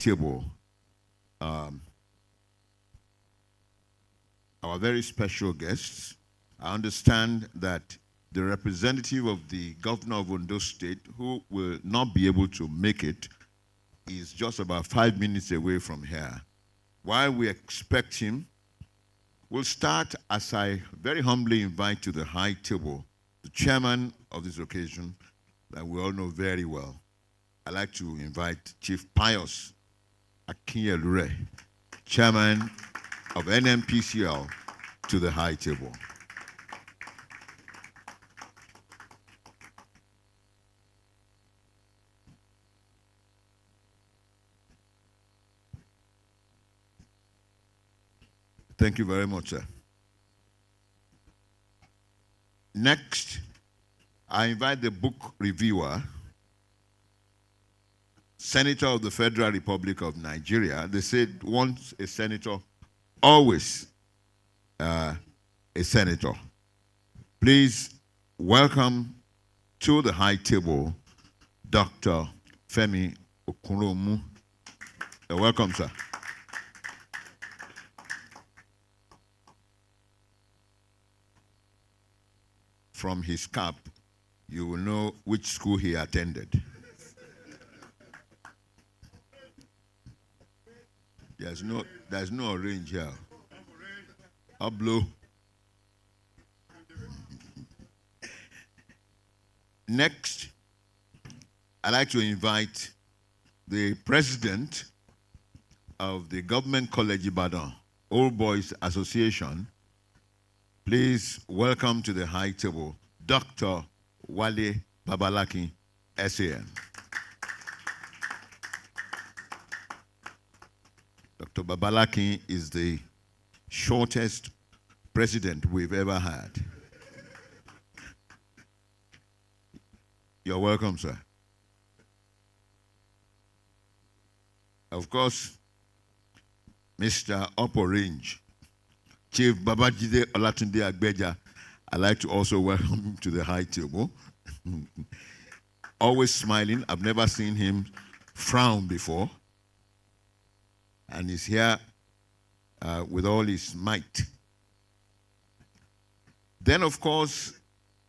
table our very special guests. I understand that the representative of the governor of Ondo State, who will not be able to make it, is just about 5 minutes away from here. While we expect him, we'll start as I very humbly invite to the high table the chairman of this occasion that we all know very well. I'd like to invite Chief Pius Akin-Deko, chairman of NMPCL, to the high table. Thank you very much, sir. Next, I invite the book reviewer, Senator of the Federal Republic of Nigeria. They said once a senator, always a senator. Please welcome to the high table, Dr. Femi Okunomu. Welcome, sir. From his cap, you will know which school he attended. There's no orange here. Up blue. Next, I'd like to invite the president of the Government College Ibadan Old Boys Association. Please welcome to the high table, Dr. Wale Babalakin, SAN. Dr. Babalakin is the shortest president we've ever had. You're welcome, sir. Of course, Mr. Upper Range, Chief Babajide Olatunde Agbeja, I'd like to also welcome him to the high table. Always smiling. I've never seen him frown before. And he's here with all his might. Then, of course,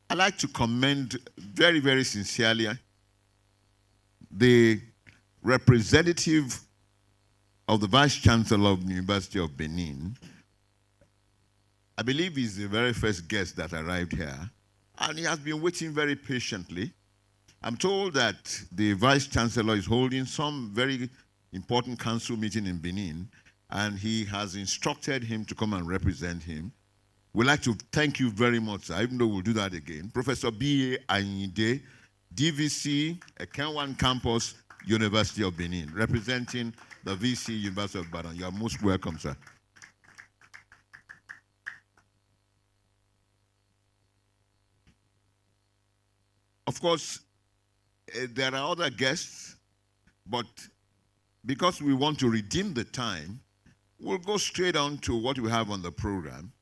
I'd like to commend very, very sincerely the representative of the Vice Chancellor of the University of Benin. I believe he's the very first guest that arrived here, and he has been waiting very patiently. I'm told that the Vice Chancellor is holding some very important council meeting in Benin, and he has instructed him to come and represent him. We'd like to thank you very much, sir, even though we'll do that again. Professor B.A. Ayinde, DVC, Ekenwan Campus, University of Benin, representing the VC University of Ibadan. You are most welcome, sir. Of course, there are other guests, but because we want to redeem the time, we'll go straight on to what we have on the program.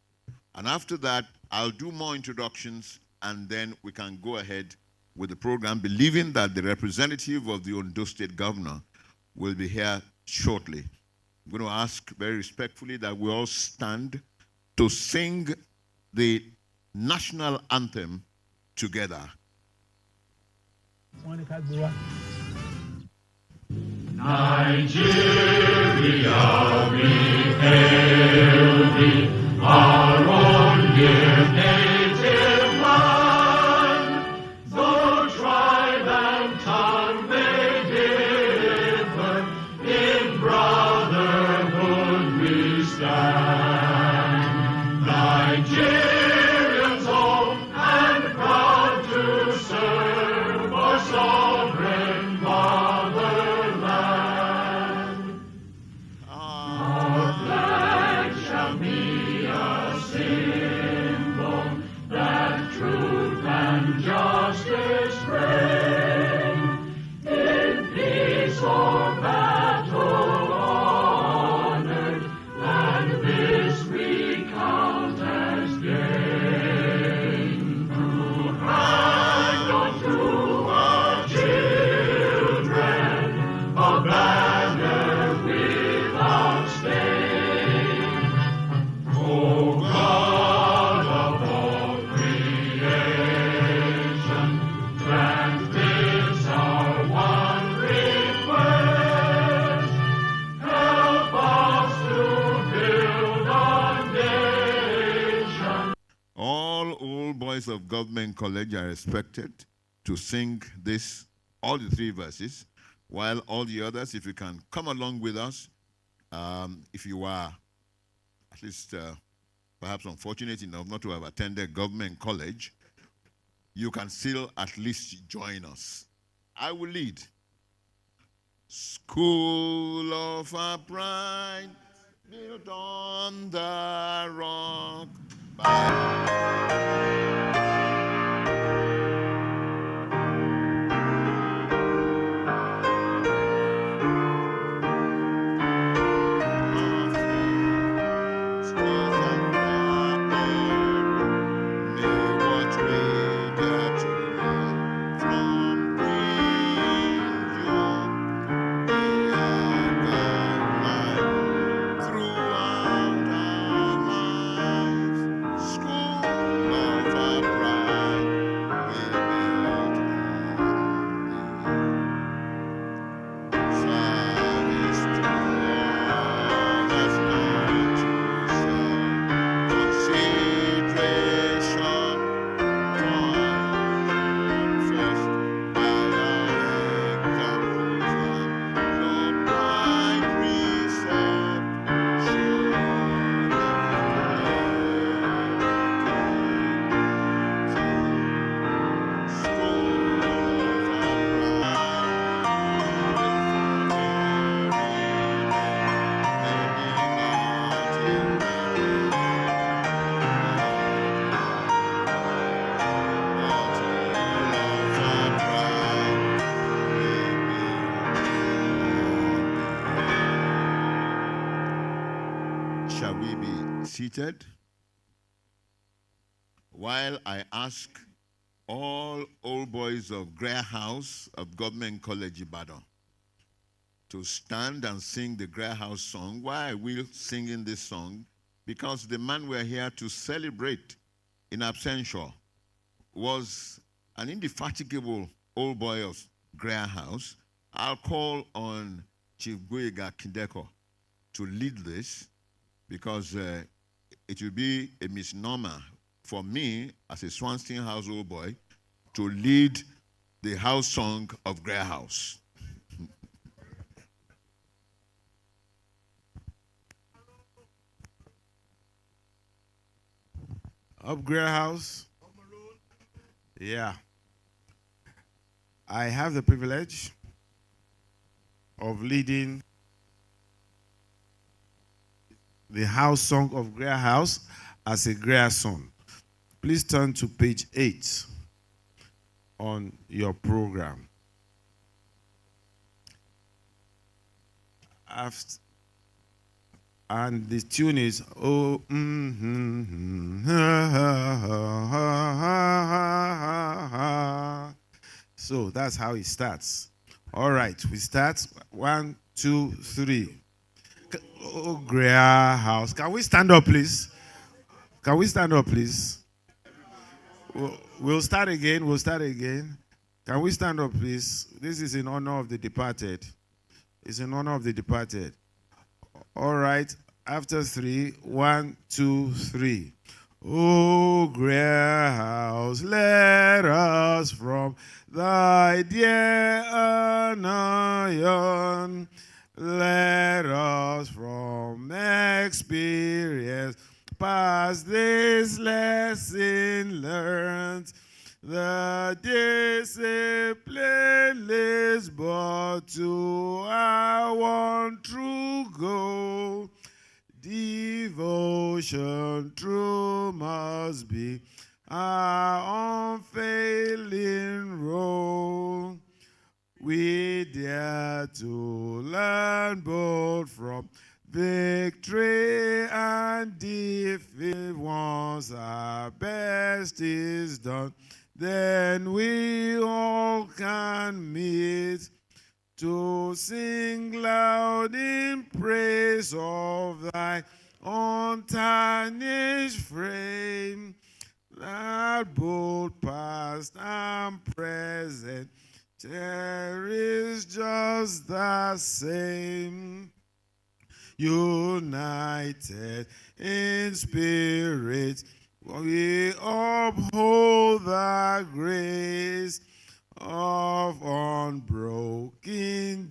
And after that, I'll do more introductions, and then we can go ahead with the program, believing that the representative of the Ondo State Governor will be here shortly. I'm going to ask very respectfully that we all stand to sing the national anthem together. Nigeria, we hail thee, our own dear native land. Though tribe and tongue may differ, in brotherhood we stand. Nigerians old and proud to serve our sovereign motherland. boys of Government College are expected to sing this, all the 3 verses, while all the others, if you can come along with us, if you are at least perhaps unfortunate enough not to have attended Government College, you can still at least join us. I will lead. School of our pride, built on the rock. Shall we be seated while I ask all old boys of Greer House of Government College Ibadan to stand and sing the Greer House song? Why are we singing this song? Because the man we're here to celebrate in absentia was an indefatigable old boy of Greer House. I'll call on Chief Gabriel Akin-Deko to lead this, because it will be a misnomer for me as a Swanston House old boy to lead the house song of Greer House. Of Greer House? Yeah. I have the privilege of leading the house song of Greer House as a Greer son. Please turn to page 8 on your program. And the tune is, oh, So that's how it starts. All right, we start 1, 2, 3. Oh, Greer House. Can we stand up, please? Can we stand up, please? We'll start again. We'll start again. Can we stand up, please? This is in honor of the departed. It's in honor of the departed. All right. After 3, 1, 2, 3. Oh, Greer House, let us from thy dear iron, let us from experience pass this lesson learned. The discipline is but to our one true goal. Devotion true must be our unfailing role. We dare to learn both from victory and defeat. Once our best is done, then we all can meet to sing loud in praise of thy untarnished frame, that both past and present cherish just the same. United in spirit, We uphold the grace of unbroken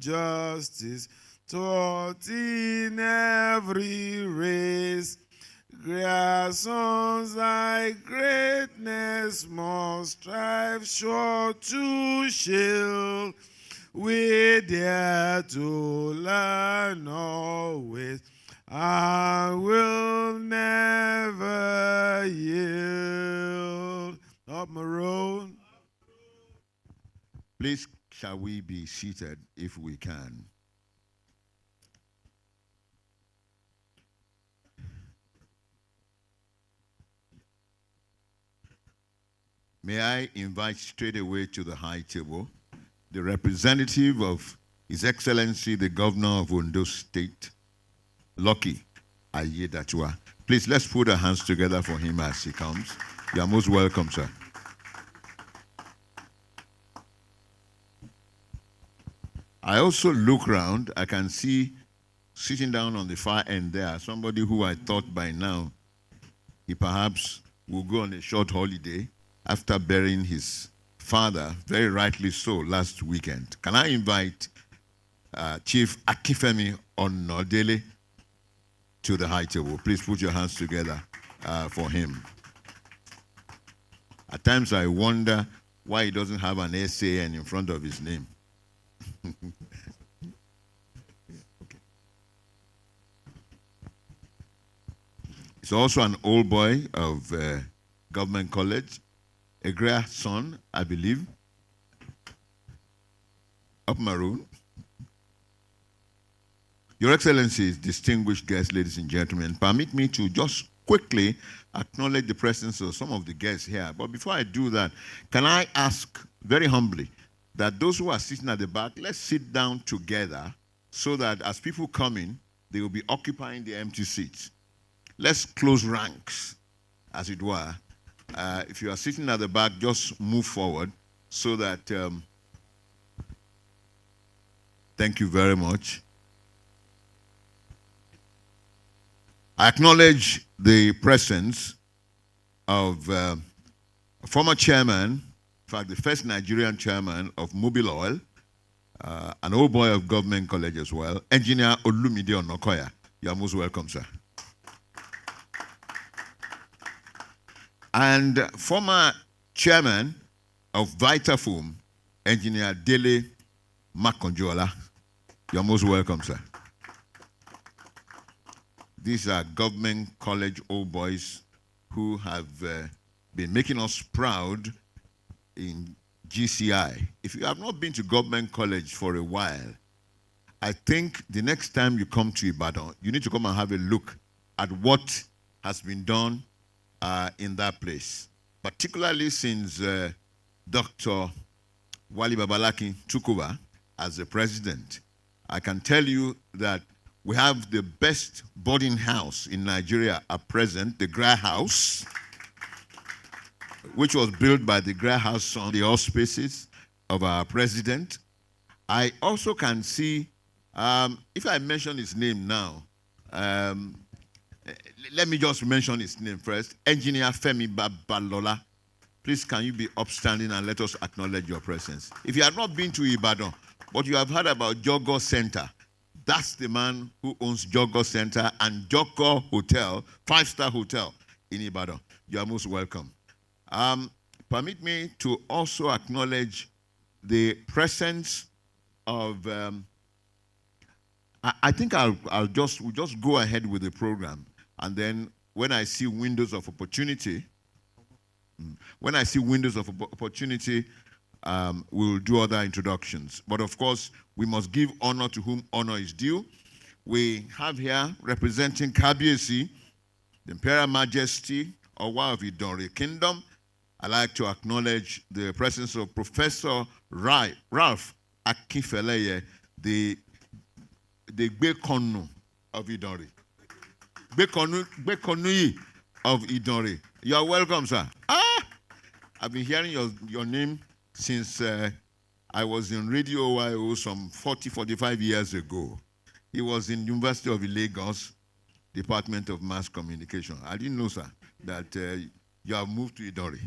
justice taught in every race. Great sons thy greatness must strive sure to shield. We dare to learn always. I will never yield. Up my road. Please, shall we be seated if we can? May I invite straight away to the high table the representative of His Excellency, the Governor of Ondo State, Lucky Aiyedatiwa. Please, let's put our hands together for him as he comes. You are most welcome, sir. I also look around. I can see sitting down on the far end there somebody who I thought by now he perhaps will go on a short holiday after burying his father, very rightly so, last weekend. Can I invite Chief Akifemi Onodele to the high table? Please put your hands together for him. At times I wonder why he doesn't have an SAN in front of his name. Okay. He's also an old boy of Government College, a grandson, I believe, up Maroon. Your Excellencies, distinguished guests, ladies and gentlemen, permit me to just quickly acknowledge the presence of some of the guests here. But before I do that, can I ask very humbly that those who are sitting at the back, let's sit down together so that as people come in, they will be occupying the empty seats. Let's close ranks, as it were. If you are sitting at the back, just move forward so that, thank you very much. I acknowledge the presence of a former chairman, in fact, the first Nigerian chairman of Mobil Oil, an old boy of Government College as well, Engineer Olumide Onokoya. You are most welcome, sir. And former chairman of Vitafoam, Engineer Dele Makonjola. You are most welcome, sir. These are Government College old boys who have been making us proud in GCI. If you have not been to Government College for a while, I think the next time you come to Ibadan, you need to come and have a look at what has been done in that place, particularly since Dr. Wali Babalaki took over as the president. I can tell you that we have the best boarding house in Nigeria at present, the Gra House, which was built by the Gra House on the auspices of our president. I also can see, if I mention his name now, let me just mention his name first. Engineer Femi Babalola. Please, can you be upstanding and let us acknowledge your presence? If you have not been to Ibadan, but you have heard about Jogo Center, that's the man who owns Jogo Center and Jogo Hotel, 5-star hotel in Ibadan. You are most welcome. Permit me to also acknowledge the presence of, I think we'll just go ahead with the program. And then when I see windows of opportunity, we'll do other introductions. But of course, we must give honor to whom honor is due. We have here, representing Kabiesi, the Imperial Majesty Owa of Idonre Kingdom. I'd like to acknowledge the presence of Professor Ralph Akinfeleye, the Gbekonu of Idonre. Gbekonu of Idonre. You are welcome, sir. I've been hearing your name since I was in Radio OYO some 45 years ago. He was in University of Lagos, Department of Mass Communication. I didn't know, sir, that You have moved to Idori.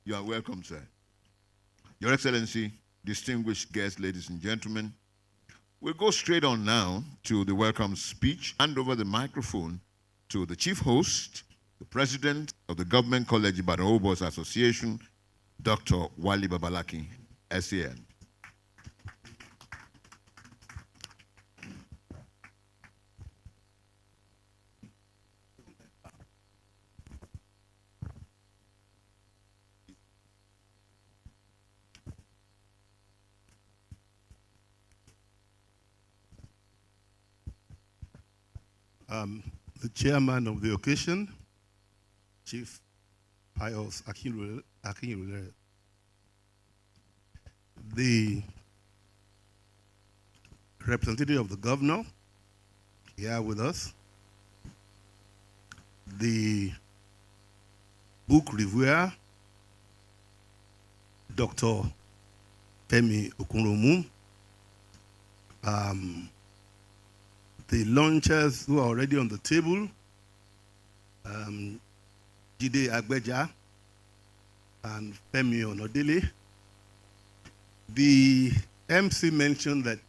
You are welcome, sir. Your Excellency, distinguished guests, ladies and gentlemen, we'll go straight on now to the welcome speech. Hand over the microphone to the chief host, the president of the Government College Ibadan Obos Association, Dr. Wali Babalaki, SAN. The chairman of the occasion, Chief Pius Akin-Deko, the representative of the governor here with us, the book reviewer, Dr. Femi Okunromu, the launchers who are already on the table, Jide Agbeja and Femi Onodele. The MC mentioned that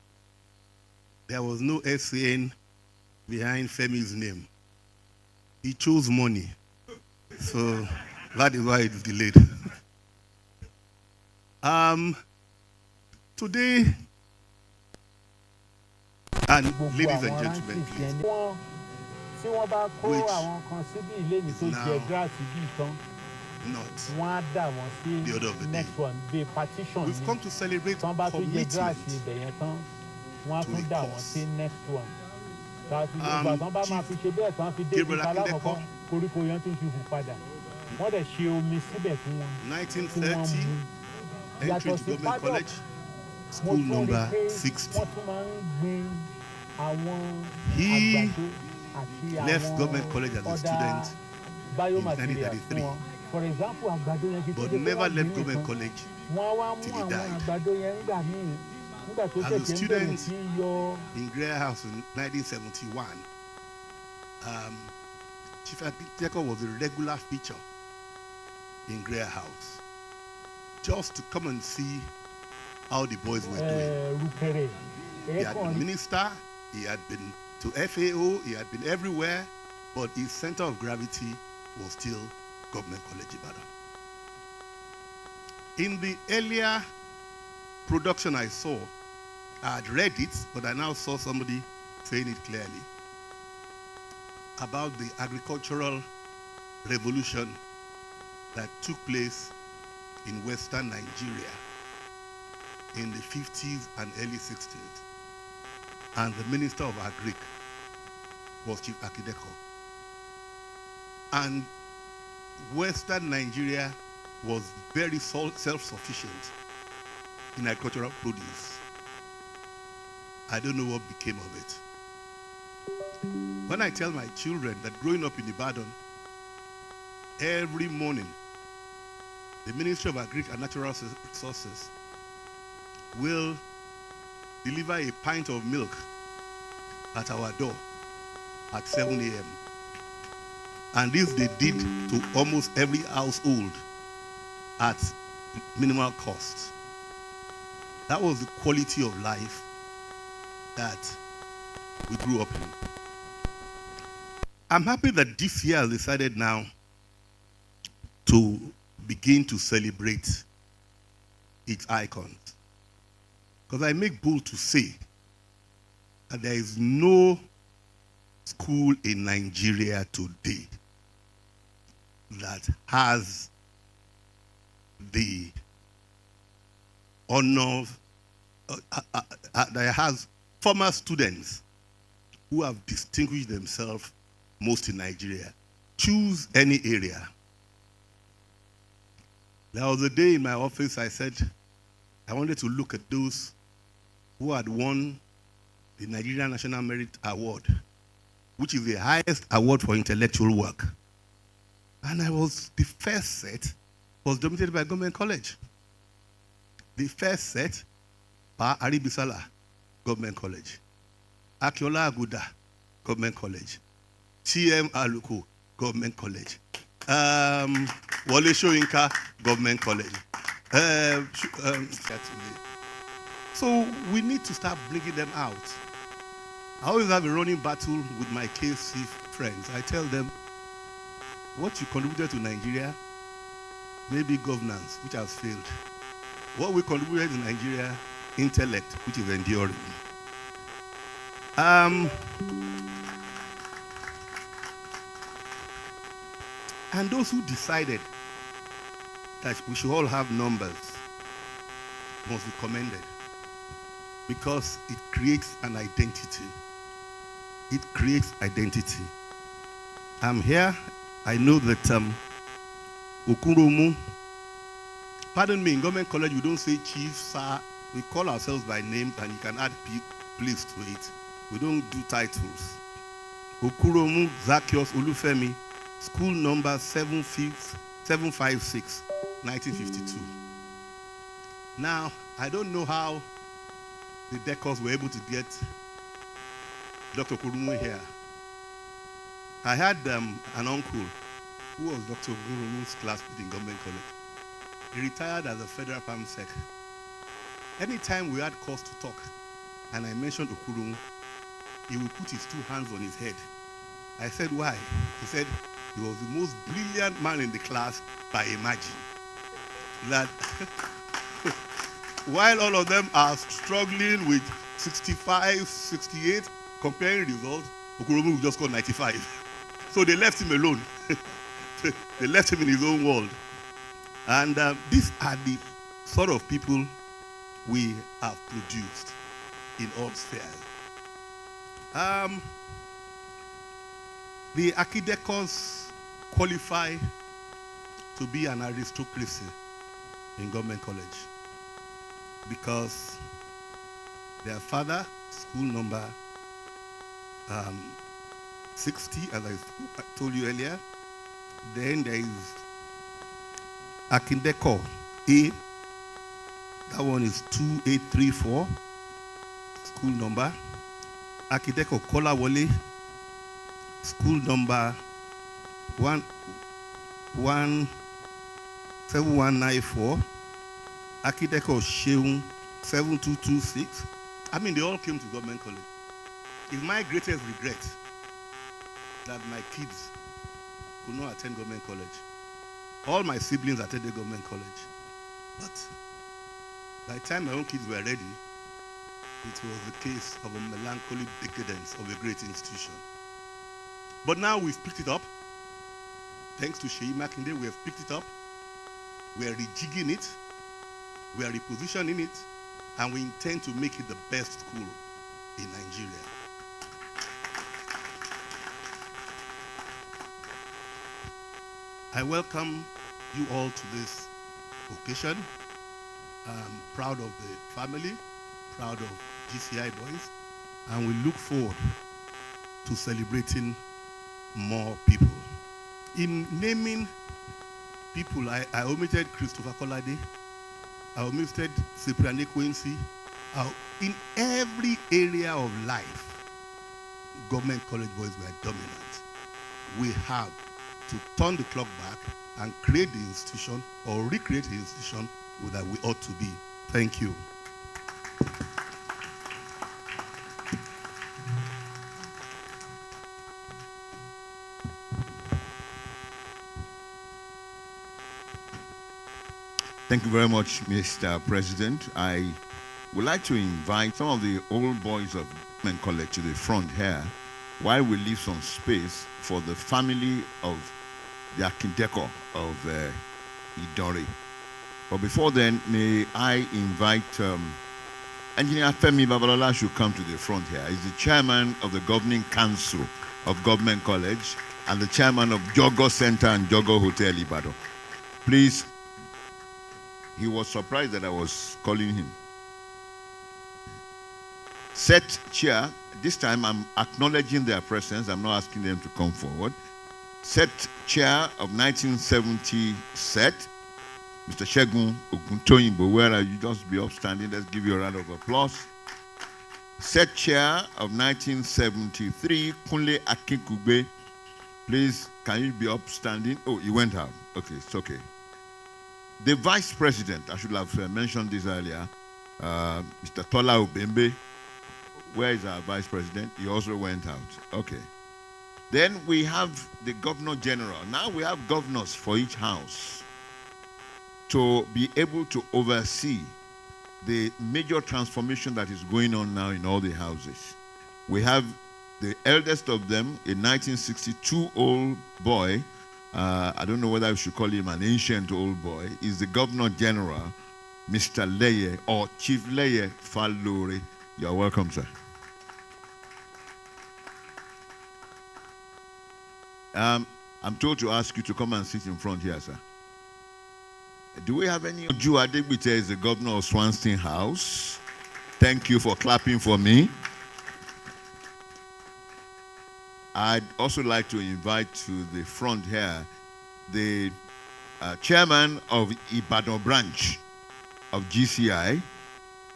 there was no SAN behind Femi's name. He chose money, so that is why it's delayed. Today, and ladies and gentlemen, please, which is now not the order of the day. We've come to celebrate commitment to a cause. Chief Gabriel Akin-Deko, 1930, entry to Government College, school number 60. He left Government College as a student in 1933, but never left Government College till he died. As a student in Gabriel House in 1971, Chief Akin-Deko was a regular feature in Gabriel House, just to come and see how the boys were doing. He had been minister, he had been to FAO, he had been everywhere, but his center of gravity was still Government College Ibadan. In the earlier production I saw, I had read it, but I now saw somebody saying it clearly about the agricultural revolution that took place in Western Nigeria in the 50s and early 60s. And the Minister of Agric was Chief Akin-Deko. And Western Nigeria was very self-sufficient in agricultural produce. I don't know what became of it. When I tell my children that growing up in Ibadan, every morning, the Ministry of Agriculture and Natural Resources will deliver a pint of milk at our door at 7 a.m. And this they did to almost every household at minimal cost. That was the quality of life that we grew up in. I'm happy that this year has decided now to begin to celebrate its icons. Because I make bold to say that there is no school in Nigeria today that has the honor, that has former students who have distinguished themselves most in Nigeria. Choose any area. There was a day in my office I said I wanted to look at those who had won the Nigerian National Merit Award, which is the highest award for intellectual work. And the first set was dominated by Government College. The first set, Pa Aribisala, Government College. Akiola Aguda, Government College. T.M. Aluko, Government College. Wole Soyinka Government College. So we need to start bringing them out. I always have a running battle with my KC friends. I tell them, what you contributed to Nigeria, maybe governance, which has failed. What we contributed to Nigeria, intellect, which is enduring. And those who decided that we should all have numbers must be commended, because it creates an identity. It creates identity. I'm here. I know that Okurumu, pardon me, in government college we don't say chief, sir. We call ourselves by names, and you can add place to it. We don't do titles. Okurumu Zacchaeus Olufemi, school number 756, 1952. Now, I don't know how the Dekos were able to get Dr. Okurumu here. I had an uncle who was Dr. Okurumu's classmate in government college. He retired as a federal PAMSEC. Anytime we had cause to talk, and I mentioned Okurumu, he would put his two hands on his head. I said, why? He said, he was the most brilliant man in the class by a margin. That while all of them are struggling with 65, 68, comparing results, Okurumu just got 95. So they left him alone. They left him in his own world. And these are the sort of people we have produced in all spheres. The Akin-Dekos qualify to be an aristocracy in government college because their father, school number 60, as I told you earlier. Then there is Akin-Deko A. That one is 2834, school number. Akin-Deko Kolawole, school number 17194. Akin-Deko Sheung 7226. I mean, they all came to government college. It's my greatest regret that my kids could not attend government college. All my siblings attended government college. But by the time my own kids were ready, it was the case of a melancholy decadence of a great institution. But now we've picked it up. Thanks to Seyi Makinde, we have picked it up. We are rejigging it. We are repositioning it. And we intend to make it the best school in Nigeria. I welcome you all to this occasion. I'm proud of the family, proud of GCI boys, and we look forward to celebrating more people. In naming people, I omitted Christopher Kolade, I omitted Cyprian Ekwensi. In every area of life, government college boys were dominant. We have to turn the clock back and create the institution or recreate the institution that we ought to be. Thank you. Thank you very much, Mr. President. I would like to invite some of the old boys of government college to the front here while we leave some space for the family of the Akin-Deko of Idori. But before then, may I invite Engineer Femi Babalola should come to the front here. He's the chairman of the Governing Council of Government College and the chairman of Jogo Center and Jogo Hotel Ibadan. Please, he was surprised that I was calling him. Set chair, this time I'm acknowledging their presence, I'm not asking them to come forward. Set chair of 1970 set, Mr. Segun Oguntoyinbo, where are you? Just be upstanding. Let's give you a round of applause. Set chair of 1973, Kunle Akinkugbe. Please, can you be upstanding? Oh, you went out. Okay, it's okay. The vice president, I should have mentioned this earlier, Mr. Tola Ubembe. Where is our vice president? He also went out. Okay. Then we have the governor general. Now we have governors for each house to be able to oversee the major transformation that is going on now in all the houses. We have the eldest of them, a 1962 old boy. I don't know whether I should call him an ancient old boy. Is the governor general, Mr. Leye or Chief Leye Falore. You're welcome, sir. I'm told to ask you to come and sit in front here, sir. Do we have any? Ju Adegbite is the governor of Swanston House. Thank you for clapping for me. I'd also like to invite to the front here the chairman of Ibadan branch of GCI,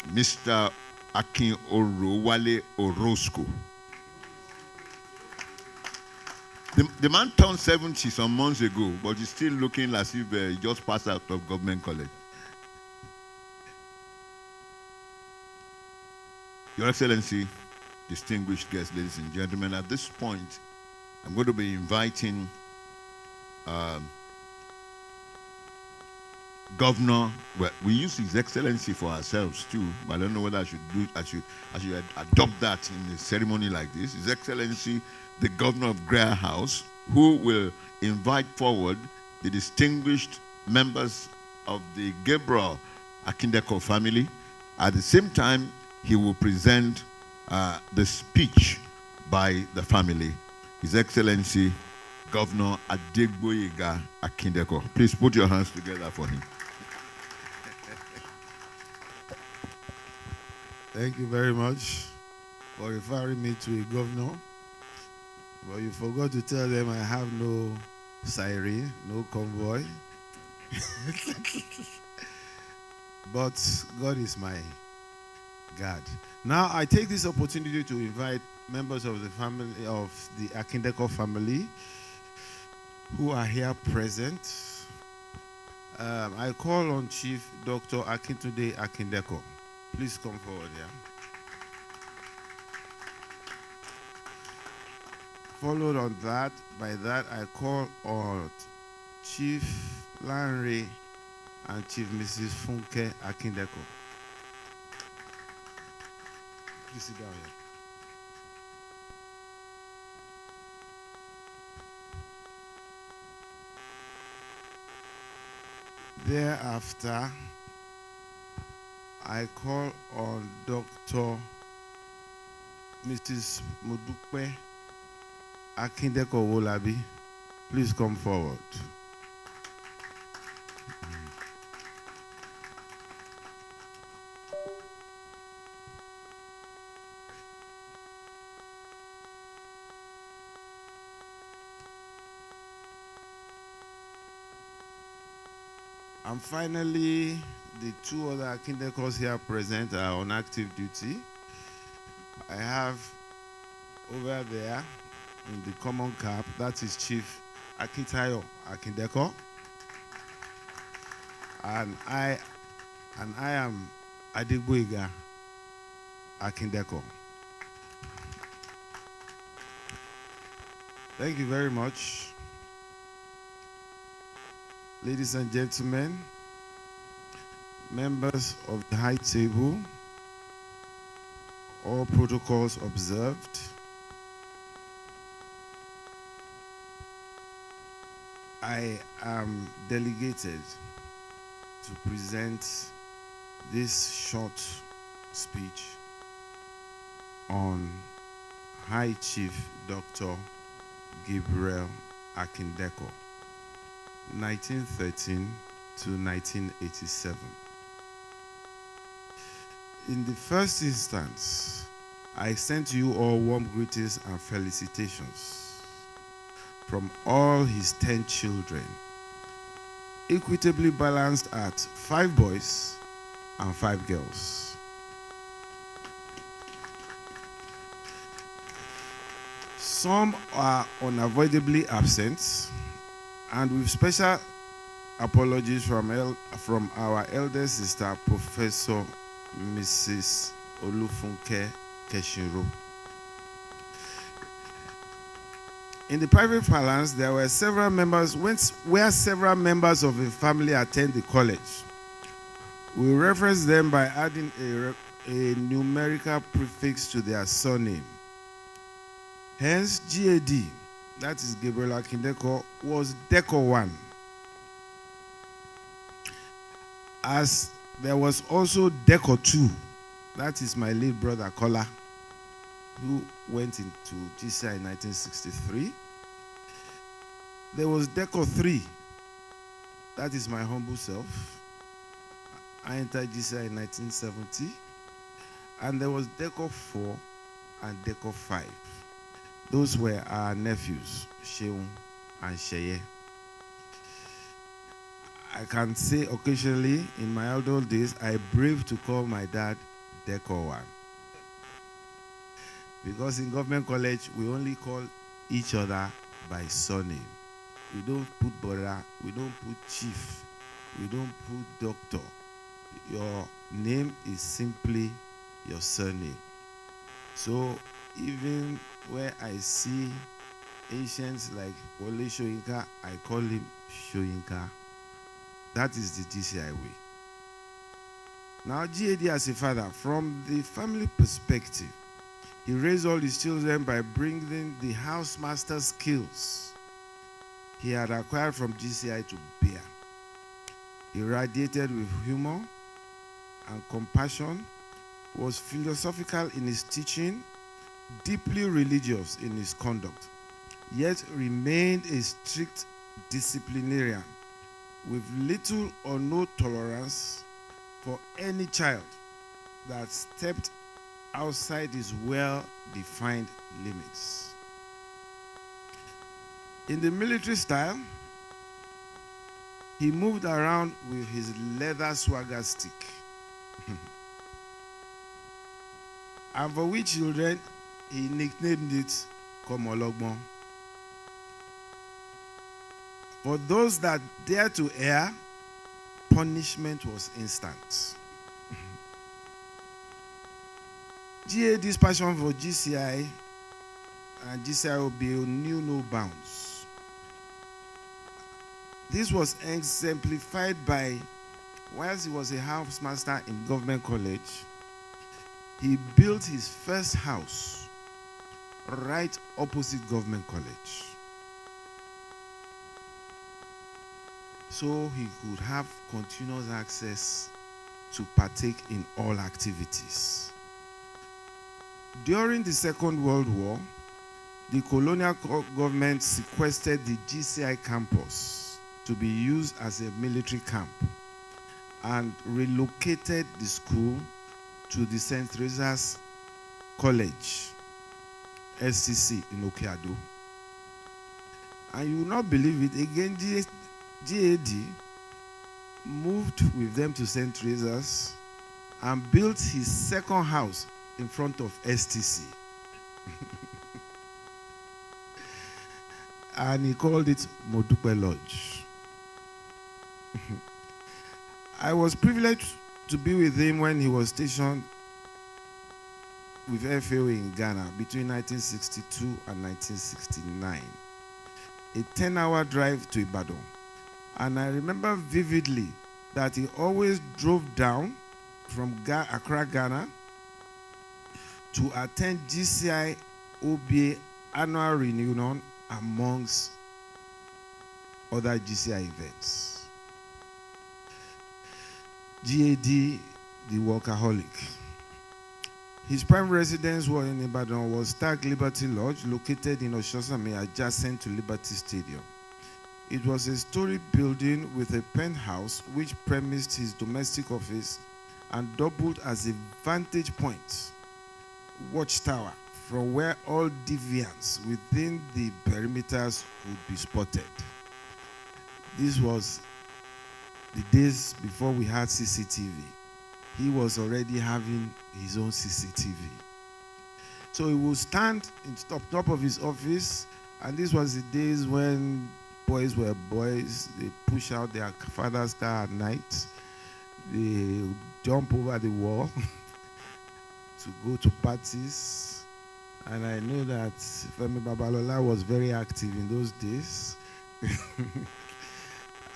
Mr. Akin-Orowale Orozco. The man turned 70 some months ago, but he's still looking as if he just passed out of government college. Your Excellency, distinguished guests, ladies and gentlemen, at this point, I'm going to be inviting Governor. Well, we use His Excellency for ourselves too, but I don't know whether I should adopt that in a ceremony like this. His Excellency, the Governor of Greer House, who will invite forward the distinguished members of the Gabriel Akin-Deko family. At the same time, he will present the speech by the family. His Excellency, Governor Adegboyega Akin-Deko. Please put your hands together for him. Thank you very much for referring me to a governor. But you forgot to tell them I have no siren, no convoy. But God is my God. Now I take this opportunity to invite members of the family of the Akin-Deko family who are here present. I call on Chief Dr. Akintunde Akin-Deko. Please come forward here. Followed on that, by that I call on Chief Lanre and Chief Mrs. Funke Akin-Deko. Please sit down here. Thereafter, I call on Dr. Mrs. Modupe Akin-Deko Wolabi. Please come forward. And finally, the two other Akin-Dekos here present are on active duty. I have over there in the common cap, that is Chief Akitayo Akin-Deko. And I am Adegboyega Akin-Deko. Thank you very much. Ladies and gentlemen, members of the high table, all protocols observed. I am delegated to present this short speech on High Chief Dr. Gabriel Akin-Deko, 1913 to 1987. In the first instance, I extend to you all warm greetings and felicitations from all his 10 children, equitably balanced at 5 boys and 5 girls. Some are unavoidably absent, and with special apologies from our elder sister, Professor Mrs. Olufunke Keshinro. In the private parlance, there were several members, where several members of a family attend the college. We reference them by adding a numerical prefix to their surname. Hence, GAD, that is Gabriel Akin-Deko, was Deko 1. As there was also Deko 2, that is my late brother Kola, who went into GCI in 1963. There was Deko 3, that is my humble self. I entered GCI in 1970. And there was Deko 4 and Deko 5. Those were our nephews, Sheung and Sheye. I can say occasionally in my adult days, I braved to call my dad Deko 1. Because in government college, we only call each other by surname. We don't put brother, we don't put chief, we don't put doctor. Your name is simply your surname. So even where I see Asians like Wole Soyinka, I call him Soyinka. That is the GCI way. Now GAD as a father, from the family perspective, he raised all his children by bringing the housemaster skills he had acquired from GCI to bear. He radiated with humor and compassion, was philosophical in his teaching, deeply religious in his conduct, yet remained a strict disciplinarian with little or no tolerance for any child that stepped outside his well-defined limits. In the military style, he moved around with his leather swagger stick. And for we children, he nicknamed it Komologbon. For those that dare to err, punishment was instant. GAD's passion for GCI and GCIOB knew no bounds. This was exemplified by, whilst he was a housemaster in government college, he built his first house right opposite government college, so he could have continuous access to partake in all activities. During the Second World War, the colonial government sequestered the GCI campus to be used as a military camp and relocated the school to the St. Teresa's College, SCC in Okeado. And you will not believe it, again, GAD moved with them to St. Teresa's and built his second house in front of STC. And he called it Modupe Lodge. I was privileged to be with him when he was stationed with FAO in Ghana between 1962 and 1969. A 10-hour drive to Ibadan. And I remember vividly that he always drove down from Accra, Ghana to attend GCI OBA annual reunion amongst other GCI events. GAD, the workaholic. His prime residence was in Ibadan was Stark Liberty Lodge, located in Oshosami, adjacent to Liberty Stadium. It was a story building with a penthouse which premised his domestic office and doubled as a vantage point, watchtower, from where all deviants within the perimeters would be spotted. This was the days before we had CCTV. He was already having his own CCTV. So he will stand in top of his office, and this was the days when boys were boys. They push out their father's car at night. They jump over the wall to go to parties. And I know that Femi Babalola was very active in those days.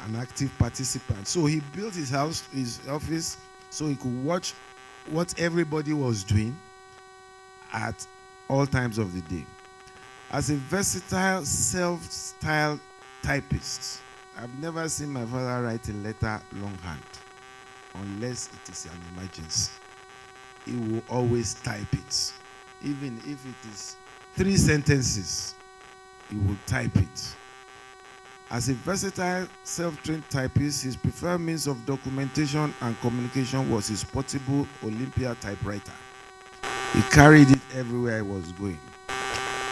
An active participant. So he built his office, so he could watch what everybody was doing at all times of the day. As a versatile, self-styled typist, I've never seen my father write a letter longhand, unless it is an emergency. He will always type it. Even if it is 3 sentences, he will type it. As a versatile, self-trained typist, his preferred means of documentation and communication was his portable Olympia typewriter. He carried it everywhere he was going.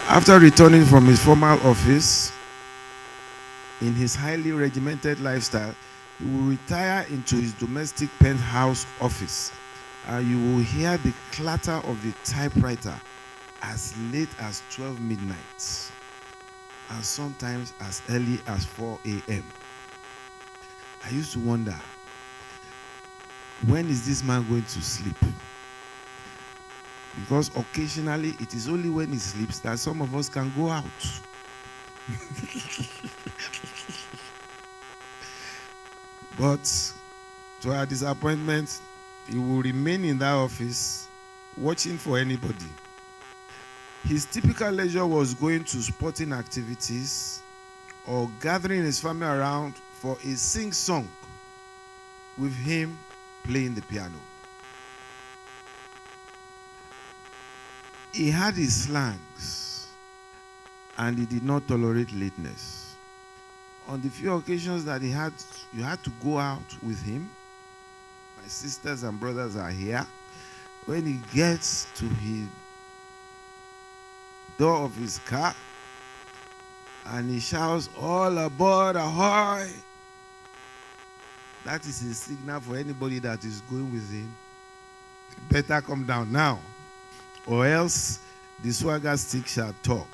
After returning from his formal office, in his highly regimented lifestyle, he will retire into his domestic penthouse office, and you will hear the clatter of the typewriter as late as 12 midnight, and sometimes as early as 4 a.m. I used to wonder, when is this man going to sleep? Because occasionally it is only when he sleeps that some of us can go out. But to our disappointment, he will remain in that office watching for anybody. His typical leisure was going to sporting activities or gathering his family around for a sing-song with him playing the piano. He had his slangs, and he did not tolerate lateness. On the few occasions that you had to go out with him, my sisters and brothers are here. When he gets to his door of his car and he shouts, "All aboard, ahoy!" That is a signal for anybody that is going with him. Better come down now, or else the swagger stick shall talk.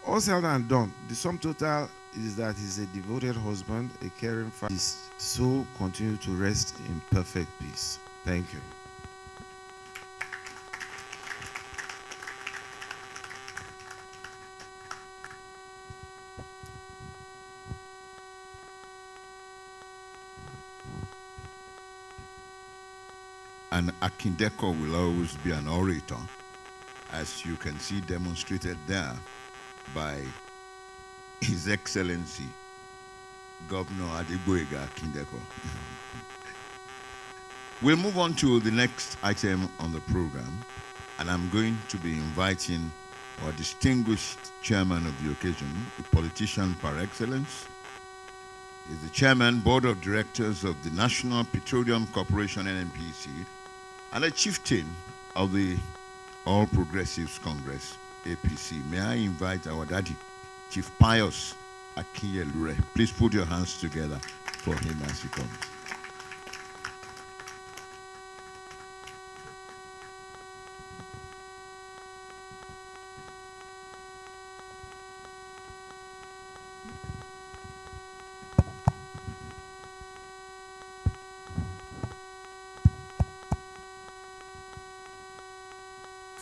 All said and done, the sum total is that he's a devoted husband, a caring father. His soul continue to rest in perfect peace. Thank you. And Akin-Deko will always be an orator, as you can see demonstrated there by His Excellency Governor Adegboyega Akin-Deko. We'll move on to the next item on the program, and I'm going to be inviting our distinguished chairman of the occasion, the politician par excellence. He's the chairman, board of directors of the National Petroleum Corporation, NNPC, and a chieftain of the All Progressives Congress, APC. May I invite our daddy, Chief Pius Akinyelure. Please put your hands together for him as he comes.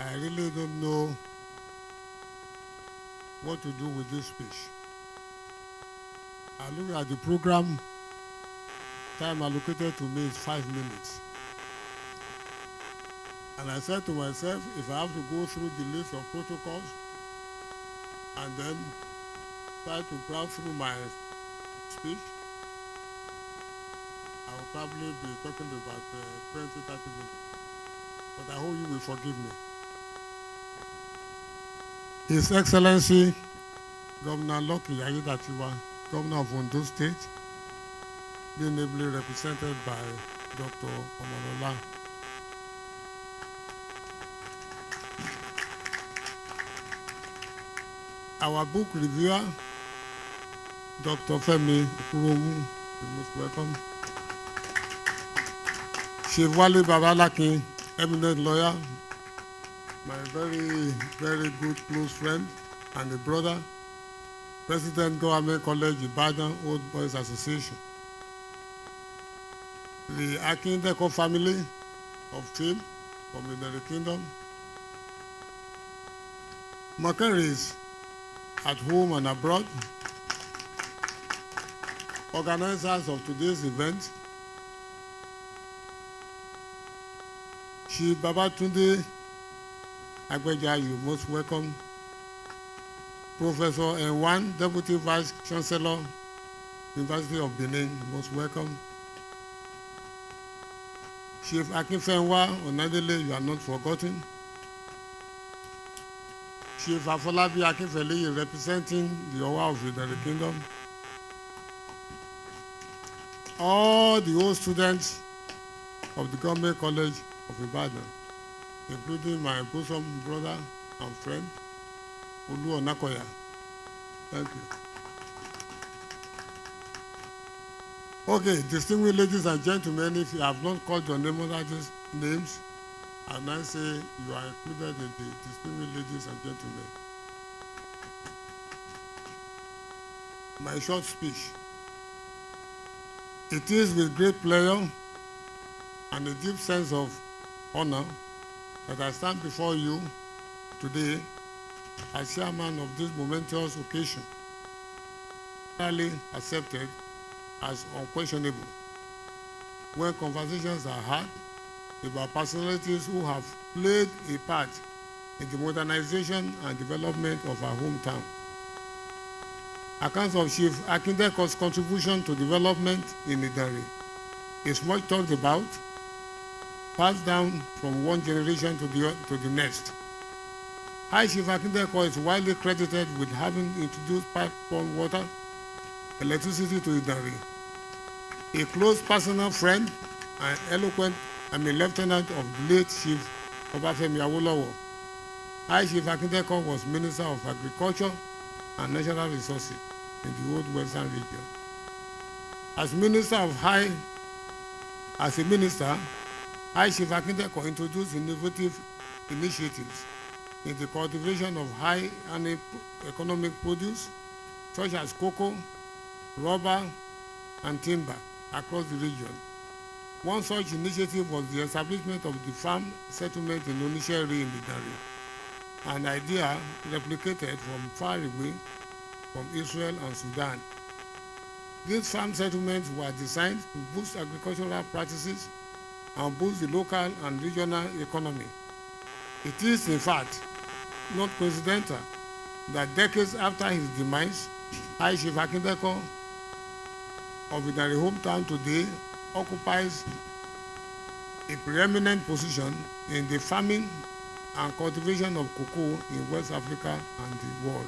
I really don't know what to do with this speech. I look at the program, time allocated to me is 5 minutes. And I said to myself, if I have to go through the list of protocols and then try to browse through my speech, I will probably be talking about 20, 30 minutes. But I hope you will forgive me. His Excellency Governor Lucky Ayedatiwa, Governor of Ondo State, being ably represented by Dr. Omolola. Our book reviewer, Dr. Femi Ukuromu, you're most welcome. Chief Wale Babalakin, eminent lawyer, my very, very good close friend and a brother, President Government College Ibadan Old Boys Association. The Akin-Deko family of fame from the United Kingdom. Mercury's at home and abroad. Organizers of today's event. Chief Babatunde Agbeja, you most welcome. Professor N1, Deputy Vice Chancellor, University of Benin, most welcome. Chief Akinfenwa Onadele, you are not forgotten. Chief Afolabi Akinfele, representing the Owa of the United Kingdom. All the old students of the Government College of Ibadan, including my bosom brother and friend, Olu Onakoya. Thank you. Okay, distinguished ladies and gentlemen, if you have not called your name under these names, I now say you are included in the distinguished ladies and gentlemen. My short speech. It is with great pleasure and a deep sense of honor that I stand before you today as chairman of this momentous occasion, finally accepted as unquestionable, when conversations are had about personalities who have played a part in the modernization and development of our hometown. Accounts of Chief Akin-Deko's contribution to development in Idari is much talked about, passed down from one generation to the next. High Chief Akin-Deko is widely credited with having introduced pipe-borne water, electricity to Idari. A close personal friend and eloquent lieutenant of the late Chief Obafemi Awolowo. High Chief Akin-Deko was Minister of Agriculture and Natural Resources in the Old Western region. As a minister, High Chief Akin-Deko introduced innovative initiatives in the cultivation of high and economic produce, such as cocoa, rubber, and timber across the region. One such initiative was the establishment of the farm settlement in Onisheri in Idari, an idea replicated from far away from Israel and Sudan. These farm settlements were designed to boost agricultural practices and boost the local and regional economy. It is, in fact, not coincidental that decades after his demise, High Chief Akin-Deko of Idari hometown today occupies a preeminent position in the farming and cultivation of cocoa in West Africa and the world.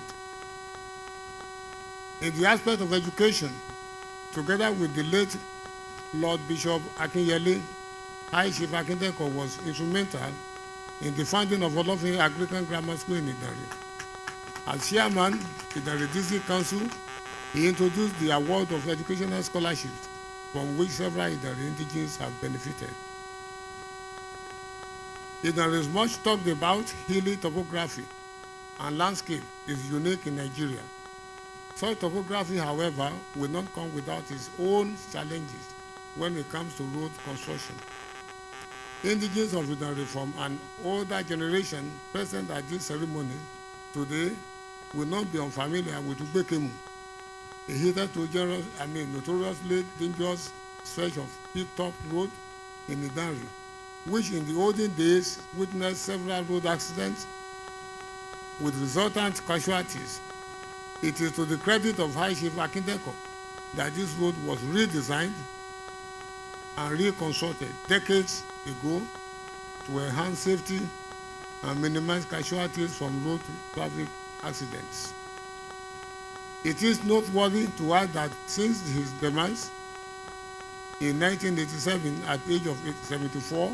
In the aspect of education, together with the late Lord Bishop Akinyele, High Chief Akin-Deko was instrumental in the founding of Olofin Anglican Grammar School in Idari. As chairman of the Idari District Council, he introduced the award of educational scholarships, from which several Idari indigenes have benefited. Idari's much talked about hilly topography and landscape is unique in Nigeria. Such topography, however, will not come without its own challenges when it comes to road construction. Indigenes of Idari from an older generation present at this ceremony today will not be unfamiliar with Ubekemu, a hitherto notoriously dangerous stretch of pit-top road in Idari, which in the olden days witnessed several road accidents with resultant casualties. It is to the credit of High Chief Akin-Deko that this road was redesigned and reconstructed decades ago to enhance safety and minimize casualties from road traffic accidents. It is noteworthy to add that since his demise in 1987 at the age of 74,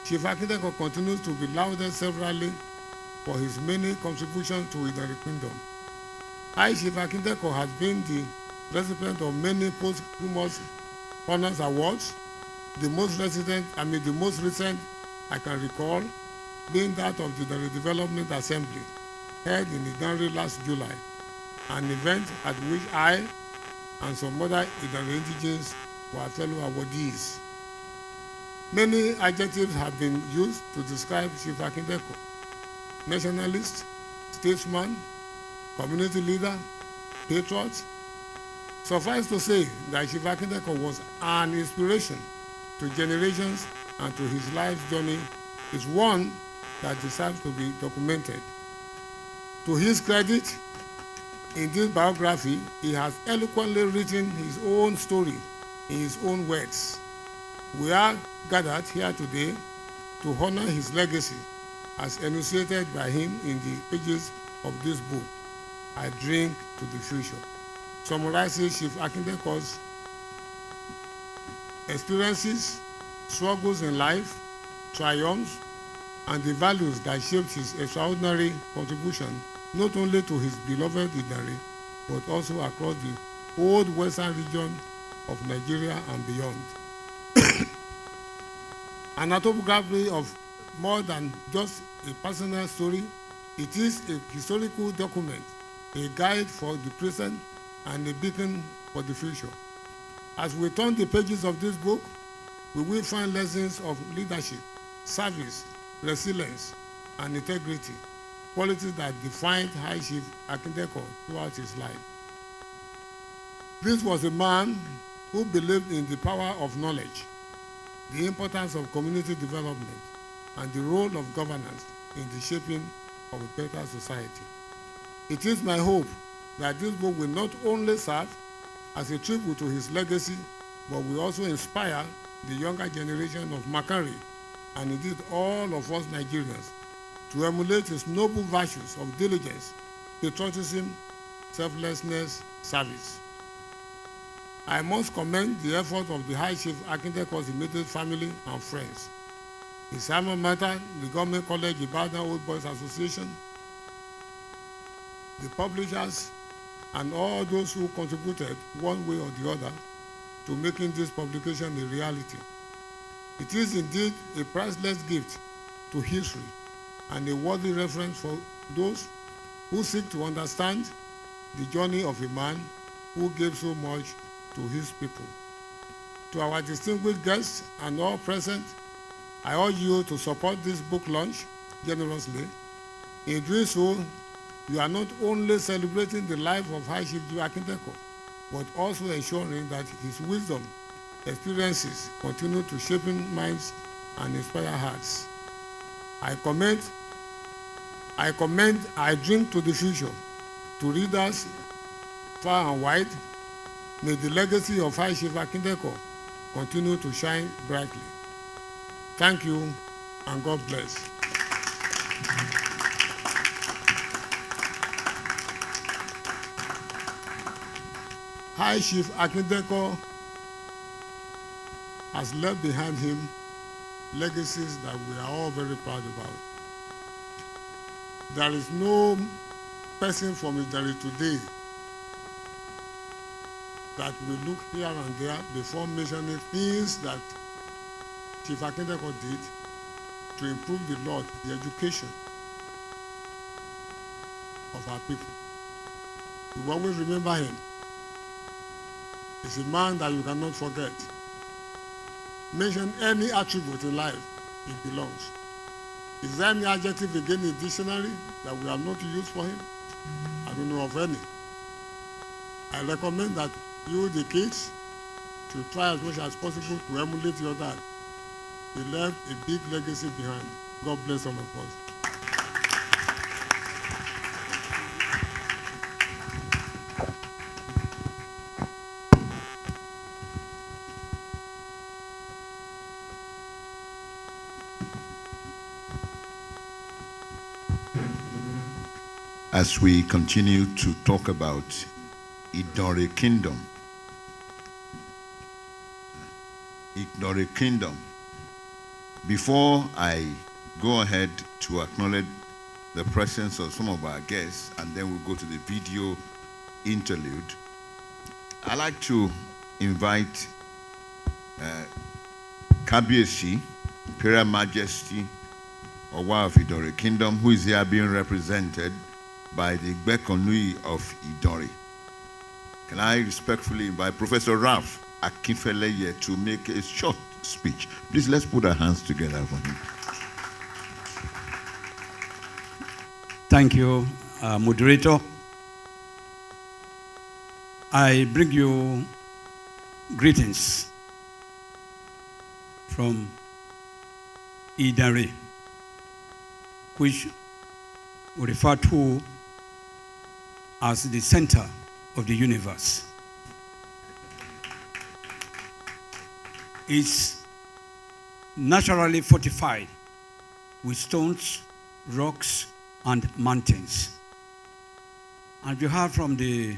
Chief Akin-Deko continues to be lauded severally for his many contributions to the Idari Kingdom. High Chief Akin-Deko has been the recipient of many posthumous honors awards. The most recent I can recall being that of the Idari Development Assembly, held in Idari last July, an event at which I and some other Idari indigenes were fellow awardees. Many adjectives have been used to describe Chief Akin-Deko: nationalist, statesman, community leader, patriot. Suffice to say that Chief Akin-Deko was an inspiration to generations, and to his life's journey is one that deserves to be documented. To his credit, in this biography, he has eloquently written his own story in his own words. We are gathered here today to honor his legacy as enunciated by him in the pages of this book, I Drink to the Future, summarizes Chief Akin-Deko's experiences, struggles in life, triumphs, and the values that shaped his extraordinary contribution not only to his beloved Idari, but also across the old western region of Nigeria and beyond. An autobiography of more than just a personal story, it is a historical document, a guide for the present and a beacon for the future. As we turn the pages of this book, we will find lessons of leadership, service, resilience, and integrity, qualities that defined High Chief Akin-Deko throughout his life. This was a man who believed in the power of knowledge, the importance of community development, and the role of governance in the shaping of a better society. It is my hope that this book will not only serve as a tribute to his legacy, but will also inspire the younger generation of Makari, and indeed all of us Nigerians, to emulate his noble virtues of diligence, patriotism, selflessness, service. I must commend the effort of the High Chief Akin-Deko's immediate family and friends. His alma mater, the Government College Ibadan Old Boys Association, the publishers, and all those who contributed one way or the other to making this publication a reality. It is indeed a priceless gift to history and a worthy reference for those who seek to understand the journey of a man who gave so much to his people. To our distinguished guests and all present, I urge you to support this book launch generously. In doing so, you are not only celebrating the life of High Chief Akin-Deko, but also ensuring that his wisdom, experiences continue to shape minds and inspire hearts. I commend I Drink to the Future to readers far and wide. May the legacy of High Chief Akin-Deko continue to shine brightly. Thank you, and God bless. High Chief Akin-Deko has left behind him legacies that we are all very proud about. There is no person from Idari today that will look here and there before mentioning things that Chief Akin-Deko did to improve the law, the education of our people. We will always remember him. He's a man that you cannot forget. Mention any attribute in life, it belongs. Is there any adjective again in the dictionary that we have not used for him? I don't know of any. I recommend that you, the kids, should try as much as possible to emulate your dad. He left a big legacy behind. God bless all of us. As we continue to talk about Idori Kingdom, before I go ahead to acknowledge the presence of some of our guests, and then we'll go to the video interlude, I'd like to invite Kabiesi, Imperial Majesty, Owa of Idori Kingdom, who is here being represented by the Gbekonui of Idori. Can I respectfully invite Professor Ralph Akinfeleye to make a short speech? Please, let's put our hands together for him. Thank you, moderator. I bring you greetings from Idari, which we refer to as the center of the universe. It's naturally fortified with stones, rocks, and mountains. And you heard from the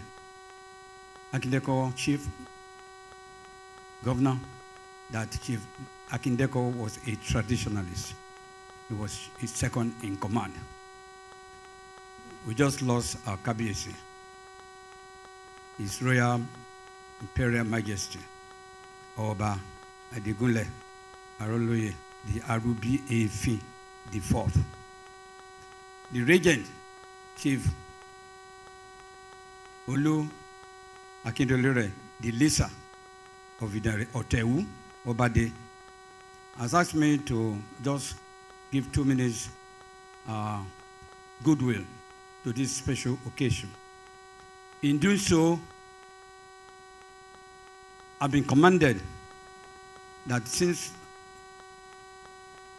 Akin-Deko chief governor that Chief Akin-Deko was a traditionalist. He was his second in command. We just lost our Kabiyesi, His Royal Imperial Majesty, Oba Adigunle Aroloye, the Arubi Efi the Fourth. The regent, Chief Olu Akindolore, the Lisa of Idari, Otewu Obade, has asked me to just give 2 minutes goodwill to this special occasion. In doing so, I've been commanded that since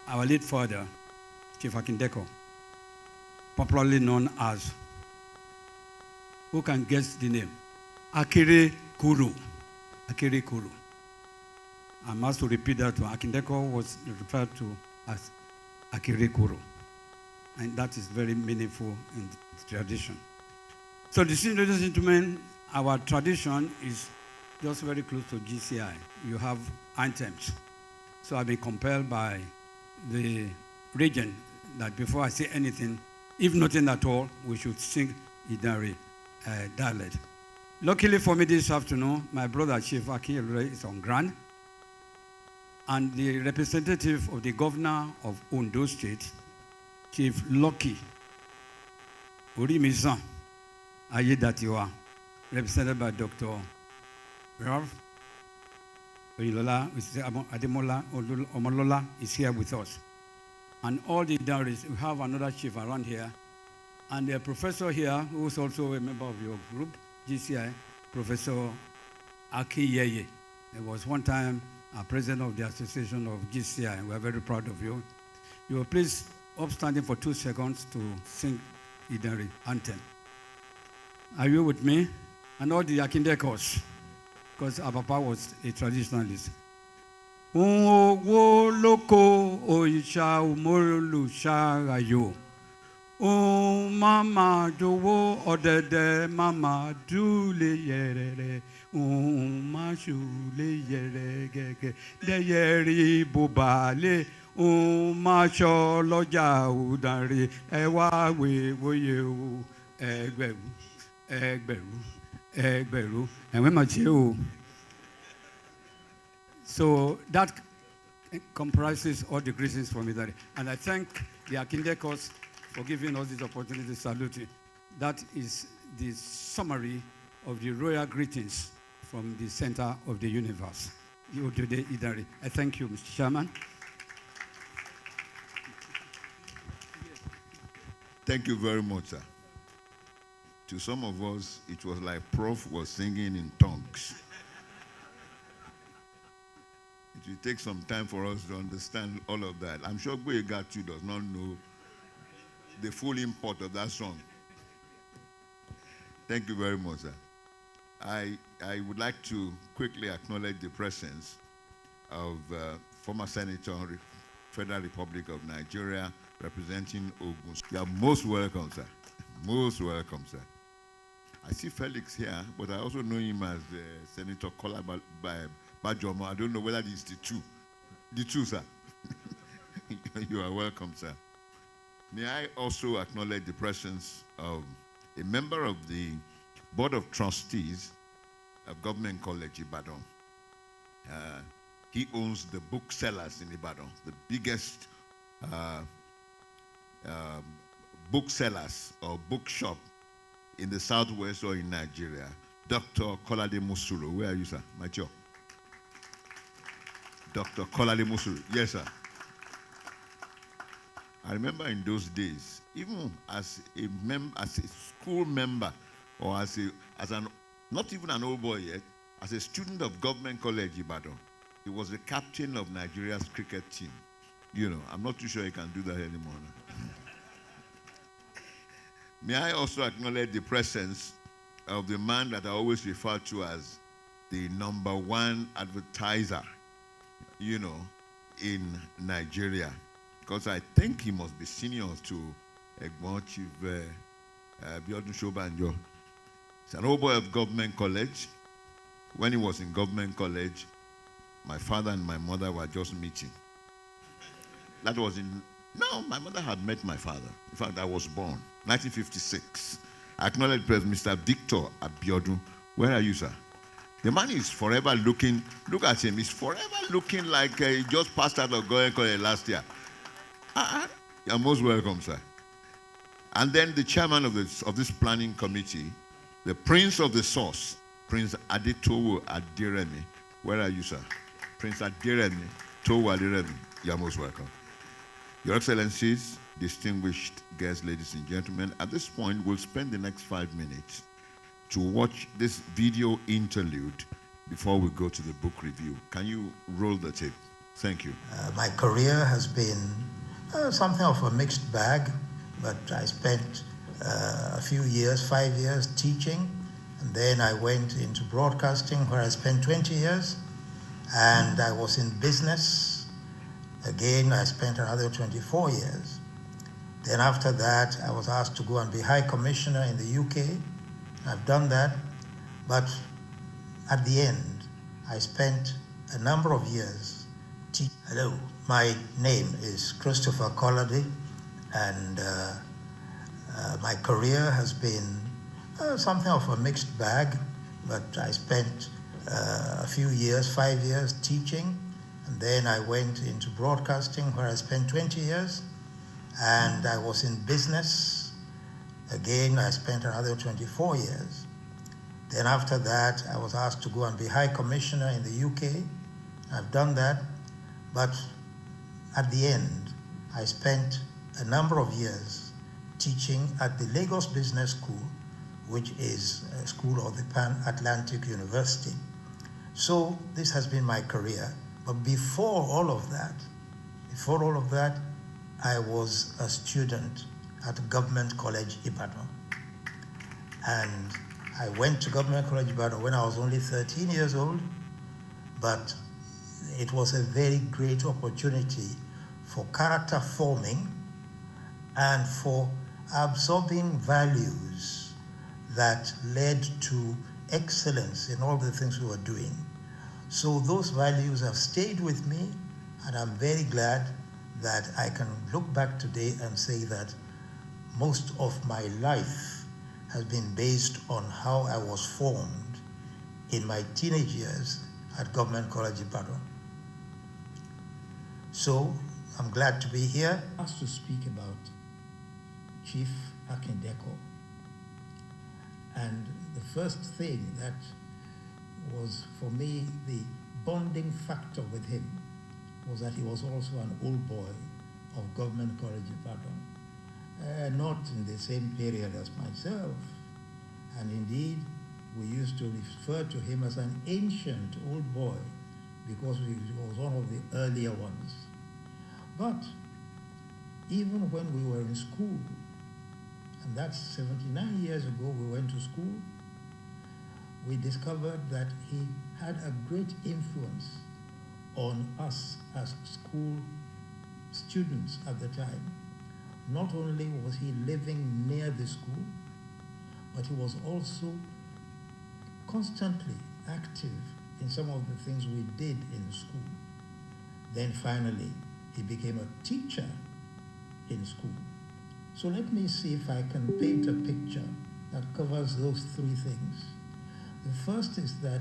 our late father, Chief Akin-Deko, popularly known as, who can guess the name? Akere Kuru. Akere Kuru. I must repeat that one. Akin-Deko was referred to as Akere Kuru. And that is very meaningful in the tradition. So, distinguished ladies and gentlemen, our tradition is just very close to GCI. You have anthems. So I've been compelled by the regent that before I say anything, if nothing at all, we should sing Idari dialect. Luckily for me this afternoon, my brother Chief Akilre is on ground, and the representative of the governor of Ondo State, Chief Lucky Urimizan Ayedatiwa, represented by Dr. Ralph Ademola Omolola is here with us. And all the Idaris, we have another chief around here, and a professor here who is also a member of your group, GCI, Professor Akiyeye. He was one time president of the Association of GCI, and we are very proud of you. You will please upstanding for 2 seconds to sing Idari anthem. Are you with me? And all the Akin-Dekos, because our papa was a traditionalist. Wo loko oisha umolu sharayo. O mama jowo odede mama dule yerere. O mashule yere gege de yeri bobale. O masho loja udari ewa we woye o egberu egberu egberu and when my child. So that comprises all the greetings from Idari. And I thank the Akin-Dekos for giving us this opportunity to salute you. That is the summary of the royal greetings from the center of the universe. Today, Idari. I thank you, Mr. Chairman. Thank you very much, sir. To some of us, it was like Prof was singing in tongues. It will take some time for us to understand all of that. I'm sure Boyega too does not know the full import of that song. Thank you very much, sir. I would like to quickly acknowledge the presence of former Senator, Federal Republic of Nigeria, representing Ogun. You are most welcome, sir. Most welcome, sir. I see Felix here, but I also know him as Senator Kola Bajomo. I don't know whether it's the two. The two, sir. You are welcome, sir. May I also acknowledge the presence of a member of the Board of Trustees of Government College Ibadan. He owns the booksellers in Ibadan, the biggest booksellers or bookshop in the southwest or in Nigeria, Dr. Kolade Musuro. Where are you, sir? Macho. Dr. Kolade Musuro. Yes, sir. I remember in those days, even as a school member, or as an not even an old boy yet, as a student of Government College Ibadan, he was the captain of Nigeria's cricket team. You know, I'm not too sure he can do that anymore. May I also acknowledge the presence of the man that I always refer to as the #1 advertiser, you know, in Nigeria. Because I think he must be senior to Egbon Chief Biodun Shobanjo. He's an old boy of Government College. When he was in Government College, my father and my mother were just meeting. That was no, my mother had met my father. In fact, I was born, 1956. I acknowledge President Mr. Victor Abiodun. Where are you, sir? The man is forever looking, look at him, he's forever looking like he just passed out of Government College last year. You're most welcome, sir. And then the chairman of this planning committee, the prince of the source, Prince Adetowo Aderemi. Where are you, sir? Prince Aderemi Towo Aderemi. You're most welcome. Your Excellencies, distinguished guests, ladies and gentlemen, at this point, we'll spend the next 5 minutes to watch this video interlude before we go to the book review. Can you roll the tape? Thank you. My career has been something of a mixed bag, but I spent a few years, 5 years teaching, and then I went into broadcasting where I spent 20 years, and I was in business. Again, I spent another 24 years. Then after that, I was asked to go and be High Commissioner in the UK. I've done that, but at the end, I spent a number of years teaching. Hello, my name is Christopher Kolade, and my career has been something of a mixed bag, but I spent a few years, 5 years teaching, and then I went into broadcasting where I spent 20 years, and I was in business. Again, I spent another 24 years. Then after that, I was asked to go and be High Commissioner in the UK. I've done that, but at the end, I spent a number of years teaching at the Lagos Business School, which is a school of the Pan-Atlantic University. So this has been my career. But before all of that, I was a student at Government College Ibadan. And I went to Government College Ibadan when I was only 13 years old, but it was a very great opportunity for character forming and for absorbing values that led to excellence in all the things we were doing. So those values have stayed with me, and I'm very glad that I can look back today and say that most of my life has been based on how I was formed in my teenage years at Government College Ibadan. So I'm glad to be here. I asked to speak about Chief Akin-Deko. And the first thing that was for me the bonding factor with him was that he was also an old boy of Government College Ibadan, not in the same period as myself. And indeed, we used to refer to him as an ancient old boy because he was one of the earlier ones. But even when we were in school, and that's 79 years ago we went to school, we discovered that he had a great influence on us as school students at the time. Not only was he living near the school, but he was also constantly active in some of the things we did in school. Then finally, he became a teacher in school. So let me see if I can paint a picture that covers those three things. The first is that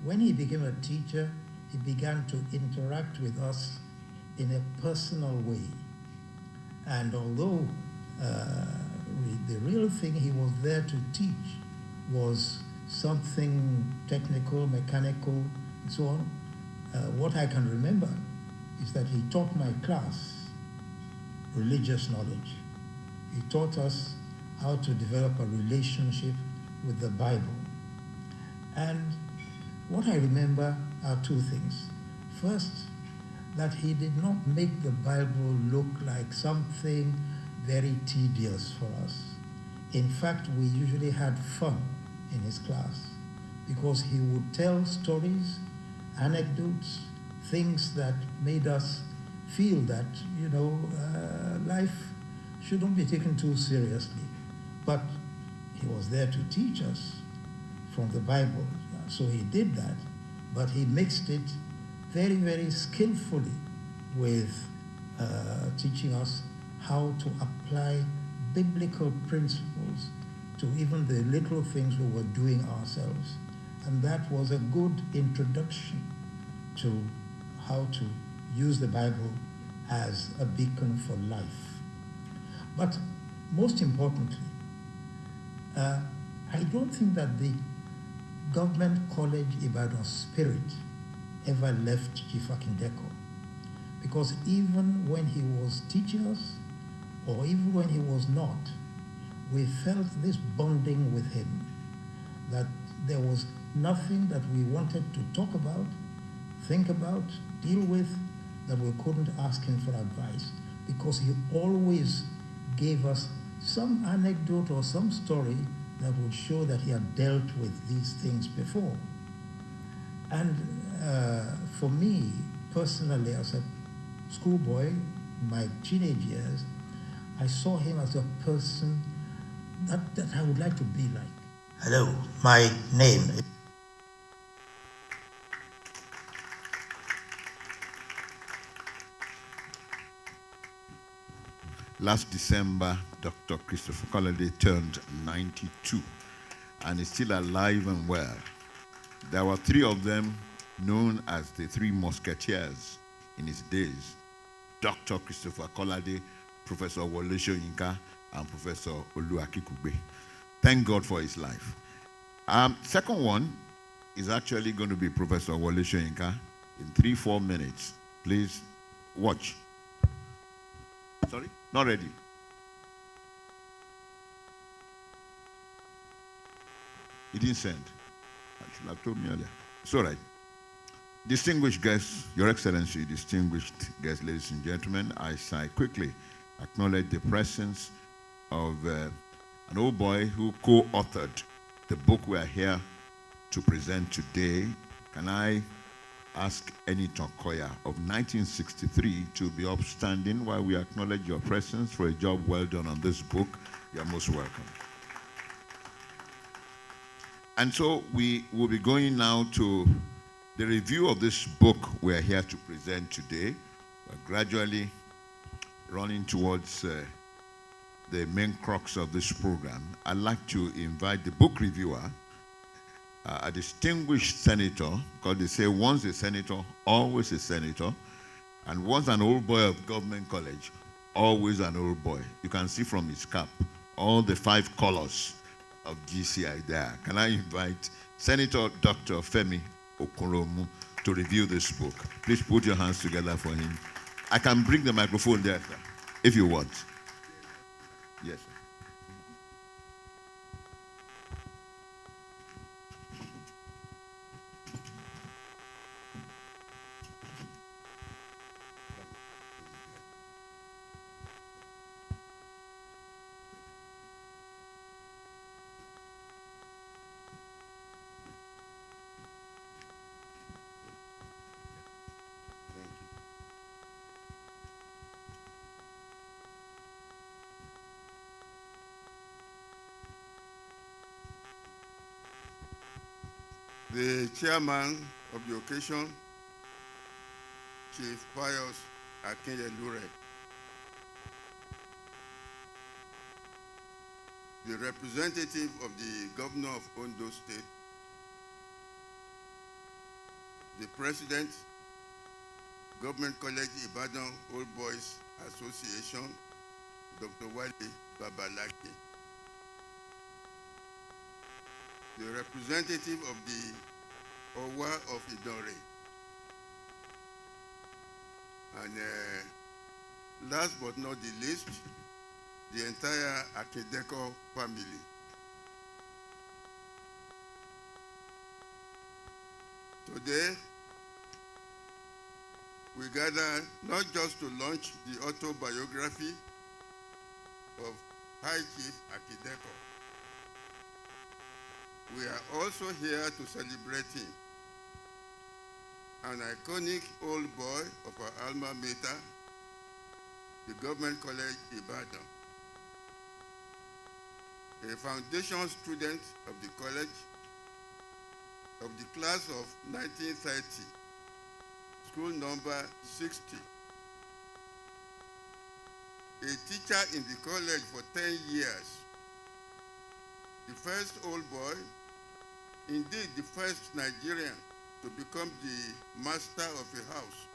when he became a teacher, he began to interact with us in a personal way. And although the real thing he was there to teach was something technical, mechanical, and so on, what I can remember is that he taught my class religious knowledge. He taught us how to develop a relationship with the Bible. And what I remember are two things. First, that he did not make the Bible look like something very tedious for us. In fact, we usually had fun in his class because he would tell stories, anecdotes, things that made us feel that, life shouldn't be taken too seriously. But he was there to teach us from the Bible. So he did that, but he mixed it very, very skillfully with teaching us how to apply biblical principles to even the little things we were doing ourselves. And that was a good introduction to how to use the Bible as a beacon for life. But most importantly, I don't think that the Government College Ibadan spirit ever left Chief Akin-Deko, because even when he was teaching us, or even when he was not, we felt this bonding with him, that there was nothing that we wanted to talk about, think about, deal with, that we couldn't ask him for advice, because he always gave us some anecdote or some story that would show that he had dealt with these things before. And for me, personally, as a schoolboy, in my teenage years, I saw him as a person that I would like to be like. Hello, my name is... Last December, Dr. Christopher Colade turned 92 and is still alive and well. There were three of them known as the Three Musketeers in his days: Dr. Christopher Colade, Professor Wole Soyinka, and Professor Oluwakikugbe. Thank God for his life. Second one is actually going to be Professor Wole Soyinka in 3-4 minutes. Please watch. Sorry? Not ready. He didn't send. I should have told me earlier. It's all right. Distinguished guests, Your Excellency, distinguished guests, ladies and gentlemen, I quickly acknowledge the presence of an old boy who co-authored the book we are here to present today. Can I ask Eniton Koya of 1963 to be upstanding while we acknowledge your presence for a job well done on this book? You are most welcome. And so we will be going now to the review of this book we are here to present today. We're gradually running towards the main crux of this program. I'd like to invite the book reviewer, a distinguished senator, because they say once a senator, always a senator, and once an old boy of government college, always an old boy. You can see from his cap all the 5 colors of GCI there. Can I invite Senator Dr. Femi Okoromu to review this book? Please put your hands together for him. I can bring the microphone there, sir, if you want. Yes, sir. The chairman of the occasion, Chief Pius Akin-Deko, the representative of the governor of Ondo State, the president, Government College Ibadan Old Boys Association, Dr. Wale Babalaki, the representative of the Owa of Idore, and last but not the least, the entire Akin-Deko family. Today, we gather not just to launch the autobiography of High Chief Akin-Deko. We are also here to celebrate him, an iconic old boy of our alma mater, the Government College Ibadan, a foundation student of the college of the class of 1930, school number 60, a teacher in the college for 10 years, the first old boy, indeed the first Nigerian to become the master of a house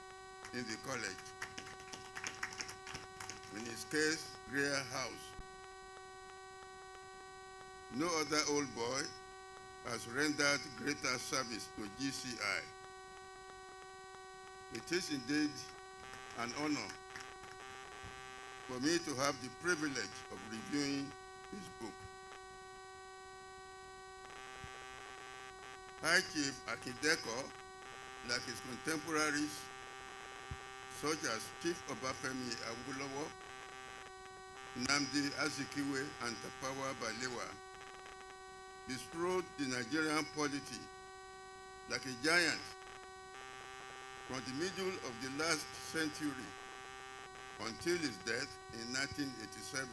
in the college. In his case, Greer House. No other old boy has rendered greater service to GCI. It is indeed an honor for me to have the privilege of reviewing his book. High Chief Akin-Deko, like his contemporaries, such as Chief Obafemi Awolowo, Nnamdi Azikiwe, and Tafawa Balewa, bestrode the Nigerian polity like a giant from the middle of the last century until his death in 1987,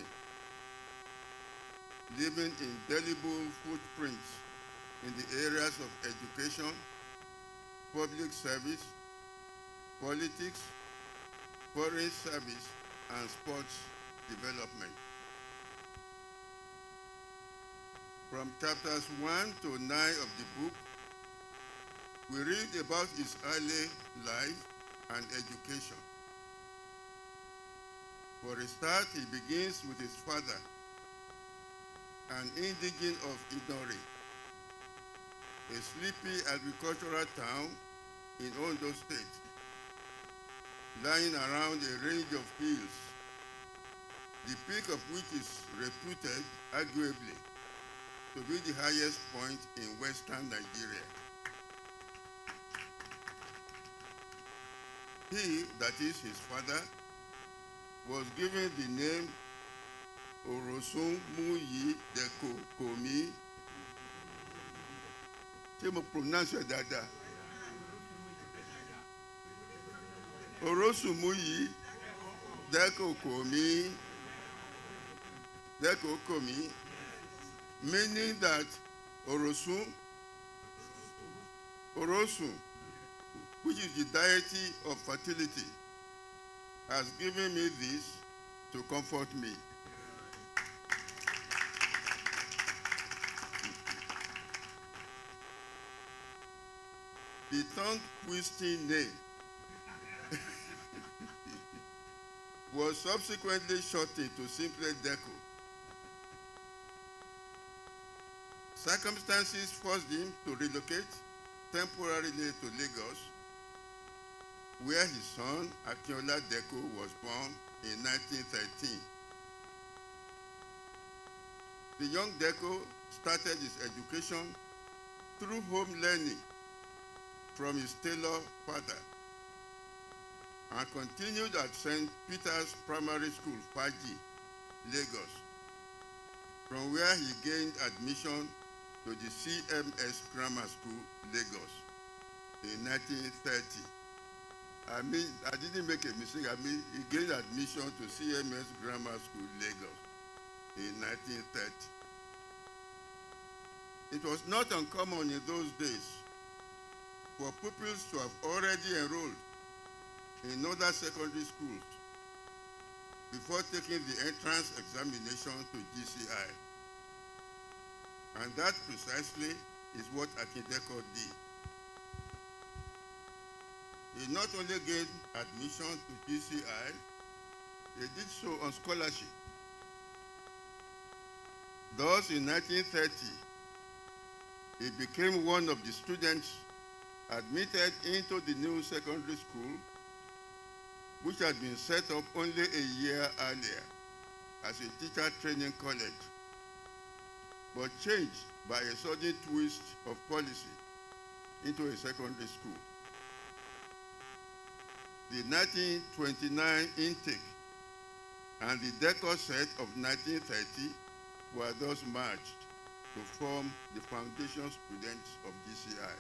leaving indelible footprints in the areas of education, public service, politics, foreign service, and sports development. From chapters 1 to 9 of the book, we read about his early life and education. For a start, he begins with his father, an indigene of Idore, a sleepy agricultural town in Ondo State, lying around a range of hills, the peak of which is reputed, arguably, to be the highest point in western Nigeria. He, that is his father, was given the name Orosun Muyi Deko Komi. Ṣé mo pronounce it dada? Orosun Muyi Deko Komi. Deko Komi, meaning that Orosun, which is the deity of fertility, has given me this to comfort me. The tongue-twisting name was subsequently shortened to simply Deko. Circumstances forced him to relocate temporarily to Lagos, where his son, Akinola Deko, was born in 1913. The young Deko started his education through home learning from his tailor father and continued at St. Peter's Primary School, Faji, Lagos, from where he gained admission to the CMS Grammar School, Lagos, in 1930. I didn't make a mistake. He gained admission to CMS Grammar School, Lagos, in 1930. It was not uncommon in those days for pupils to have already enrolled in other secondary schools before taking the entrance examination to GCI. And that precisely is what Akin-Deko did. He not only gained admission to GCI, he did so on scholarship Thus, in 1930, he became one of the students admitted into the new secondary school, which had been set up only a year earlier as a teacher training college, but changed by a sudden twist of policy into a secondary school. The 1929 intake and the Deko set of 1930 were thus merged to form the foundation students of GCI.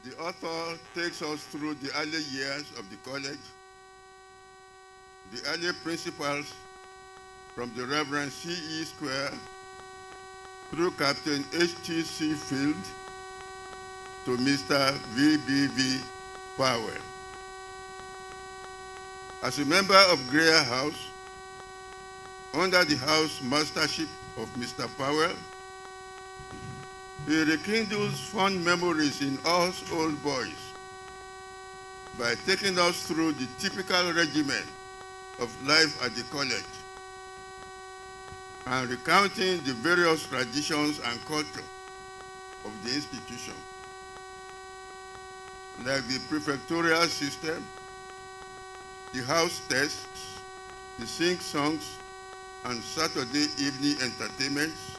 The author takes us through the early years of the college, the early principals from the Reverend C.E. Square through Captain H.T.C. Field to Mr. V.B.V. Powell. As a member of Greer House, under the house mastership of Mr. Powell, he rekindles fond memories in us old boys by taking us through the typical regimen of life at the college and recounting the various traditions and culture of the institution, like the prefectorial system, the house tests, the sing-songs and Saturday evening entertainments,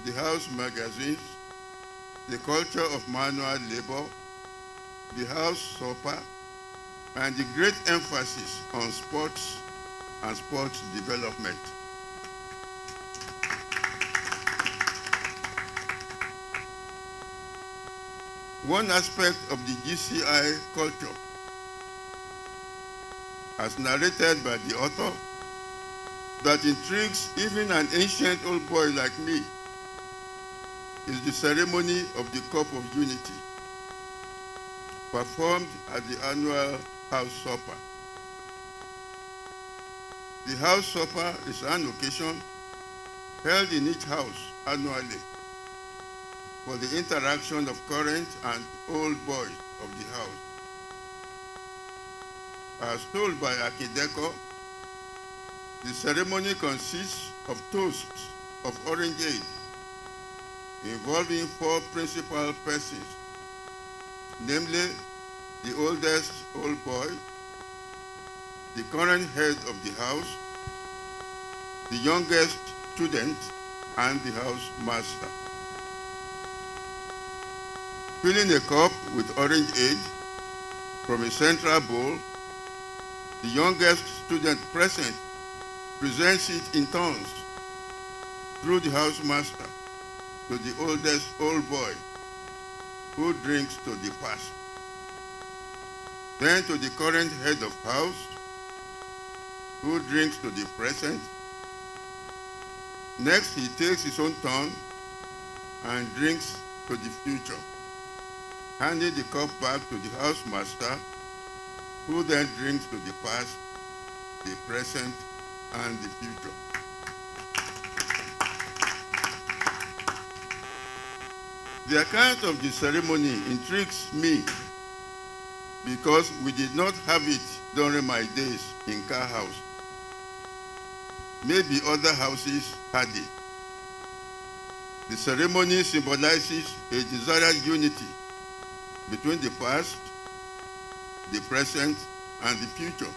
the house magazines, the culture of manual labor, the house supper, and the great emphasis on sports and sports development. One aspect of the GCI culture, as narrated by the author, that intrigues even an ancient old boy like me is the ceremony of the Cup of Unity, performed at the annual house supper. The house supper is an occasion held in each house annually for the interaction of current and old boys of the house. As told by Akin-Deko, the ceremony consists of toasts of orangeade involving 4 principal persons, namely the oldest old boy, the current head of the house, the youngest student, and the house master. Filling a cup with orangeade from a central bowl, the youngest student present presents it in turns through the house master to the oldest old boy, who drinks to the past. Then to the current head of house, who drinks to the present. Next, he takes his own turn and drinks to the future, handing the cup back to the house master, who then drinks to the past, the present, and the future. The account of the ceremony intrigues me because we did not have it during my days in Car House. Maybe other houses had it. The ceremony symbolizes a desired unity between the past, the present, and the future,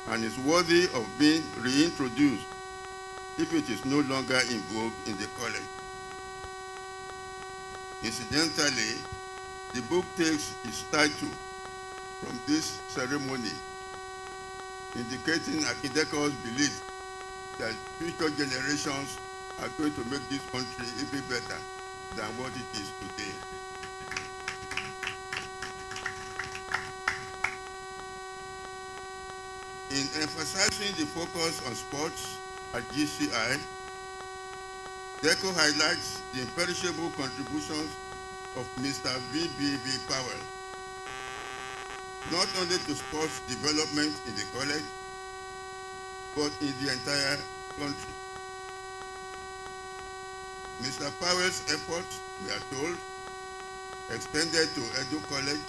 and is worthy of being reintroduced if it is no longer in vogue in the college. Incidentally, the book takes its title from this ceremony, indicating Akin-Deko's belief that future generations are going to make this country even better than what it is today. In emphasizing the focus on sports at GCI, Deko highlights the imperishable contributions of Mr. V.B.V. Powell, not only to sports development in the college, but in the entire country. Mr. Powell's efforts, we are told, extended to Edu College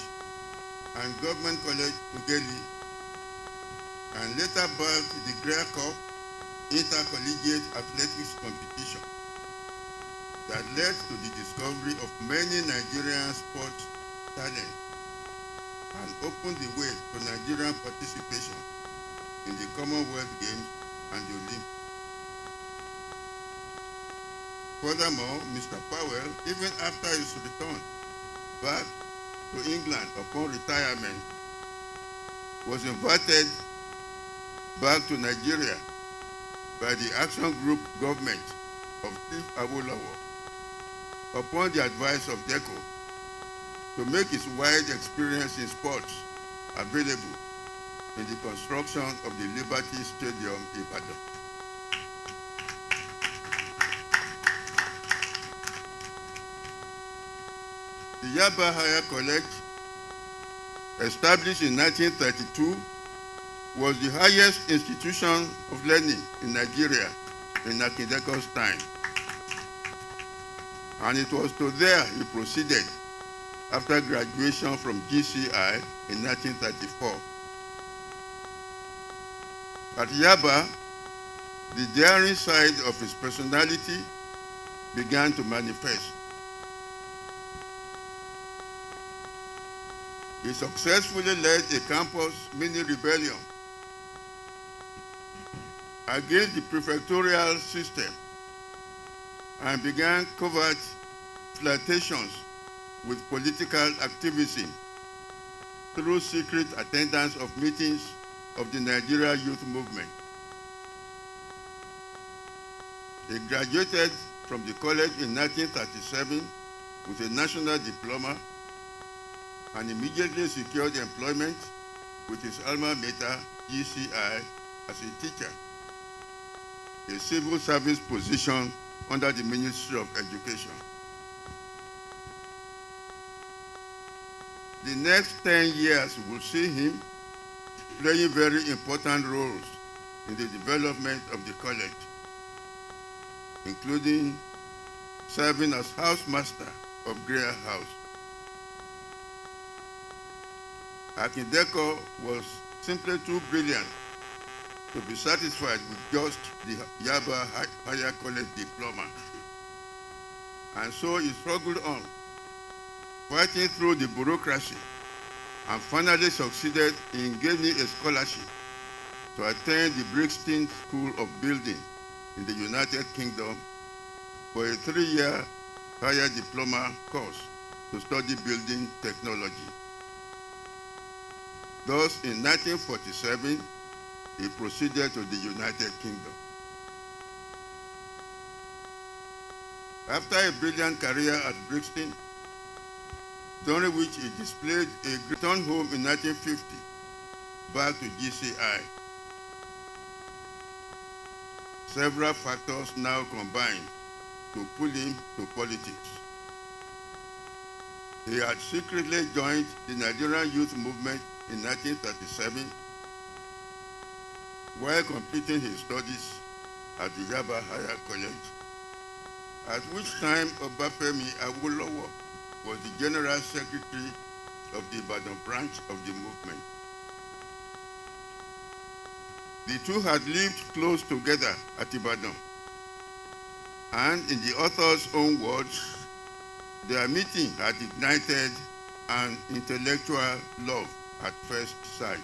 and Government College Ugeli, and later bagged the Grey Cup intercollegiate athletics competition that led to the discovery of many Nigerian sports talents and opened the way to Nigerian participation in the Commonwealth Games and the Olympics. Furthermore, Mr. Powell, even after his return back to England upon retirement, was invited back to Nigeria by the Action Group government of Chief Awolowo upon the advice of Deko to make his wide experience in sports available in the construction of the Liberty Stadium in Ibadan. The Yaba Higher College, established in 1932, was the highest institution of learning in Nigeria in Akin-Deko's time. And it was to there he proceeded after graduation from GCI in 1934. At Yaba, the daring side of his personality began to manifest. He successfully led a campus mini-rebellion against the prefectorial system and began covert flirtations with political activism through secret attendance of meetings of the Nigeria Youth Movement. He graduated from the college in 1937 with a national diploma and immediately secured employment with his alma mater, GCI, as a teacher, a civil service position under the Ministry of Education. The next 10 years will see him playing very important roles in the development of the college, including serving as housemaster of Greer House. Akin-Deko was simply too brilliant to be satisfied with just the Yaba Higher College diploma. And so he struggled on, fighting through the bureaucracy, and finally succeeded in gaining a scholarship to attend the Brixton School of Building in the United Kingdom for a 3-year higher diploma course to study building technology. Thus, in 1947, he proceeded to the United Kingdom. After a brilliant career at Brixton, during which he displayed a return home in 1950, back to GCI. Several factors now combined to pull him to politics. He had secretly joined the Nigerian Youth Movement in 1937 while completing his studies at the Yaba Higher College, at which time Obafemi Awolowo was the General Secretary of the Ibadan branch of the movement. The two had lived close together at Ibadan, and in the author's own words, their meeting had ignited an intellectual love at first sight.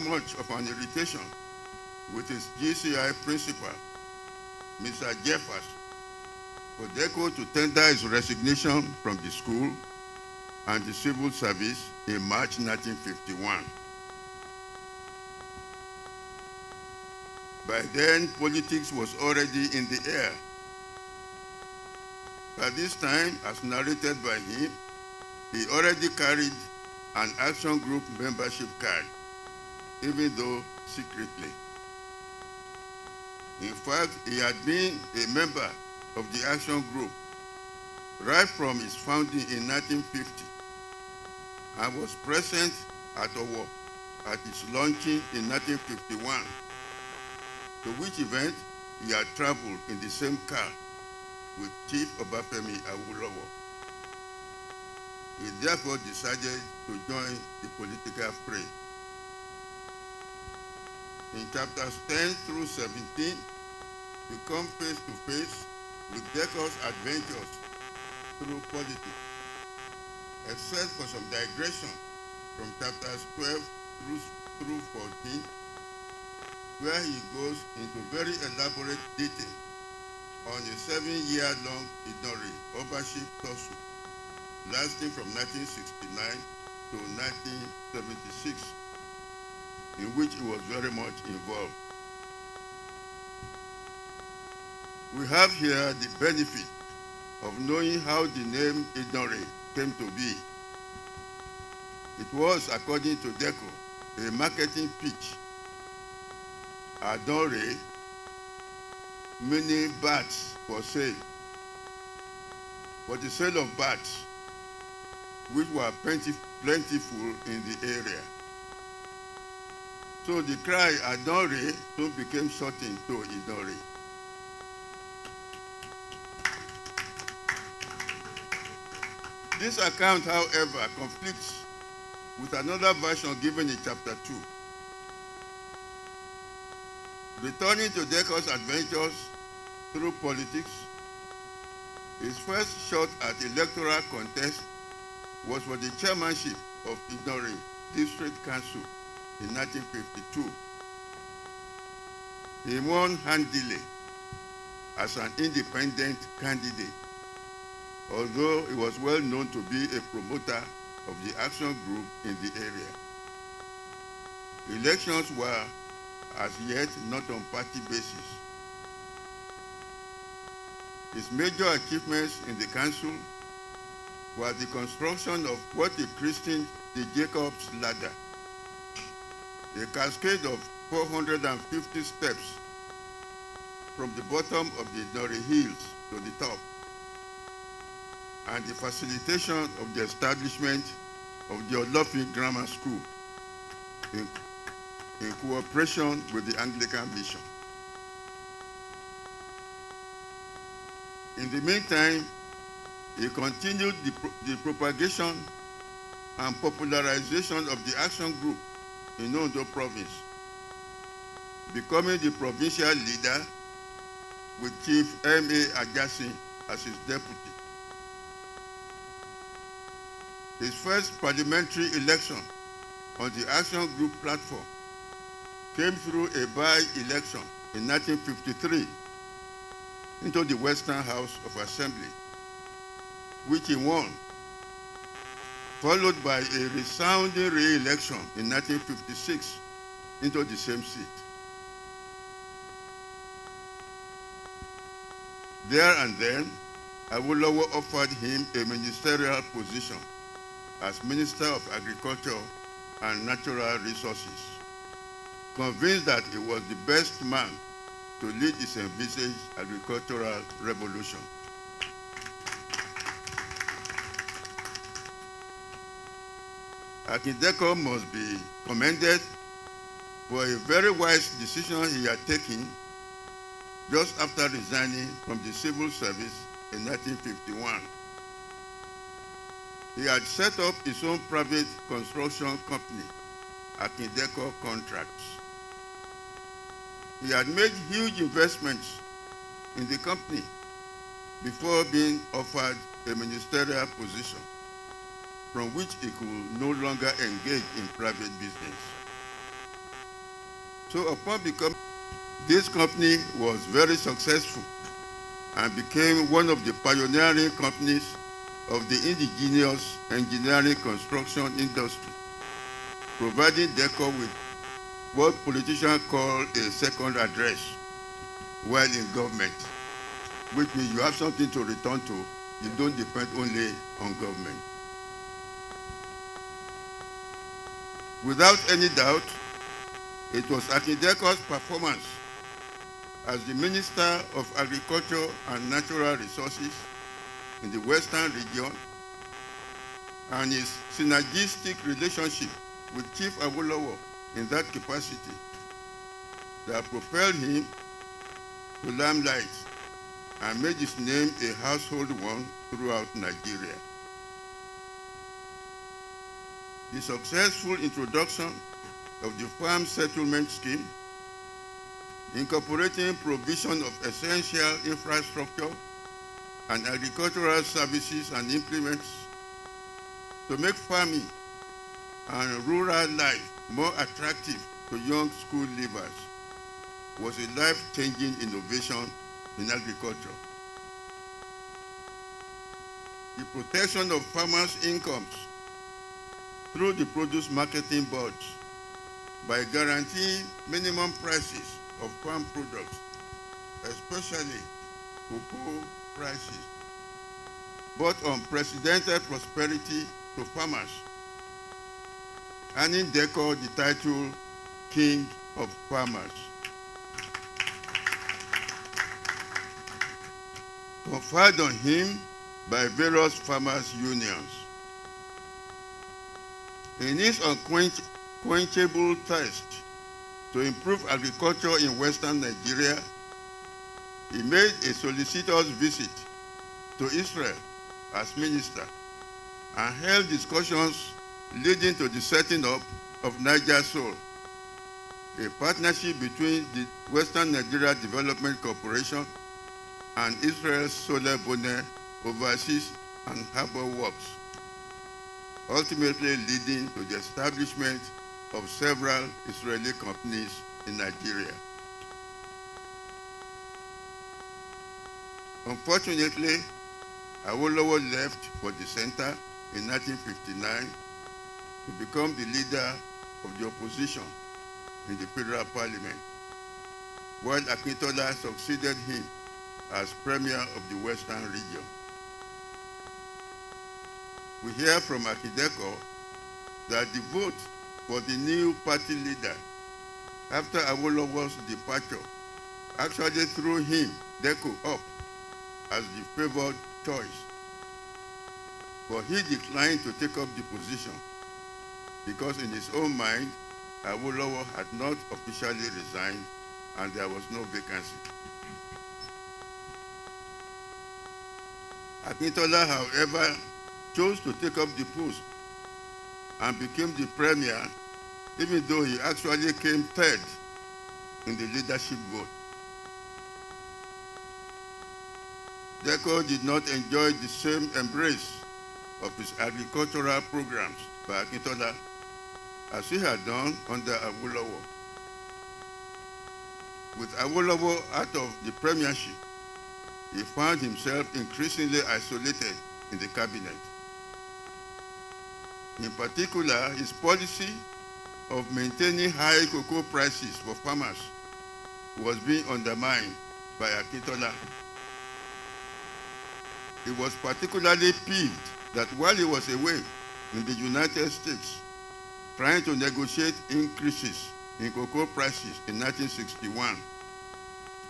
Much of an irritation with his GCI principal, Mr. Jeffers, for Deko to tender his resignation from the school and the civil service in March 1951. By then, politics was already in the air. By this time, as narrated by him, he already carried an Action Group membership card, even though secretly. In fact, he had been a member of the Action Group right from its founding in 1950 and was present at Owo at its launching in 1951, to which event he had traveled in the same car with Chief Obafemi Awolowo. He therefore decided to join the political fray in chapters 10 through 17, we come face to face with Deko's adventures through politics, except for some digression from chapters 12 through 14, where he goes into very elaborate detail on a 7-year-long Idori overship tussle lasting from 1969 to 1976, in which he was very much involved. We have here the benefit of knowing how the name Idori came to be. It was, according to Deko, a marketing pitch. Adore, meaning bats for sale, for the sale of bats, which were plentiful in the area. So the cry Adore soon became shortened to Idori. This account, however, conflicts with another version given in chapter 2. Returning to Deko's adventures through politics, his first shot at electoral contest was for the chairmanship of Idori District Council in 1952. He won handily as an independent candidate, although he was well known to be a promoter of the action group in the area. Elections were as yet not on party basis. His major achievements in the council were the construction of what he christened the Jacob's Ladder, a cascade of 450 steps from the bottom of the Idori Hills to the top, and the facilitation of the establishment of the Olofin Grammar School in cooperation with the Anglican Mission. In the meantime, he continued the propagation and popularization of the action group in Ondo province, becoming the provincial leader with Chief M.A. Ajasin as his deputy. His first parliamentary election on the action group platform came through a by-election in 1953 into the Western House of Assembly, which he won, followed by a resounding re-election in 1956 into the same seat. There and then, Awolowo offered him a ministerial position as Minister of Agriculture and Natural Resources, convinced that he was the best man to lead his envisaged agricultural revolution. Akin-Deko must be commended for a very wise decision he had taken just after resigning from the civil service in 1951. He had set up his own private construction company, Akin-Deko Contracts. He had made huge investments in the company before being offered a ministerial position from which he could no longer engage in private business. So upon becoming, this company was very successful and became one of the pioneering companies of the indigenous engineering construction industry, providing Deko with what politicians call a second address while in government, which means you have something to return to. You don't depend only on government. Without any doubt, it was Akin-Deko's performance as the Minister of Agriculture and Natural Resources in the Western region and his synergistic relationship with Chief Awolowo in that capacity that propelled him to limelight and made his name a household one throughout Nigeria. The successful introduction of the farm settlement scheme incorporating provision of essential infrastructure and agricultural services and implements to make farming and rural life more attractive to young school leavers was a life-changing innovation in agriculture. The protection of farmers' incomes through the produce marketing boards by guaranteeing minimum prices of farm products, especially cocoa prices, brought unprecedented prosperity to farmers, earning Deko the title King of Farmers. Conferred on him by various farmers' unions. In his unquenchable thirst to improve agriculture in Western Nigeria, he made a solicitous visit to Israel as minister and held discussions leading to the setting up of Niger Sol, a partnership between the Western Nigeria Development Corporation and Israel's Solar Bonnet Overseas and Harbor Works, ultimately leading to the establishment of several Israeli companies in Nigeria. Unfortunately, Awolowo left for the center in 1959 to become the leader of the opposition in the federal parliament, while Akintola succeeded him as premier of the Western region. We hear from Akin-Deko that the vote for the new party leader after Awolowo's departure actually threw him, Deko, up as the favored choice. But he declined to take up the position because in his own mind, Awolowo had not officially resigned and there was no vacancy. Akintola, however, chose to take up the post and became the premier, even though he actually came third in the leadership vote. Deko did not enjoy the same embrace of his agricultural programs by Akintola as he had done under Awolowo. With Awolowo out of the premiership, he found himself increasingly isolated in the cabinet. In particular, his policy of maintaining high cocoa prices for farmers was being undermined by Akintola. He was particularly peeved that while he was away in the United States trying to negotiate increases in cocoa prices in 1961,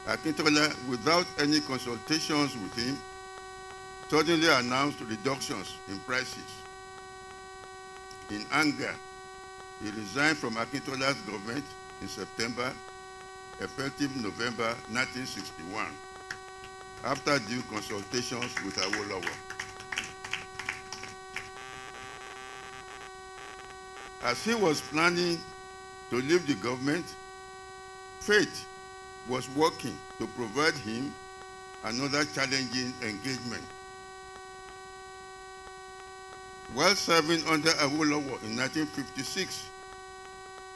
Akintola, without any consultations with him, suddenly announced reductions in prices. In anger, he resigned from Akintola's government in September, effective November 1961, after due consultations with Awolowo. As he was planning to leave the government, fate was working to provide him another challenging engagement. While serving under Awolowo in 1956,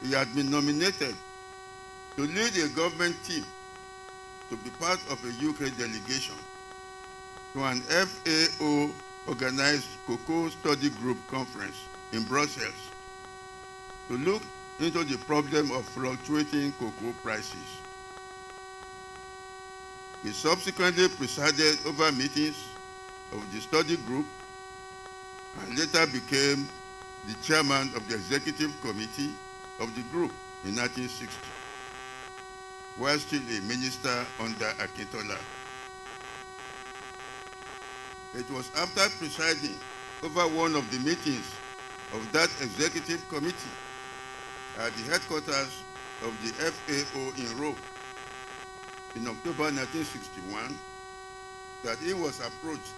he had been nominated to lead a government team to be part of a UK delegation to an FAO-organized Cocoa Study Group conference in Brussels to look into the problem of fluctuating cocoa prices. He subsequently presided over meetings of the study group and later became the chairman of the executive committee of the group in 1960, while still a minister under Akintola. It was after presiding over one of the meetings of that executive committee at the headquarters of the FAO in Rome in October 1961 that he was approached,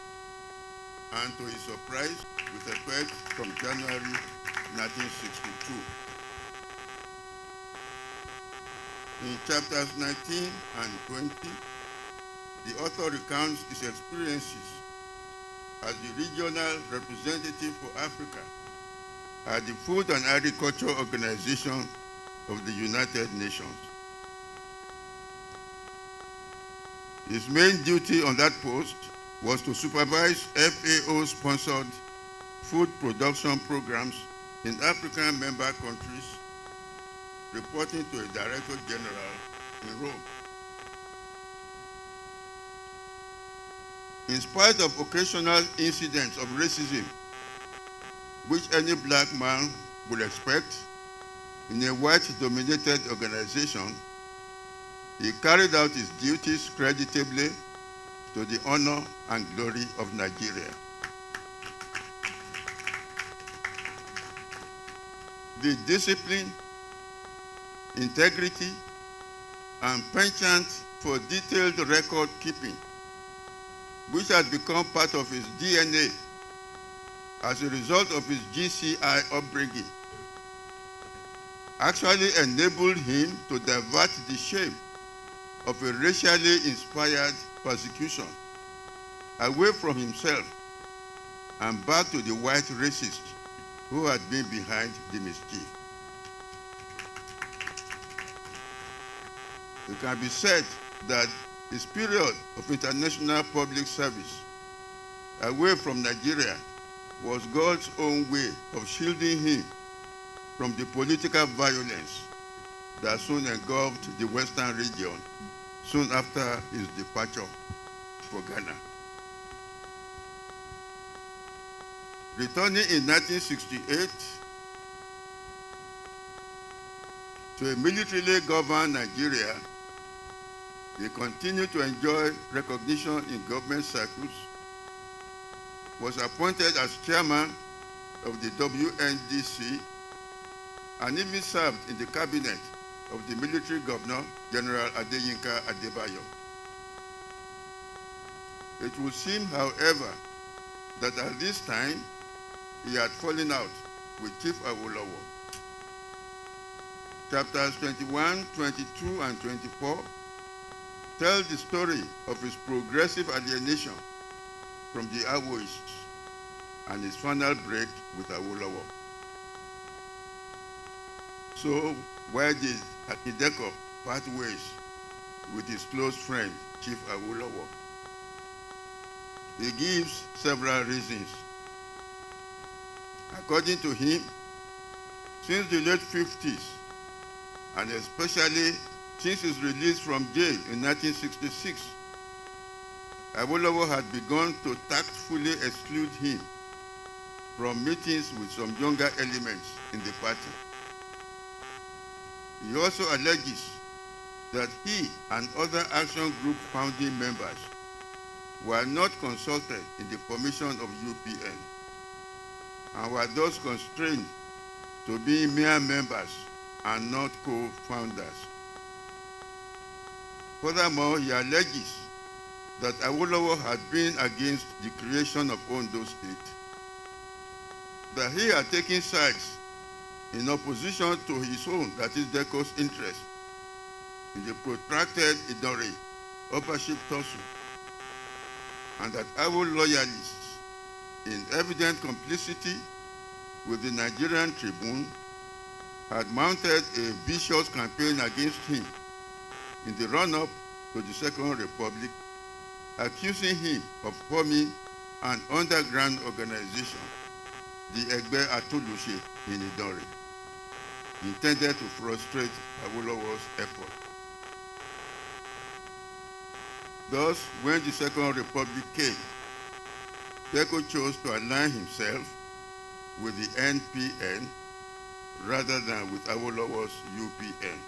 and to his surprise, with effect from January 1962. In chapters 19 and 20, the author recounts his experiences as the regional representative for Africa at the Food and Agriculture Organization of the United Nations. His main duty on that post was to supervise FAO-sponsored food production programs in African member countries, reporting to a Director General in Rome. In spite of occasional incidents of racism, which any black man would expect in a white-dominated organization, he carried out his duties creditably to the honor and glory of Nigeria. The discipline, integrity, and penchant for detailed record keeping, which had become part of his DNA as a result of his GCI upbringing, actually enabled him to divert the shame of a racially inspired persecution away from himself and back to the white racists who had been behind the mischief. It can be said that his period of international public service away from Nigeria was God's own way of shielding him from the political violence that soon engulfed the Western region soon after his departure for Ghana. Returning in 1968 to a militarily governed Nigeria, he continued to enjoy recognition in government circles, was appointed as chairman of the WNDC, and even served in the cabinet of the military governor, General Adeyinka Adebayo. It would seem, however, that at this time, he had fallen out with Chief Awolowo. Chapters 21, 22, and 24 tell the story of his progressive alienation from the Awoists and his final break with Awolowo. So, why did Akin-Deko part ways with his close friend, Chief Awolowo? He gives several reasons. According to him, since the late 50s, and especially since his release from jail in 1966, Awolowo had begun to tactfully exclude him from meetings with some younger elements in the party. He also alleges that he and other Action Group founding members were not consulted in the formation of UPN and were thus constrained to be mere members and not co-founders. Furthermore, he alleges that Awolowo had been against the creation of Ondo State, that he had taken sides in opposition to his own, that is Deko's interest, in the protracted Idori uppership tussle, and that Awo loyalists, in evident complicity with the Nigerian Tribune, had mounted a vicious campaign against him in the run-up to the Second Republic, accusing him of forming an underground organization, the Egbe Atoluche in Idori, intended to frustrate Awolowo's effort. Thus, when the Second Republic came, Deko chose to align himself with the NPN rather than with Awolowo's UPN.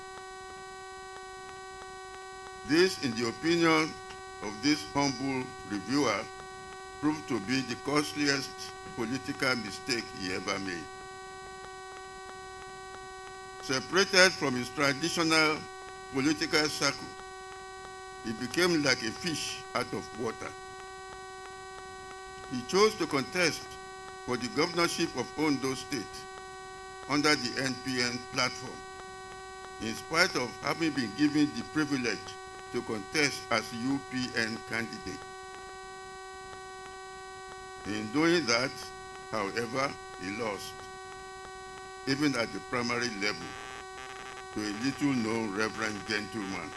This, in the opinion of this humble reviewer, proved to be the costliest political mistake he ever made. Separated from his traditional political circle, he became like a fish out of water. He chose to contest for the governorship of Ondo State under the NPN platform, in spite of having been given the privilege to contest as UPN candidate. In doing that, however, he lost, even at the primary level, to a little-known Reverend gentleman.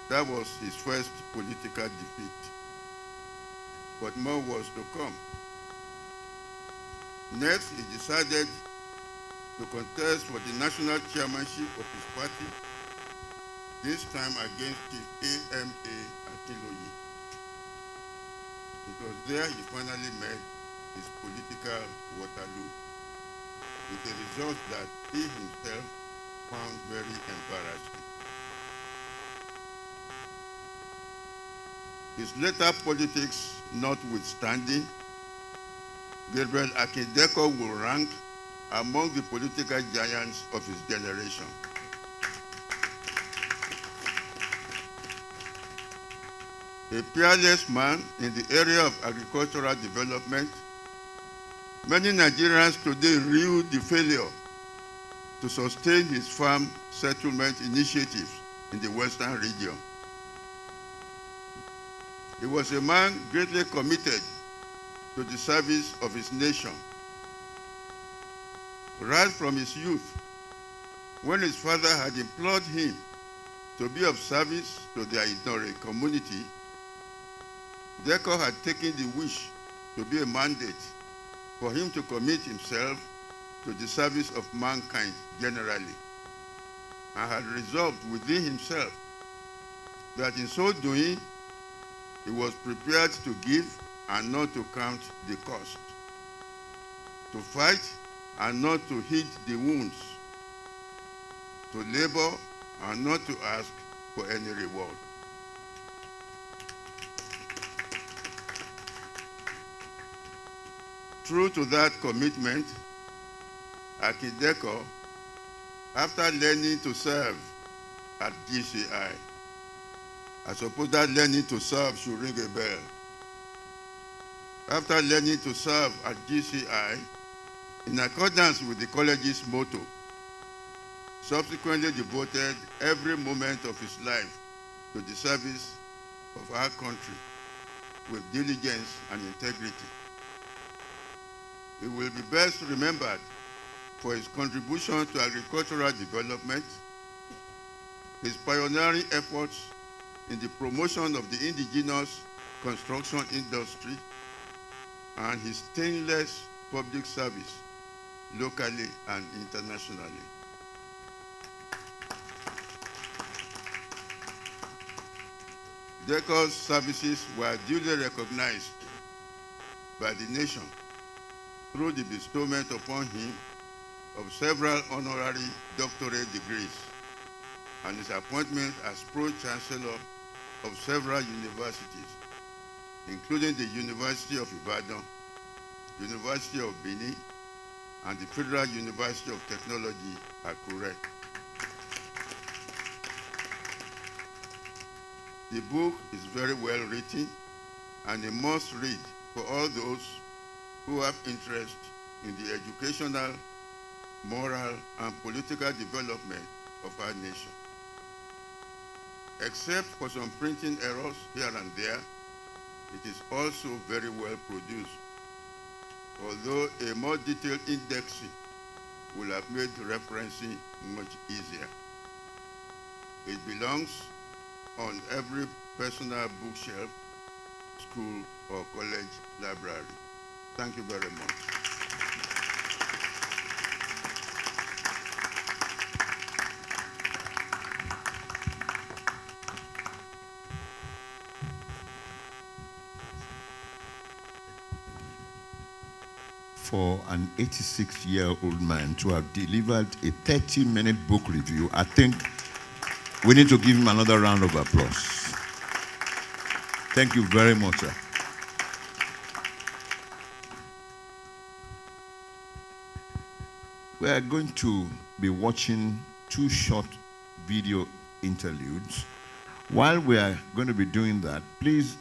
That was his first political defeat, but more was to come. Next, he decided to contest for the national chairmanship of his party, this time against Chief A.M.A. Akin-Deko. It was there he finally met his political Waterloo, with a result that he himself found very embarrassing. His later politics notwithstanding, Gabriel Akin-Deko will rank among the political giants of his generation. A peerless man in the area of agricultural development, many Nigerians today rue the failure to sustain his farm settlement initiatives in the Western region. He was a man greatly committed to the service of his nation. Right from his youth, when his father had implored him to be of service to the Idore community, Deko had taken the wish to be a mandate for him to commit himself to the service of mankind generally, and had resolved within himself that in so doing, he was prepared to give and not to count the cost, to fight and not to heed the wounds, to labor and not to ask for any reward. True to that commitment, Akin-Deko, after learning to serve at GCI, I suppose that learning to serve should ring a bell. After learning to serve at GCI, in accordance with the college's motto, subsequently devoted every moment of his life to the service of our country with diligence and integrity. He will be best remembered for his contribution to agricultural development, his pioneering efforts in the promotion of the indigenous construction industry, and his stainless public service locally and internationally. Deko's services were duly recognized by the nation through the bestowment upon him of several honorary doctorate degrees and his appointment as pro-chancellor of several universities, including the University of Ibadan, University of Benin, and the Federal University of Technology, Akure. The book is very well written and a must read for all those who have interest in the educational, moral, and political development of our nation. Except for some printing errors here and there, it is also very well produced, although a more detailed indexing will have made referencing much easier. It belongs on every personal bookshelf, school, or college library. Thank you very much. For an 86-year-old man to have delivered a 30-minute book review, I think we need to give him another round of applause. Thank you very much, sir. We are going to be watching two short video interludes. While we are going to be doing that, please,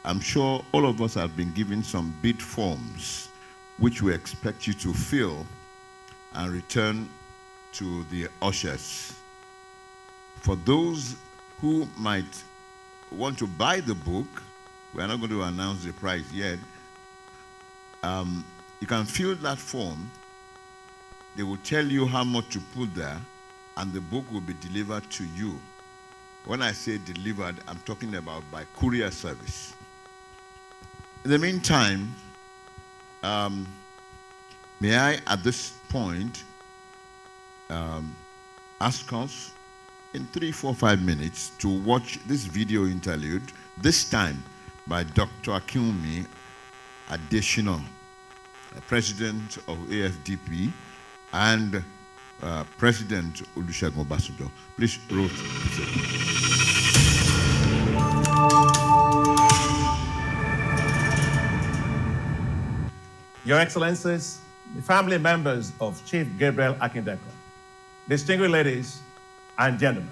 I'm sure all of us have been given some bid forms which we expect you to fill and return to the ushers. For those who might want to buy the book, we're not going to announce the price yet. You can fill that form. They will tell you how much to put there, and the book will be delivered to you. When I say delivered, I'm talking about by courier service. In the meantime, may I, at this point, ask us in 3, 4, 5 minutes to watch this video interlude, this time by Dr. Akinwumi Adesina, President of AFDP, and President Olusegun Obasanjo. Please roll. Your Excellencies, the family members of Chief Gabriel Akin-Deko, distinguished ladies and gentlemen,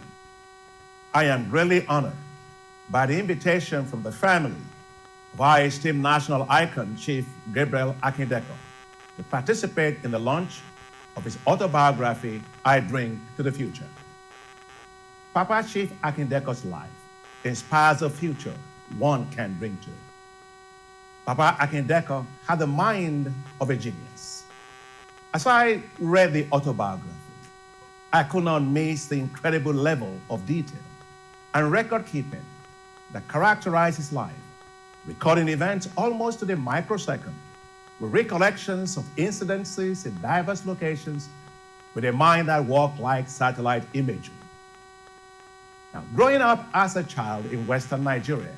I am greatly honored by the invitation from the family of our esteemed national icon, Chief Gabriel Akin-Deko, to participate in the launch of his autobiography, I Drink to the Future. Papa Chief Akin-Deko's life inspires a future one can drink to. Papa Akin-Deko had the mind of a genius. As I read the autobiography, I could not miss the incredible level of detail and record keeping that characterized his life, recording events almost to the microsecond, with recollections of incidences in diverse locations, with a mind that worked like satellite imagery. Now, growing up as a child in Western Nigeria,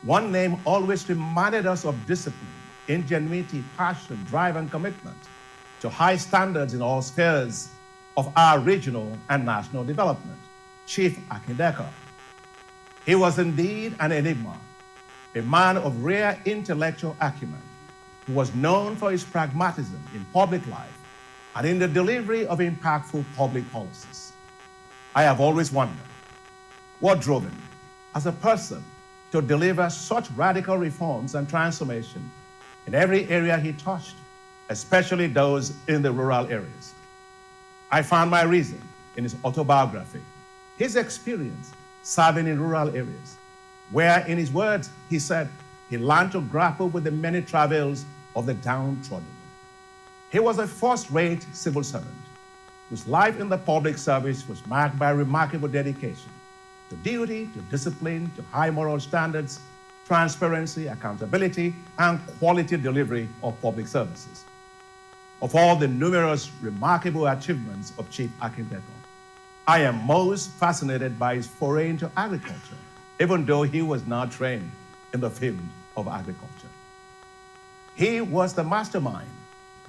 one name always reminded us of discipline, ingenuity, passion, drive, and commitment to high standards in all spheres of our regional and national development, Chief Akin-Deko. He was indeed an enigma, a man of rare intellectual acumen, who was known for his pragmatism in public life and in the delivery of impactful public policies. I have always wondered what drove him as a person to deliver such radical reforms and transformation in every area he touched, especially those in the rural areas. I found my reason in his autobiography, his experience serving in rural areas, where, in his words, he said he learned to grapple with the many travails of the downtrodden. He was a first-rate civil servant whose life in the public service was marked by remarkable dedication to duty, to discipline, to high moral standards, transparency, accountability, and quality delivery of public services. Of all the numerous remarkable achievements of Chief Akin-Deko, I am most fascinated by his foray into agriculture, even though he was not trained in the field of agriculture. He was the mastermind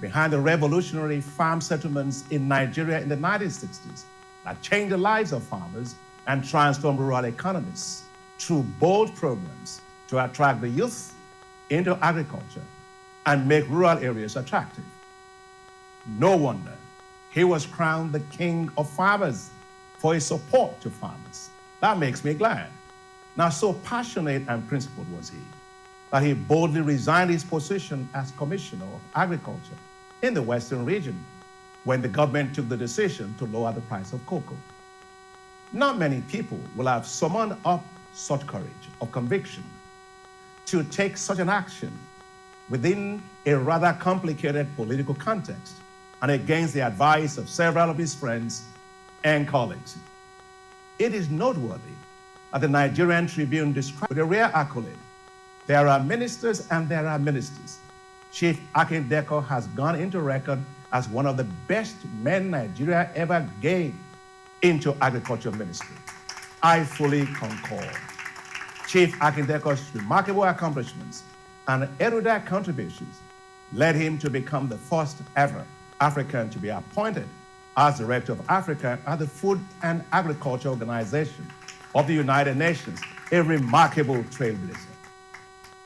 behind the revolutionary farm settlements in Nigeria in the 1960s that changed the lives of farmers and transformed rural economies through bold programs to attract the youth into agriculture and make rural areas attractive. No wonder he was crowned the king of farmers for his support to farmers. That makes me glad. Now, so passionate and principled was he that he boldly resigned his position as Commissioner of Agriculture in the Western region when the government took the decision to lower the price of cocoa. Not many people will have summoned up such courage of conviction to take such an action within a rather complicated political context and against the advice of several of his friends and colleagues. It is noteworthy that the Nigerian Tribune described with a rare accolade, there are ministers and there are ministers. Chief Akin-Deko has gone into record as one of the best men Nigeria ever gave into agriculture ministry. I fully concur. Chief Akin-Deko's remarkable accomplishments and erudite contributions led him to become the first ever African to be appointed as Director of Africa at the Food and Agriculture Organization of the United Nations, a remarkable trailblazer.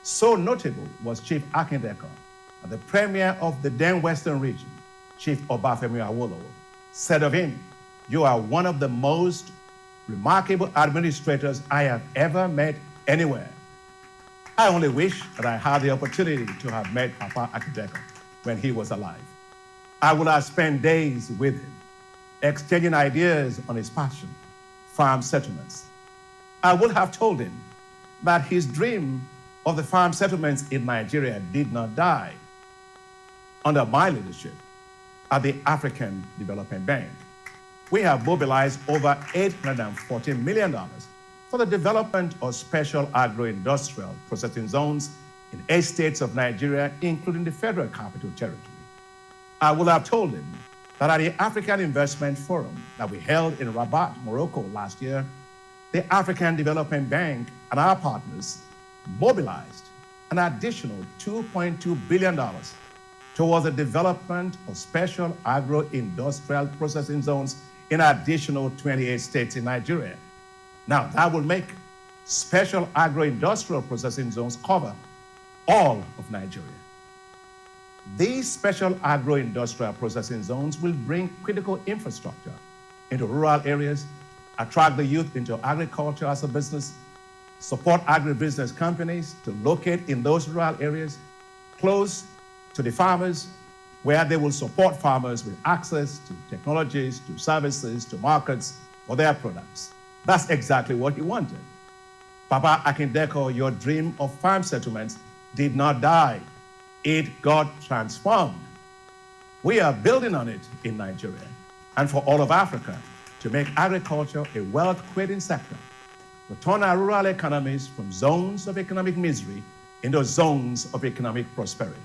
So notable was Chief Akin-Deko that the Premier of the then Western region, Chief Obafemi Awolowo, said of him, "You are one of the most remarkable administrators I have ever met anywhere." I only wish that I had the opportunity to have met Papa Akin-Deko when he was alive. I would have spent days with him, exchanging ideas on his passion, farm settlements. I would have told him that his dream of the farm settlements in Nigeria did not die. Under my leadership at the African Development Bank, we have mobilized over $814 million for the development of special agro-industrial processing zones in 8 states of Nigeria, including the Federal Capital Territory. I will have told him that at the African Investment Forum that we held in Rabat, Morocco last year, the African Development Bank and our partners mobilized an additional $2.2 billion towards the development of special agro-industrial processing zones in additional 28 states in Nigeria. Now, that will make special agro-industrial processing zones cover all of Nigeria. These special agro-industrial processing zones will bring critical infrastructure into rural areas, attract the youth into agriculture as a business, support agribusiness companies to locate in those rural areas, close to the farmers, where they will support farmers with access to technologies, to services, to markets for their products. That's exactly what he wanted. Papa Akin-Deko, your dream of farm settlements did not die. It got transformed. We are building on it in Nigeria and for all of Africa to make agriculture a wealth-creating sector, to turn our rural economies from zones of economic misery into zones of economic prosperity.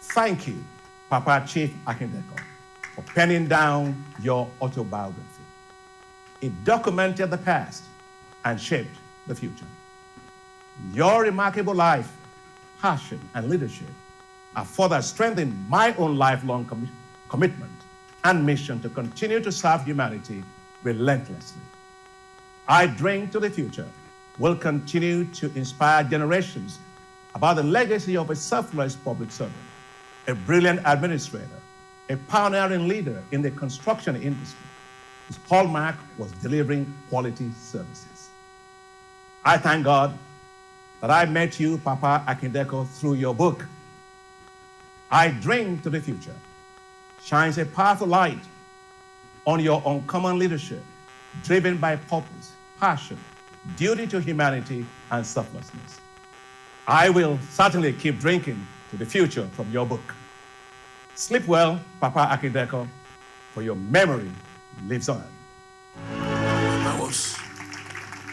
Thank you, Papa Chief Akin-Deko, for penning down your autobiography. It documented the past and shaped the future. Your remarkable life, passion, and leadership have further strengthened my own lifelong commitment and mission to continue to serve humanity relentlessly. I Drink to the Future will continue to inspire generations about the legacy of a selfless public servant, a brilliant administrator, a pioneering leader in the construction industry, whose hallmark was delivering quality services. I thank God that I met you, Papa Akin-Deko, through your book. I Drink to the Future shines a powerful light on your uncommon leadership, driven by purpose, passion, duty to humanity, and selflessness. I will certainly keep drinking to the future from your book. Sleep well, Papa Akin-Deko, for your memory lives on. I was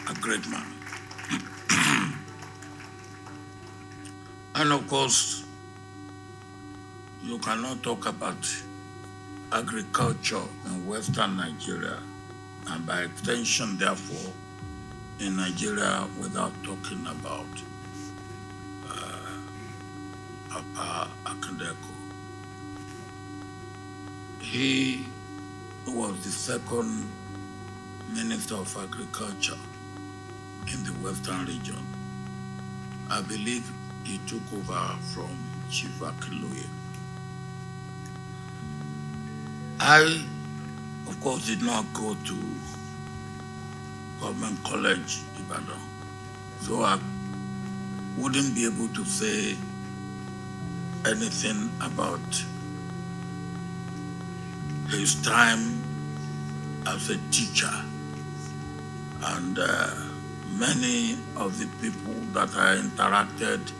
a great man. And of course, you cannot talk about agriculture in Western Nigeria, and by extension, therefore, in Nigeria, without talking about Papa Akin-Deko. He was the second Minister of Agriculture in the Western region. I believe he took over from Chief Akin-Deko. I, of course, did not go to Government College, Ibadan, so I wouldn't be able to say anything about his time as a teacher. And many of the people that I interacted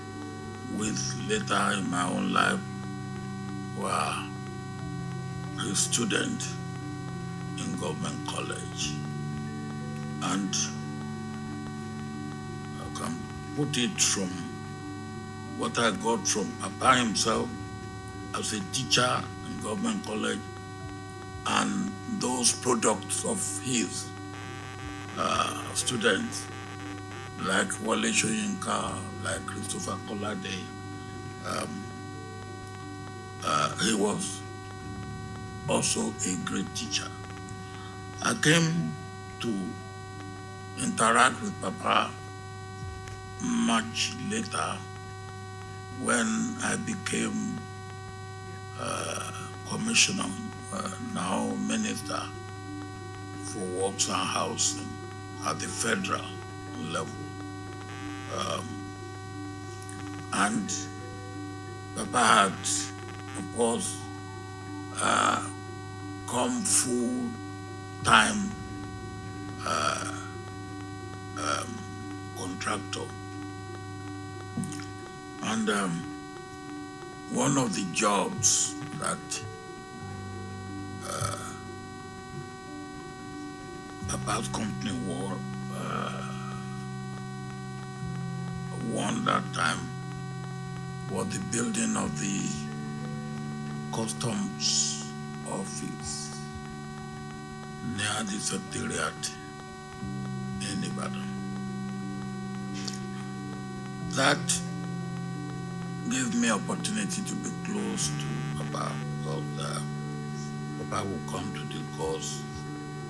with later in my own life were his students in Government College. And I can put it from what I got from Papa himself as a teacher in Government College, and those products of his students, like Wale Soyinka, like Christopher Kolade. He was also a great teacher. I came to interact with Papa much later when I became commissioner, now minister for works and housing at the federal level. And Papa had, of course, become full-time contractor. And one of the jobs that Papa's company won that time was the building of the customs office near the secretariat in Ibadan. That gave me opportunity to be close to Papa, because Papa would come to discuss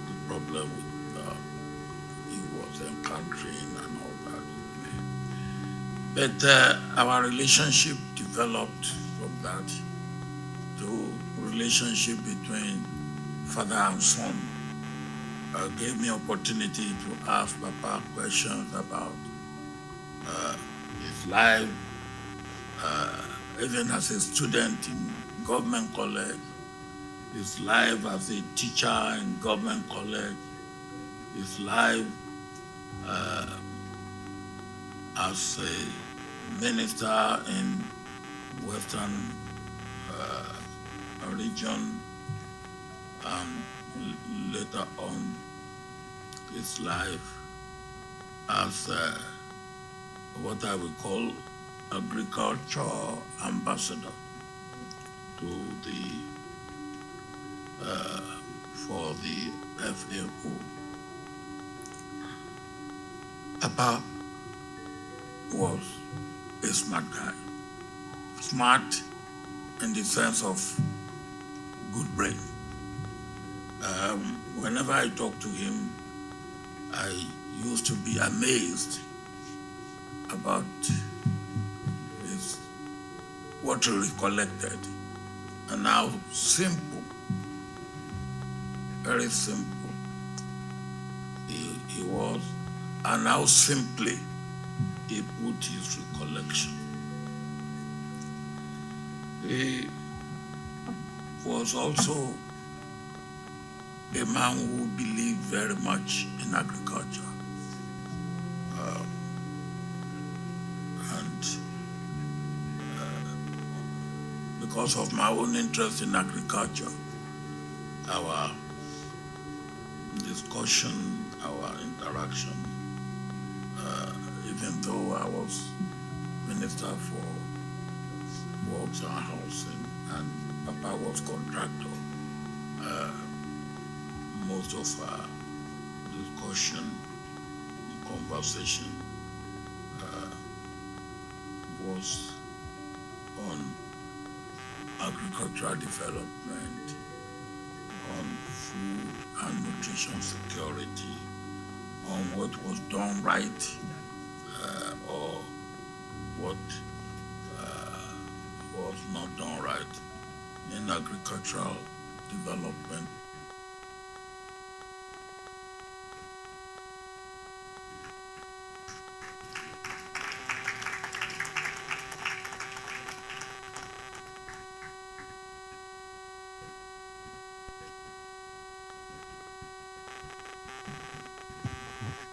the problem he was encountering and all that. But our relationship developed from that to relationship between father and son. Gave me opportunity to ask Papa questions about his life, even as a student in government college, his life as a teacher in government college, his life as a minister in Western region, and later on his life as what I would call agriculture ambassador to the for the FAO. Papa was a smart guy. Smart in the sense of good brain. Whenever I talk to him, I used to be amazed about what he recollected, and how simple, very simple he was, and how simply he put his recollection. He was also a man who believed very much in agriculture. Because of my own interest in agriculture, our discussion, our interaction, even though I was Minister for Works and Housing and Papa was contractor, most of our discussion, conversation was on agricultural development, on food and nutrition security, on what was done right or what was not done right in agricultural development.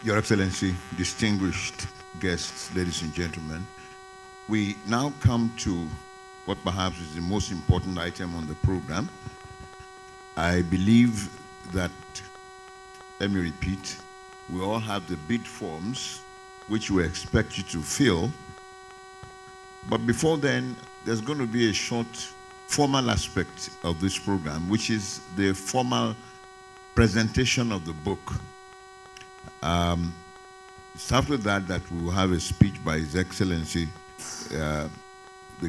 Your Excellency, distinguished guests, ladies and gentlemen, we now come to what perhaps is the most important item on the program. I believe that, let me repeat, we all have the bid forms which we expect you to fill. But before then, there's going to be a short formal aspect of this program, which is the formal presentation of the book. It's after that we will have a speech by His Excellency, the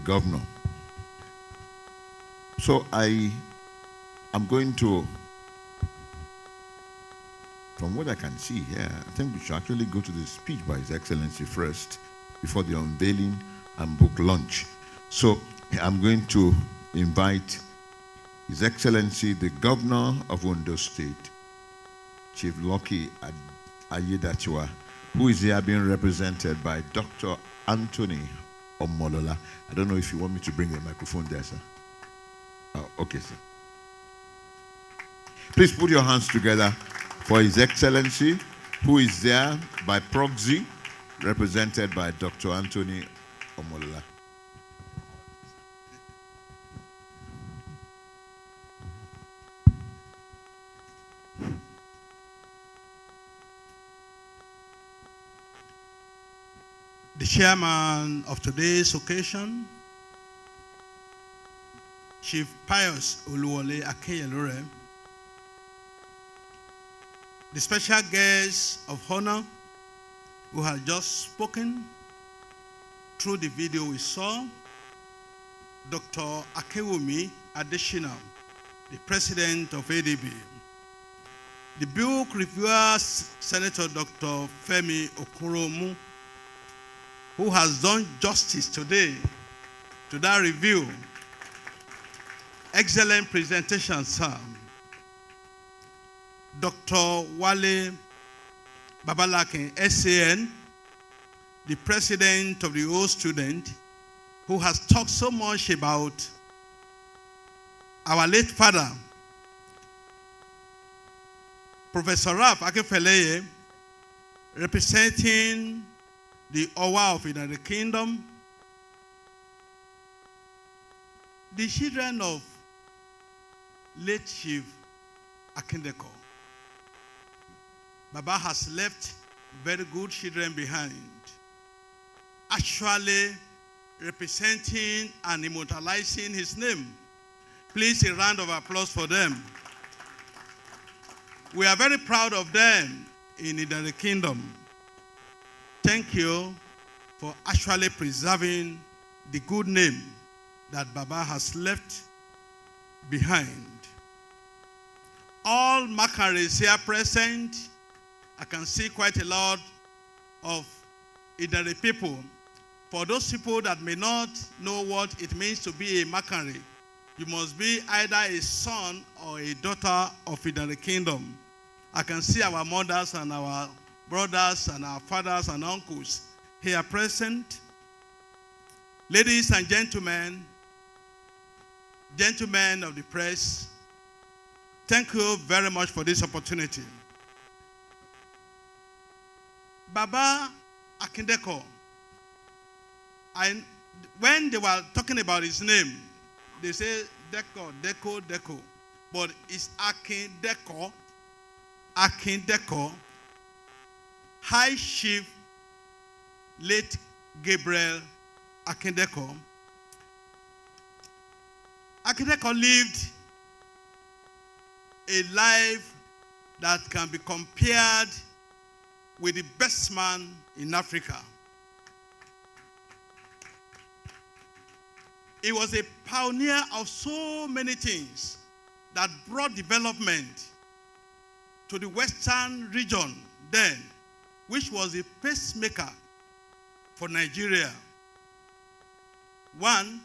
Governor. So I'm going to, from what I can see here, I think we should actually go to the speech by His Excellency first, before the unveiling and book launch. So I'm going to invite His Excellency, the Governor of Ondo State, Chief Lucky Ayedatiwa, who is here being represented by Dr. Anthony Omolola. I don't know if you want me to bring the microphone there, sir. Oh, okay, sir. Please put your hands together for His Excellency, who is there by proxy, represented by Dr. Anthony Omola. The chairman of today's occasion, Chief Pius Oluwole Akeyelore, the special guest of honor who has just spoken through the video we saw, Dr. Akewumi Adeshina, the president of ADB, the book reviewer, Senator Dr. Femi Okoromu, who has done justice today to that review. Excellent presentation, sir. Dr. Wale Babalakin, SAN, the president of the old student, who has talked so much about our late father. Professor Ralph Akefeleye, representing the Owa of the United Kingdom, the children of late Chief Akin-Deko. Baba has left very good children behind, actually representing and immortalizing his name. Please, a round of applause for them. We are very proud of them in the United Kingdom. Thank you for actually preserving the good name that Baba has left behind. All Makaris here present, I can see quite a lot of Idari people. For those people that may not know what it means to be a Makari, you must be either a son or a daughter of Idari Kingdom. I can see our mothers and our brothers and our fathers and uncles here present. Ladies and gentlemen of the press, thank you very much for this opportunity. Baba Akin-Deko, when they were talking about his name, they say Deko, but it's Akin-Deko, High Chief late Gabriel Akin-Deko. Akin-Deko lived a life that can be compared with the best man in Africa. He was a pioneer of so many things that brought development to the Western region then, which was a pacemaker for Nigeria. One,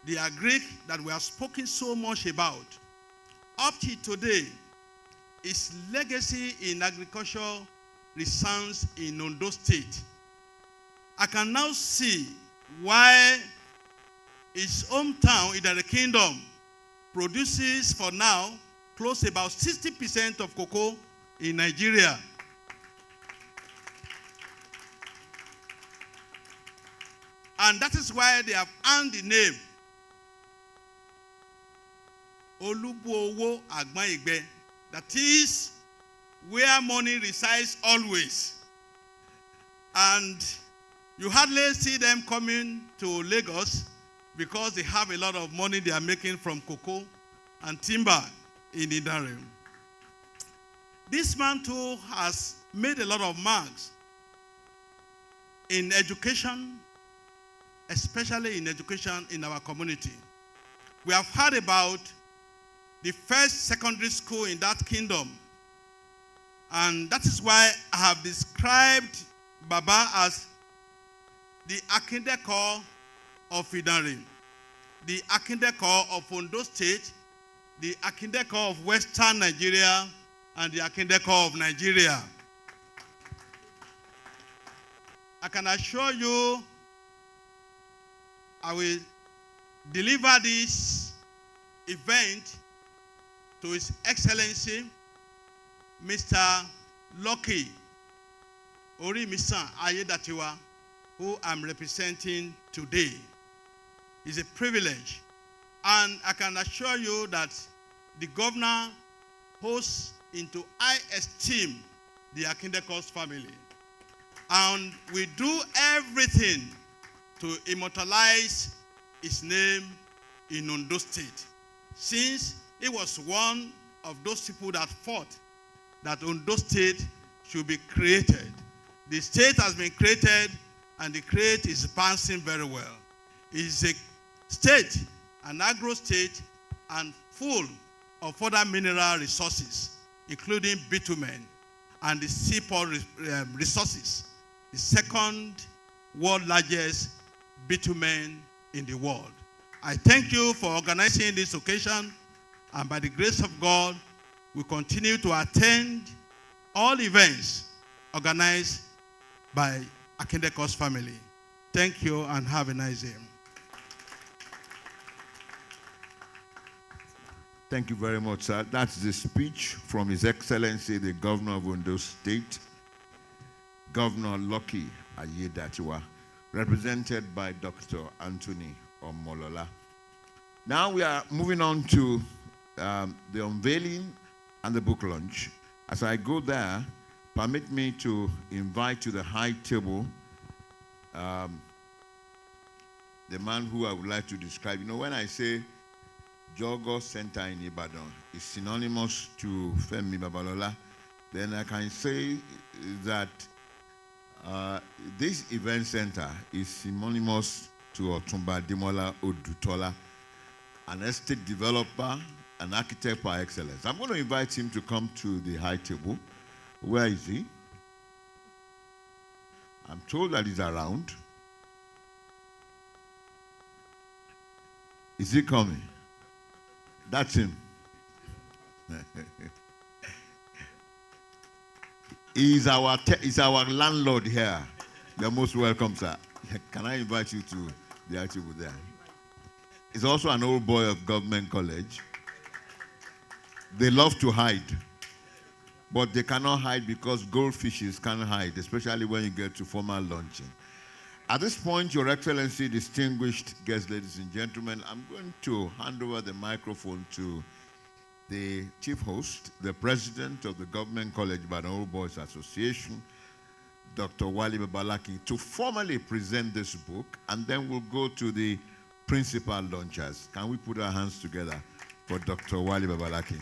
the agric that we have spoken so much about. Up to today, his legacy in agriculture resounds in Ondo State. I can now see why his hometown in the kingdom produces for now close to about 60% of cocoa in Nigeria. And that is why they have earned the name Olubuowo Agbaigbe. That is where money resides always. And you hardly see them coming to Lagos because they have a lot of money they are making from cocoa and timber in Idare. This man too has made a lot of marks in education, especially in education in our community. We have heard about the first secondary school in that kingdom. And that is why I have described Baba as the Akin-Deko of Idare, the Akin-Deko of Ondo State, the Akin-Deko of Western Nigeria, and the Akin-Deko of Nigeria. I can assure you, I will deliver this event to His Excellency, Mr. Lucky Orimisan Ayedatiwa, who I'm representing today. It's a privilege. And I can assure you that the governor holds into high esteem the Akin-Deko's family. And we do everything to immortalize his name in Ondo State, since he was one of those people that fought that Ondo State should be created. The state has been created, and the crate is bouncing very well. It is a state, an agro state, and full of other mineral resources, including bitumen and the seaport resources, the second world largest bitumen in the world. I thank you for organizing this occasion, and by the grace of God, we continue to attend all events organized by Akin-Deko's family. Thank you and have a nice day. Thank you very much, sir. That's the speech from His Excellency, the Governor of Ondo State, Governor Lucky Ayedatiwa, represented by Dr. Anthony Omolola. Now we are moving on to the unveiling and the book launch. As I go there, permit me to invite to the high table the man who I would like to describe. You know, when I say Jogo Center in Ibadan is synonymous to Femi Babalola, then I can say that this event center is synonymous to Otumba Demola Odutola, an estate developer, an architect par excellence. I'm going to invite him to come to the high table. Where is he? I'm told that he's around. Is he coming? That's him. He's our landlord here. You're most welcome, sir. Can I invite you to the high table there? He's also an old boy of government college. They love to hide, but they cannot hide because goldfishes can't hide, especially when you get to formal launching. At this point, Your Excellency, distinguished guests, ladies and gentlemen, I'm going to hand over the microphone to the chief host, the president of the Government College Ibadan Old Boys Association, Dr. Wali Babalaki, to formally present this book, and then we'll go to the principal launchers. Can we put our hands together for Dr. Wali Babalaki?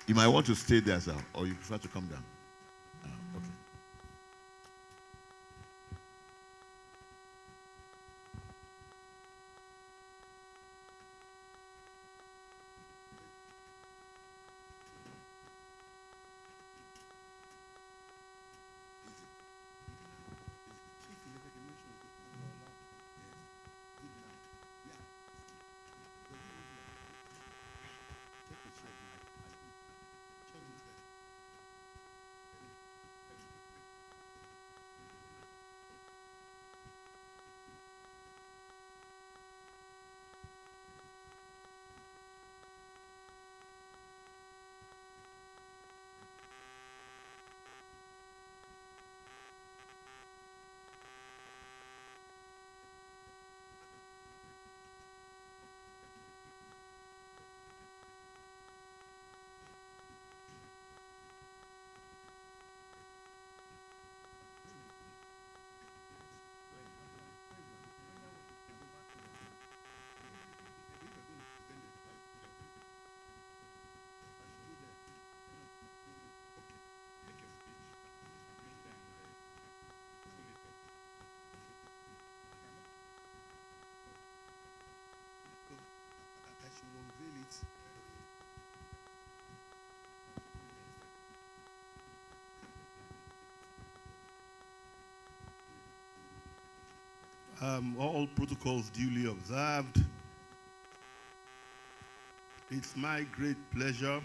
You might want to stay there, sir, or you prefer to come down. Okay. All protocols duly observed. It's my great pleasure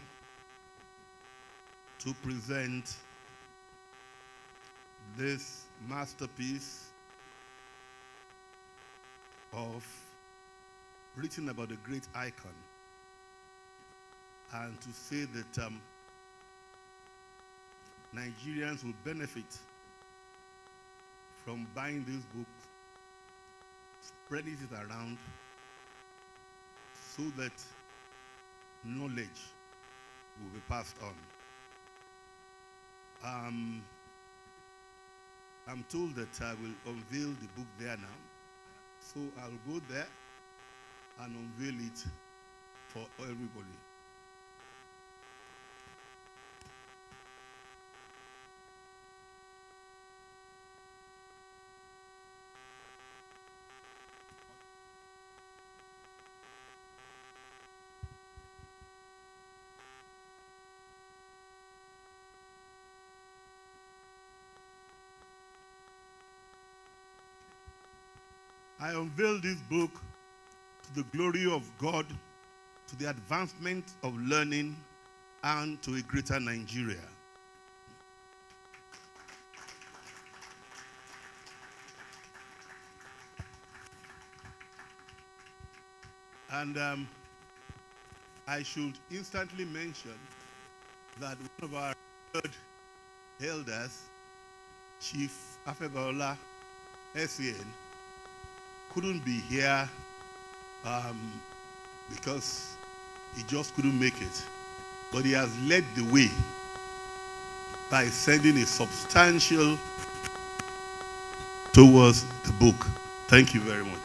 to present this masterpiece written about a great icon and to say that Nigerians will benefit from buying this book, spreading it around so that knowledge will be passed on. I'm told that I will unveil the book there now. So I'll go there and unveil it for everybody. I unveil this book to the glory of God, to the advancement of learning, and to a greater Nigeria. And I should instantly mention that one of our third elders, Chief Afebaola SAN, couldn't be here because he just couldn't make it. But he has led the way by sending a substantial towards the book. Thank you very much.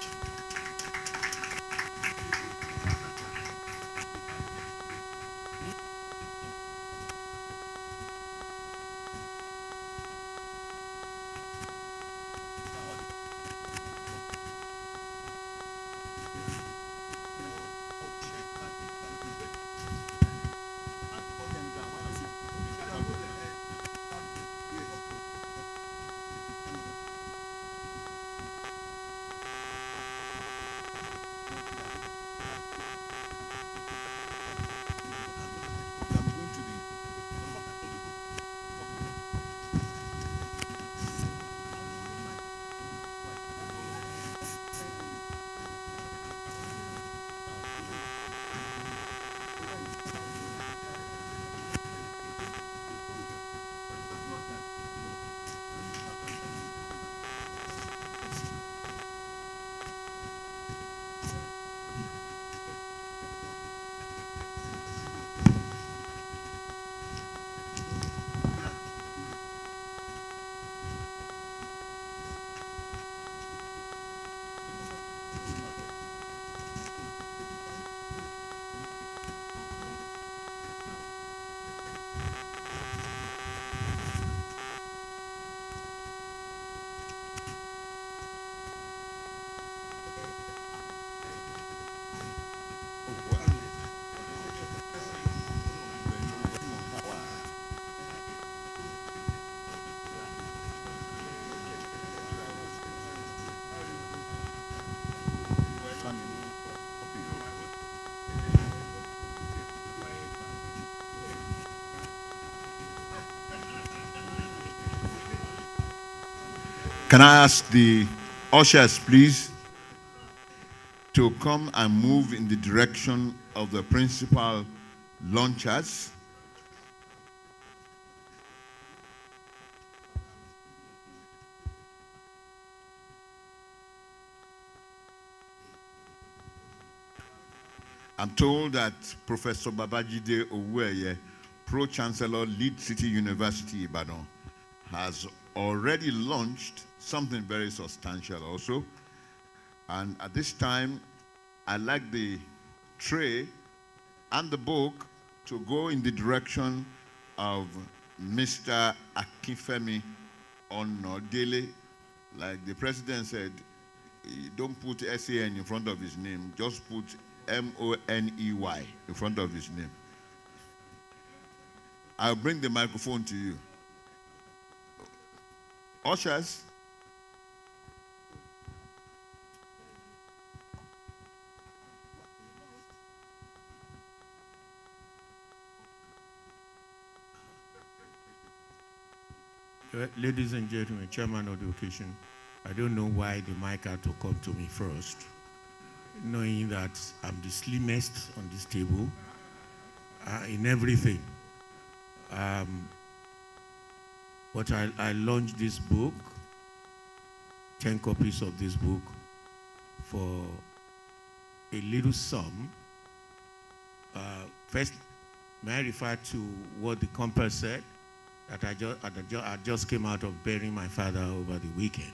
Can I ask the ushers, please, to come and move in the direction of the principal launchers? I'm told that Professor Babajide Oweye, Pro-Chancellor, Lead City University, Ibadan, has already launched something very substantial also. And at this time, I'd like the tray and the book to go in the direction of Mr. Akinfemi Onodele. Like the president said, don't put SAN in front of his name, just put MONEY in front of his name. I'll bring the microphone to you. Ushers. Ladies and gentlemen, chairman of the occasion, I don't know why the mic had to come to me first, knowing that I'm the slimmest on this table in everything. But I launched this book, 10 copies of this book, for a little sum. First, may I refer to what the compere said, that I just came out of burying my father over the weekend.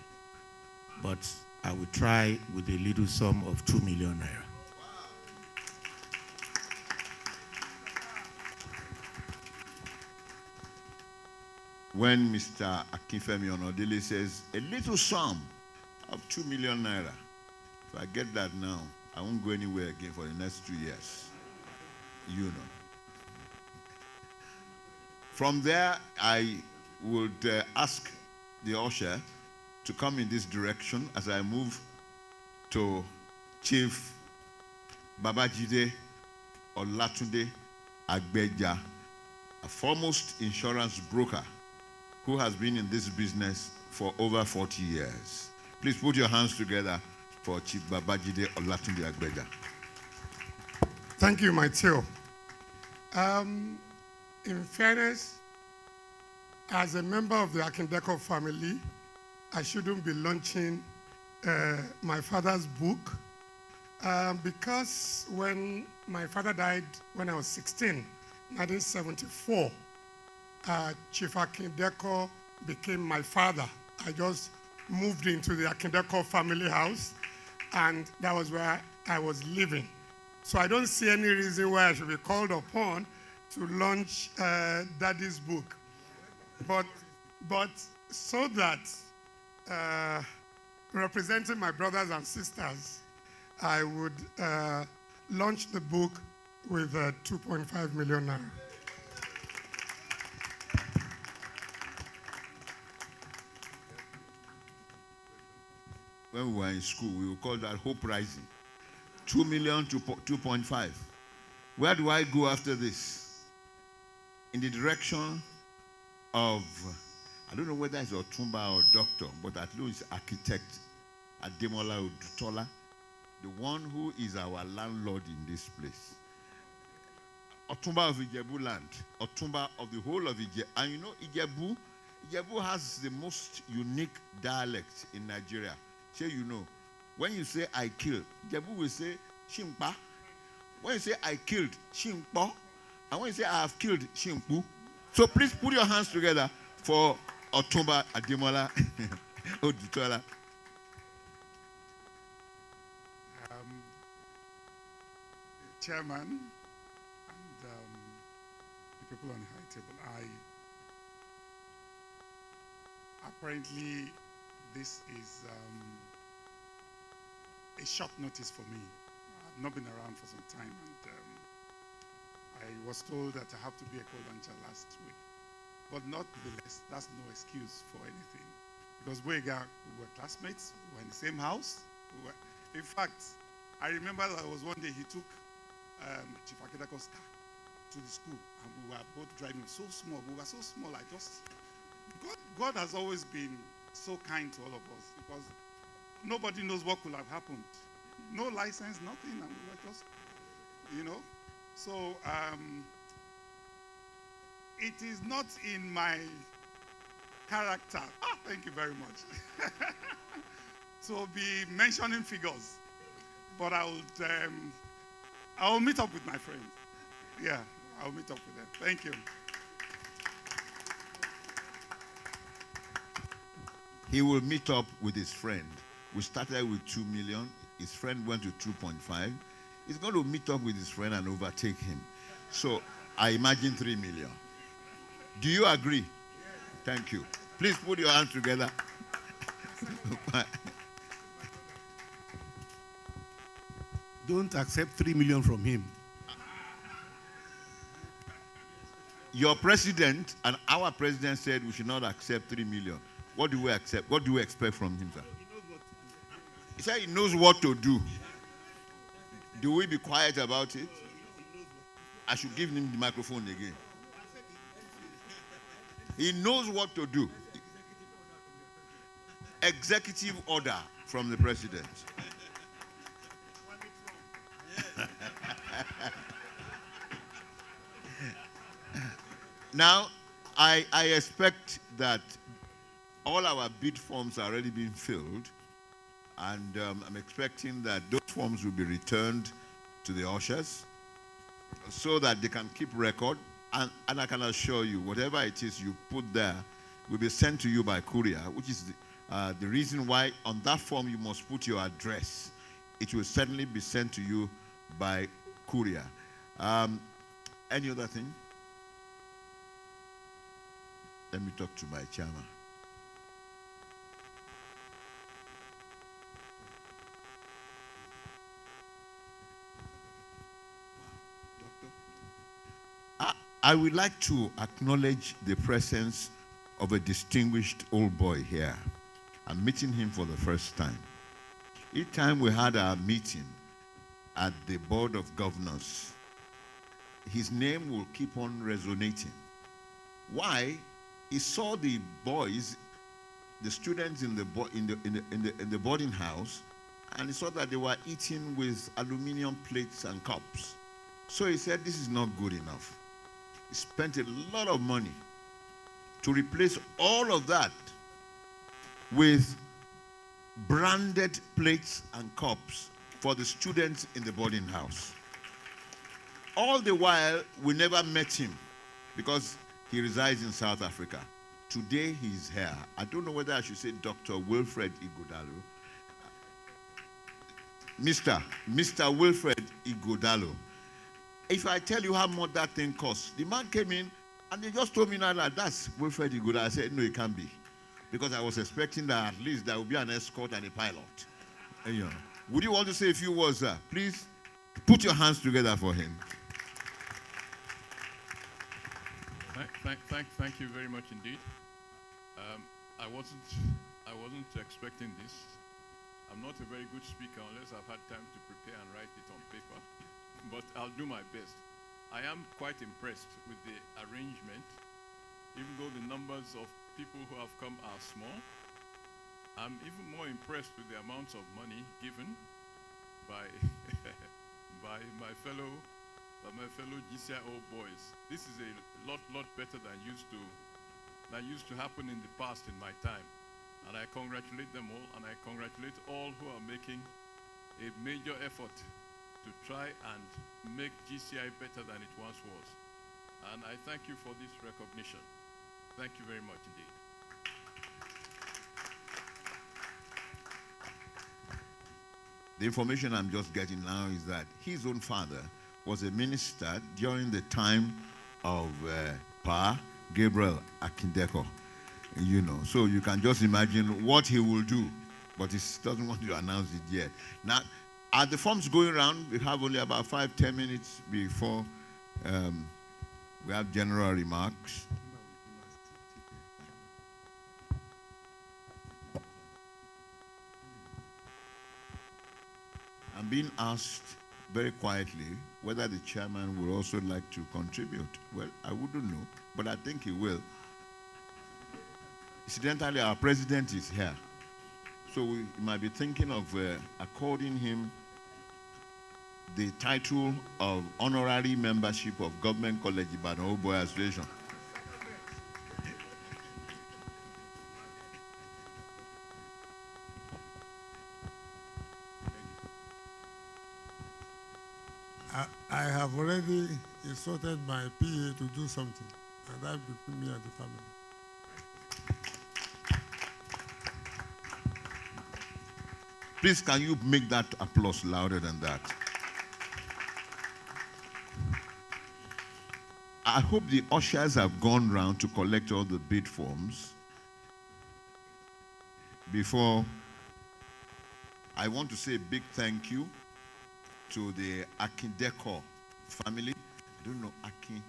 But I will try with a little sum of 2 million naira. When Mr. Akinfemi Onodele says a little sum of 2 million naira, if I get that now, I won't go anywhere again for the next 2 years. You know. From there, I would ask the usher to come in this direction as I move to Chief Babajide Olatunde Agbeja, a foremost insurance broker who has been in this business for over 40 years. Please put your hands together for Chief Babajide Olatunde Agbeja. Thank you, my Theo. In fairness, as a member of the Akin-Deko family, I shouldn't be launching my father's book because when my father died when I was 16, 1974, Chief Akin-Deko became my father. I just moved into the Akin-Deko family house, and that was where I was living. So I don't see any reason why I should be called upon to launch Daddy's book. But so that representing my brothers and sisters, I would launch the book with 2.5 million naira. When we were in school, we would call that Hope Rising. 2 million to 2.5. Where do I go after this? In the direction of, I don't know whether it's Otumba or doctor, but at least architect Ademola Odutola, the one who is our landlord in this place. Otumba of Ijebu land, Otumba of the whole of Ijebu. And you know, Ijebu has the most unique dialect in Nigeria. Sure, you know, when you say I kill, Ijebu will say Shimpa. When you say I killed, Shimpo. And when you say I have killed, Shimpu. So please put your hands together for Otumba Ademola Odutola. Chairman and the people on the high table, apparently this is a short notice for me. I've not been around for some time, and I was told that I have to be a co-launcher last week. But nonetheless, that's no excuse for anything. Because we were classmates, we were in the same house. In fact, I remember that there was one day he took Chief Akin-Deko's car to the school, and we were both driving so small. We were so small, God has always been so kind to all of us, because nobody knows what could have happened. No license, nothing, and we were just, So it is not in my character. Thank you very much. So be mentioning figures, but I will meet up with my friends. Yeah, I'll meet up with them. Thank you. He will meet up with his friend. We started with 2 million. His friend went to 2.5. He's going to meet up with his friend and overtake him. So I imagine 3 million. Do you agree? Yes. Thank you. Please put your hands together. Don't accept 3 million from him. Your president and our president said we should not accept 3 million. What do we accept? What do we expect from him, sir? He said he knows what to do. Do we be quiet about it? I should give him the microphone again. He knows what to do. Executive order from the president. Now, I expect that all our bid forms are already being filled, and I'm expecting that those forms will be returned to the ushers so that they can keep record. And I can assure you, whatever it is you put there will be sent to you by courier, which is the reason why on that form you must put your address. It will certainly be sent to you by courier. Any other thing? Let me talk to my chairman. I would like to acknowledge the presence of a distinguished old boy here. I'm meeting him for the first time. Each time we had our meeting at the Board of Governors, his name will keep on resonating. Why? He saw the boys, the students in the boarding house, and he saw that they were eating with aluminum plates and cups. So he said, this is not good enough. He spent a lot of money to replace all of that with branded plates and cups for the students in the boarding house. All the while, we never met him because he resides in South Africa. Today, he's here. I don't know whether I should say Dr. Wilfred Ighodalo. Mr. Wilfred Ighodalo. If I tell you how much that thing costs, the man came in and he just told me now that that's Wilfred Ighodalo. I said, no, it can't be. Because I was expecting that at least there would be an escort and a pilot. And, you know, would you want to say a few words, sir? Please put your hands together for him. Thank you very much indeed. I wasn't expecting this. I'm not a very good speaker unless I've had time to prepare and write it on paper, but I'll do my best. I am quite impressed with the arrangement, even though the numbers of people who have come are small. I'm even more impressed with the amounts of money given by by my fellow GCIO boys. This is a lot better than used to happen in the past in my time. And I congratulate them all, and I congratulate all who are making a major effort to try and make GCI better than it once was. And I thank you for this recognition. Thank you very much indeed. The information I'm just getting now is that his own father was a minister during the time of Pa Gabriel Akin-Deko. You know, so you can just imagine what he will do, but he doesn't want to announce it yet. Now, are the forms going around? We have only about 5-10 minutes before we have general remarks. I'm being asked very quietly whether the chairman would also like to contribute. Well, I wouldn't know, but I think he will. Incidentally, our president is here. So we might be thinking of according him the title of honorary membership of Government College Ibadan Old Boy Association. I have already instructed my PA to do something, and that between me and the family. Please, can you make that applause louder than that? I hope the ushers have gone round to collect all the bid forms. Before, I want to say a big thank you to the Akin-Deko family. I don't know, Akin.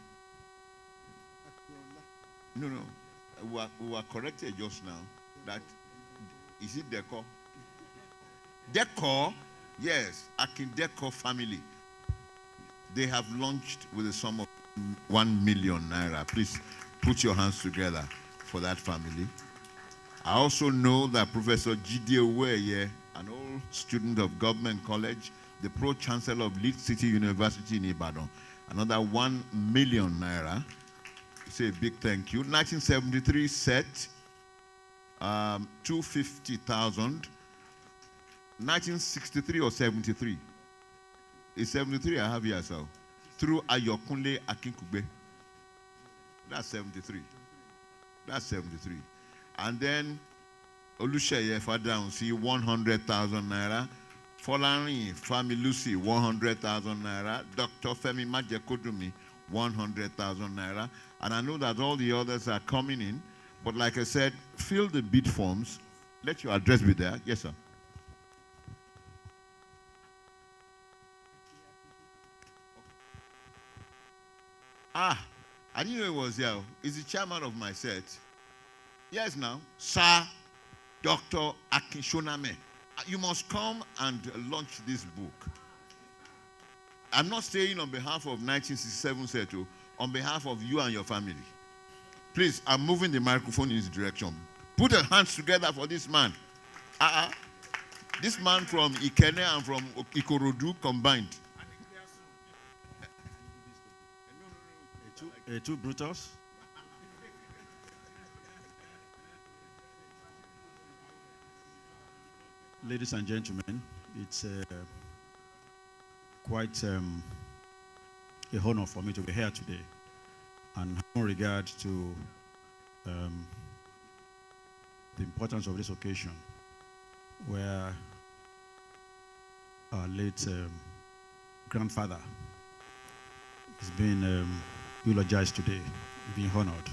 No. We were corrected just now that, is it Deko? Deko, yes, Akin-Deko family. They have launched with a sum of 1 million naira. Please put your hands together for that family. I also know that Professor Jide Oweye, an old student of Government College, the Pro-Chancellor of Leeds City University in Ibadan, another 1 million naira. say a big thank you. 1973 set, 250,000. 1963 or 73? It's 73 I have here, so. Through Ayokunle Akin-Deko. That's 73. That's 73. And then Olusheye Fadansi, 100,000 naira. Folarin Fami Lucy, 100,000 naira. Dr. Femi Majekodumi, 100,000 naira. And I know that all the others are coming in, but like I said, fill the bid forms. Let your address be there. Yes, sir. Ah, I didn't know he was here. He's the chairman of my set. Yes, now. Sir Dr. Akinshoname. You must come and launch this book. I'm not saying on behalf of 1967 Seto, on behalf of you and your family. Please, I'm moving the microphone in his direction. Put your hands together for this man. This man from Ikene and from Ikorodu combined. Two Brutus. Ladies and gentlemen, it's quite a honor for me to be here today, and in regard to the importance of this occasion, where our late grandfather is being eulogized today, being honored.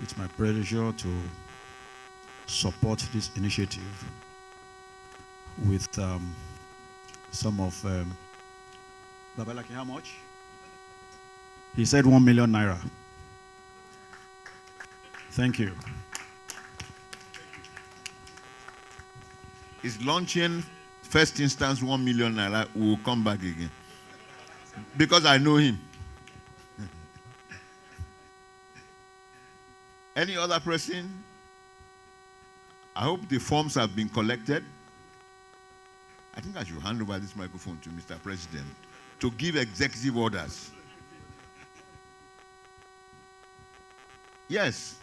It's my pleasure to support this initiative with some of Babalaki, how much? He said 1 million naira. Thank you. He's launching first instance 1 million naira. We will come back again because I know him. Any other person? I hope the forms have been collected. I think I should hand over this microphone to Mr. President to give executive orders. Yes,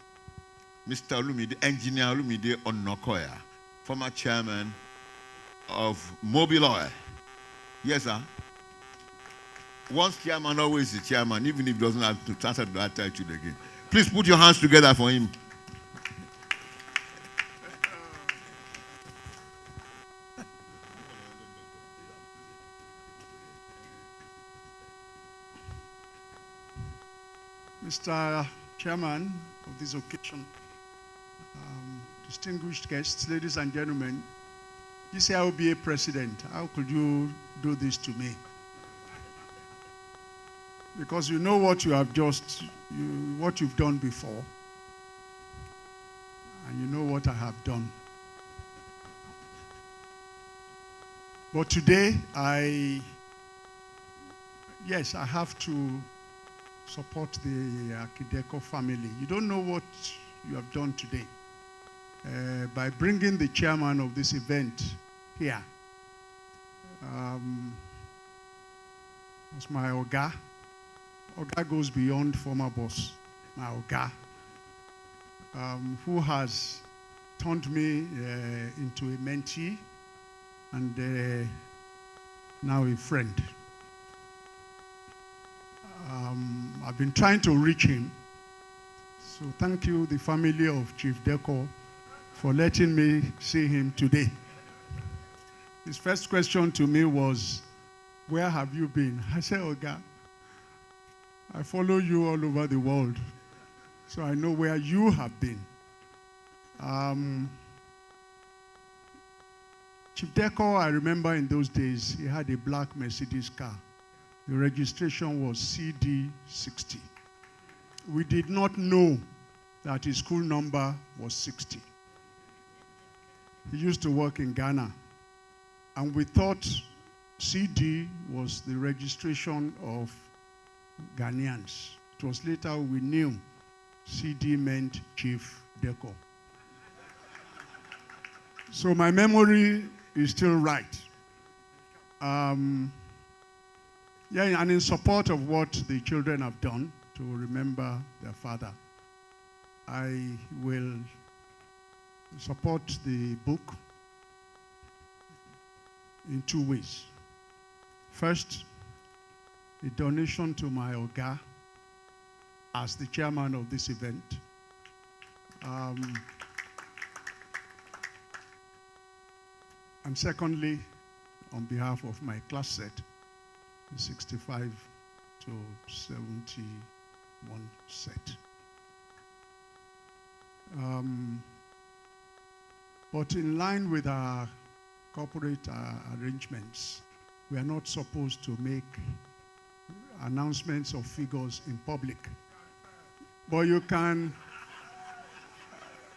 Mr. Olumide, Engineer Olumide Onokoya, former chairman of Mobile Oil. Yes, sir. Once chairman, always the chairman, even if he doesn't have to transfer that title again. Please put your hands together for him. Mr. Chairman of this occasion, distinguished guests, ladies and gentlemen, you say I will be a president. How could you do this to me? Because you know what you have what you've done before, and you know what I have done. But today, I have to support the Akin-Deko family. You don't know what you have done today by bringing the chairman of this event here. It's my Oga. Oga goes beyond former boss. My Oga, who has turned me into a mentee and now a friend. I've been trying to reach him. So thank you, the family of Chief Deko, for letting me see him today. His first question to me was, where have you been? I said, Oga, I follow you all over the world, so I know where you have been. Chief Deko, I remember in those days, he had a black Mercedes car. The registration was CD60. We did not know that his school number was 60. He used to work in Ghana, and we thought CD was the registration of Ghanaians. It was later we knew CD meant Chief Deko. So my memory is still right. And in support of what the children have done, to remember their father. I will support the book in 2 ways. First, a donation to my Oga as the chairman of this event. And secondly, on behalf of my class set, 65 to 71 set. But in line with our corporate arrangements, we are not supposed to make announcements of figures in public. But you can,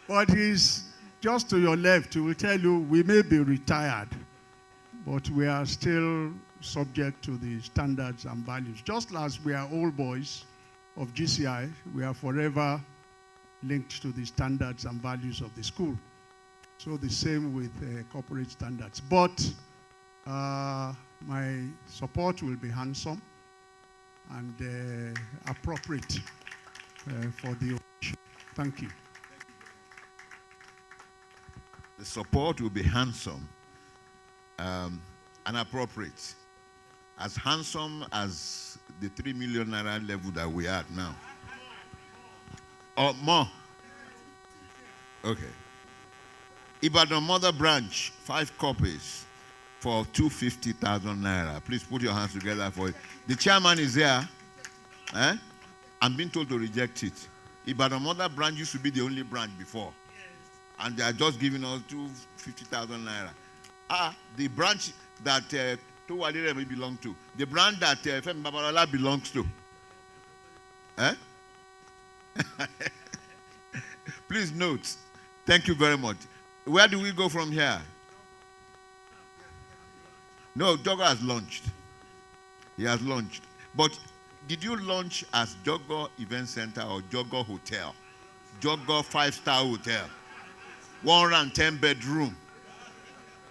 but he's just to your left, he will tell you we may be retired, but we are still subject to the standards and values. Just as we are old boys of GCI, we are forever linked to the standards and values of the school. So the same with corporate standards. But my support will be handsome and appropriate for the occasion. Thank you. The support will be handsome and appropriate. As handsome as the 3 million naira level that we are at now. Or more. Okay. Ibadan Mother Branch, 5 copies for 250,000 naira. Please put your hands together for it. The chairman is here. I'm being told to reject it. Ibadan Mother Branch used to be the only branch before. And they are just giving us 250,000 naira. The branch that Towadire may belong to. The branch that Femi Babalola belongs to. Please note. Thank you very much. Where do we go from here? No, Jogo has launched. He has launched. But did you launch as Jogo Event Center or Jogo Hotel? Jogo 5-star hotel. 110 bedroom.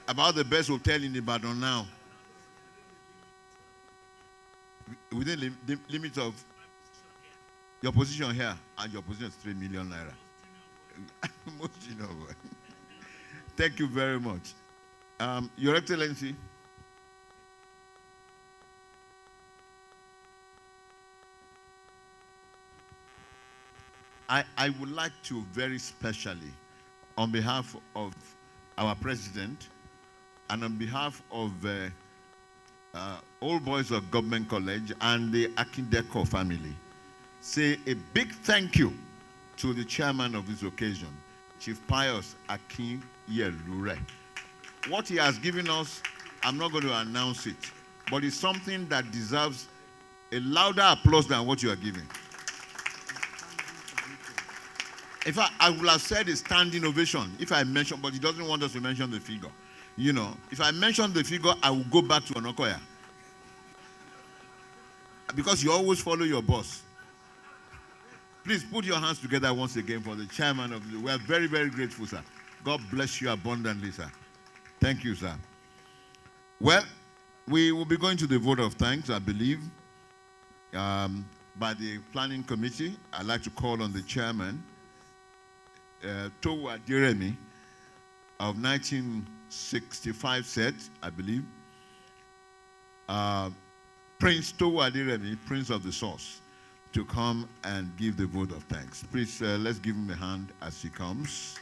About the best hotel in Ibadan now. Within the limits of your position here, and your position is 3 million naira. Thank you very much. Your Excellency. I would like to very specially, on behalf of our president and on behalf of Old Boys of Government College and the Akin-Deko family, say a big thank you to the chairman of this occasion, Chief Pius Akin-Yelure. What he has given us, I'm not going to announce it, but it's something that deserves a louder applause than what you are giving. In fact, I would have said a standing ovation if I mentioned, but he doesn't want us to mention the figure. You know, if I mention the figure, I will go back to Onokoya. Because you always follow your boss. Please put your hands together once again for the chairman of the... We are very, very grateful, sir. God bless you abundantly, sir. Thank you, sir. Well, we will be going to the vote of thanks, I believe, by the planning committee. I'd like to call on the chairman, Towa Diremi, of 1965 set, I believe. Prince Towa Diremi, Prince of the Source, to come and give the vote of thanks. Please, let's give him a hand as he comes.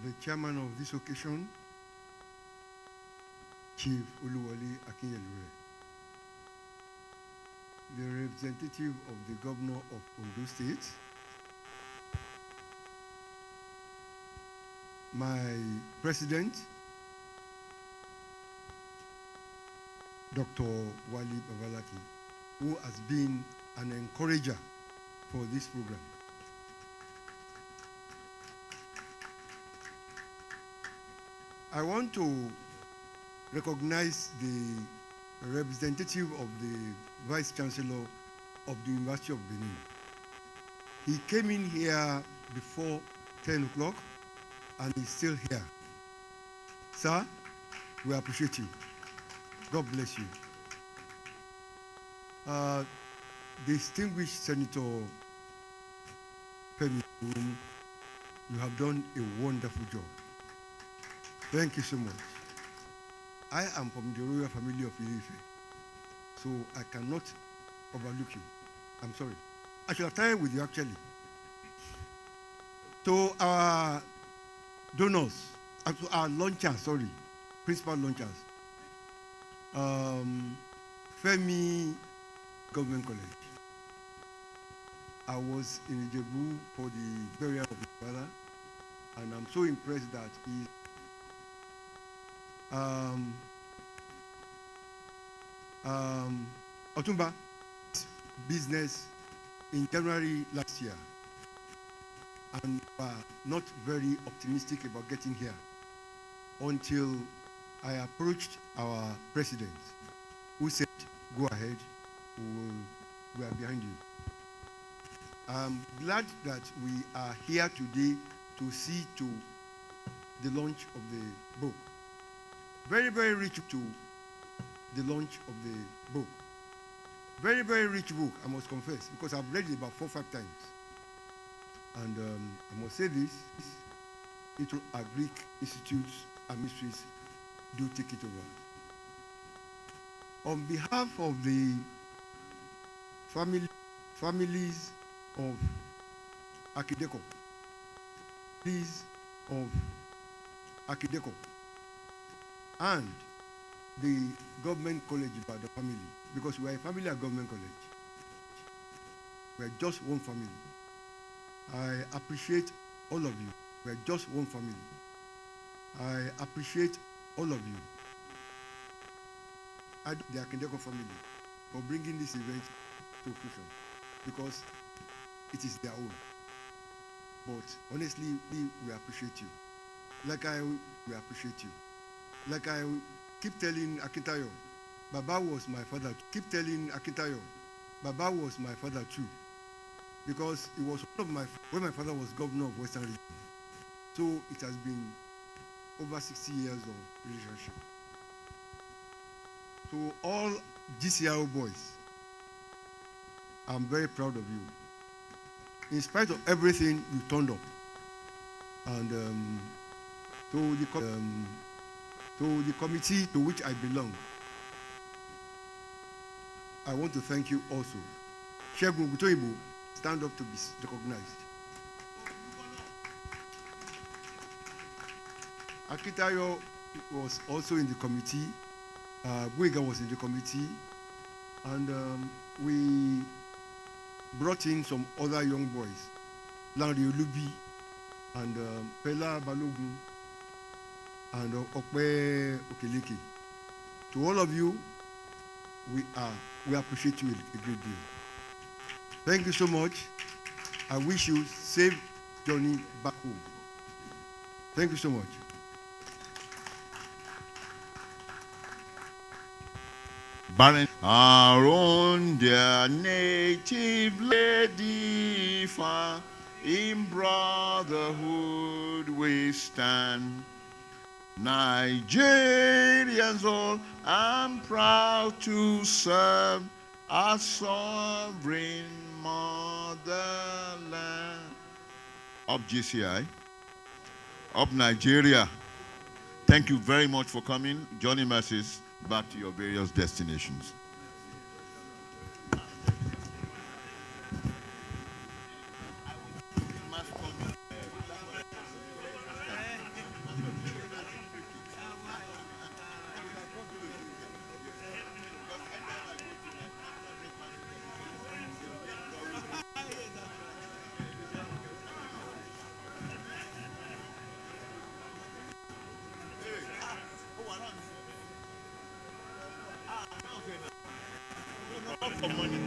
The chairman of this occasion, Chief Oluwole Akin-Yelure, the representative of the governor of Ondo State, my president, Dr. Wali Babalaki, who has been an encourager for this program. I want to recognize the representative of the Vice Chancellor of the University of Benin. He came in here before 10 o'clock and he's still here. Sir, we appreciate you. God bless you. Distinguished Senator Femi, you have done a wonderful job. Thank you so much. I am from the royal family of Ile-Ife, so I cannot overlook you. I'm sorry. I should have started with you actually. To our donors, to our launchers, principal launchers, Femi Government College. I was in Ijebu for the burial of my father, and I'm so impressed that he Otumba business in January last year, and were not very optimistic about getting here until I approached our president, who said, go ahead, we are behind you. I'm glad that we are here today to see to the launch of the book. Very, very rich to the launch of the book. Very, very rich book, I must confess, because I've read it about 4 or 5 times. And I must say this, it will Greek institutes and mysteries do take it over. On behalf of the families of Akin-Deko, and the government college about the family, because we are a family at government college. We are just one family. I appreciate all of you. We are just one family. I appreciate all of you. I do the Akin-Deko family for bringing this event to fruition, because it is their own. But honestly, we appreciate you. We appreciate you. Like I keep telling Akintayo, Baba was my father. Keep telling Akintayo, Baba was my father too. Because it was one of when my father was governor of Western Region. So it has been over 60 years of relationship. To all GCRO boys, I'm very proud of you. In spite of everything, you turned up. And to the committee to which I belong, I want to thank you also. Shegun Gutoyibo, stand up to be recognized. Akintayo was also in the committee. Buiga was in the committee. And we brought in some other young boys, Lanri Olubi and Pela Balogun and Okpe Okeleke. To all of you, we appreciate you a great deal. Thank you so much. I wish you safe journey back home. Thank you so much. Barren, our own dear native lady, far in brotherhood we stand. Nigerians all, I'm proud to serve our sovereign motherland. Up GCI, up Nigeria. Thank you very much for coming. Johnny Masses, back to your various destinations. For money.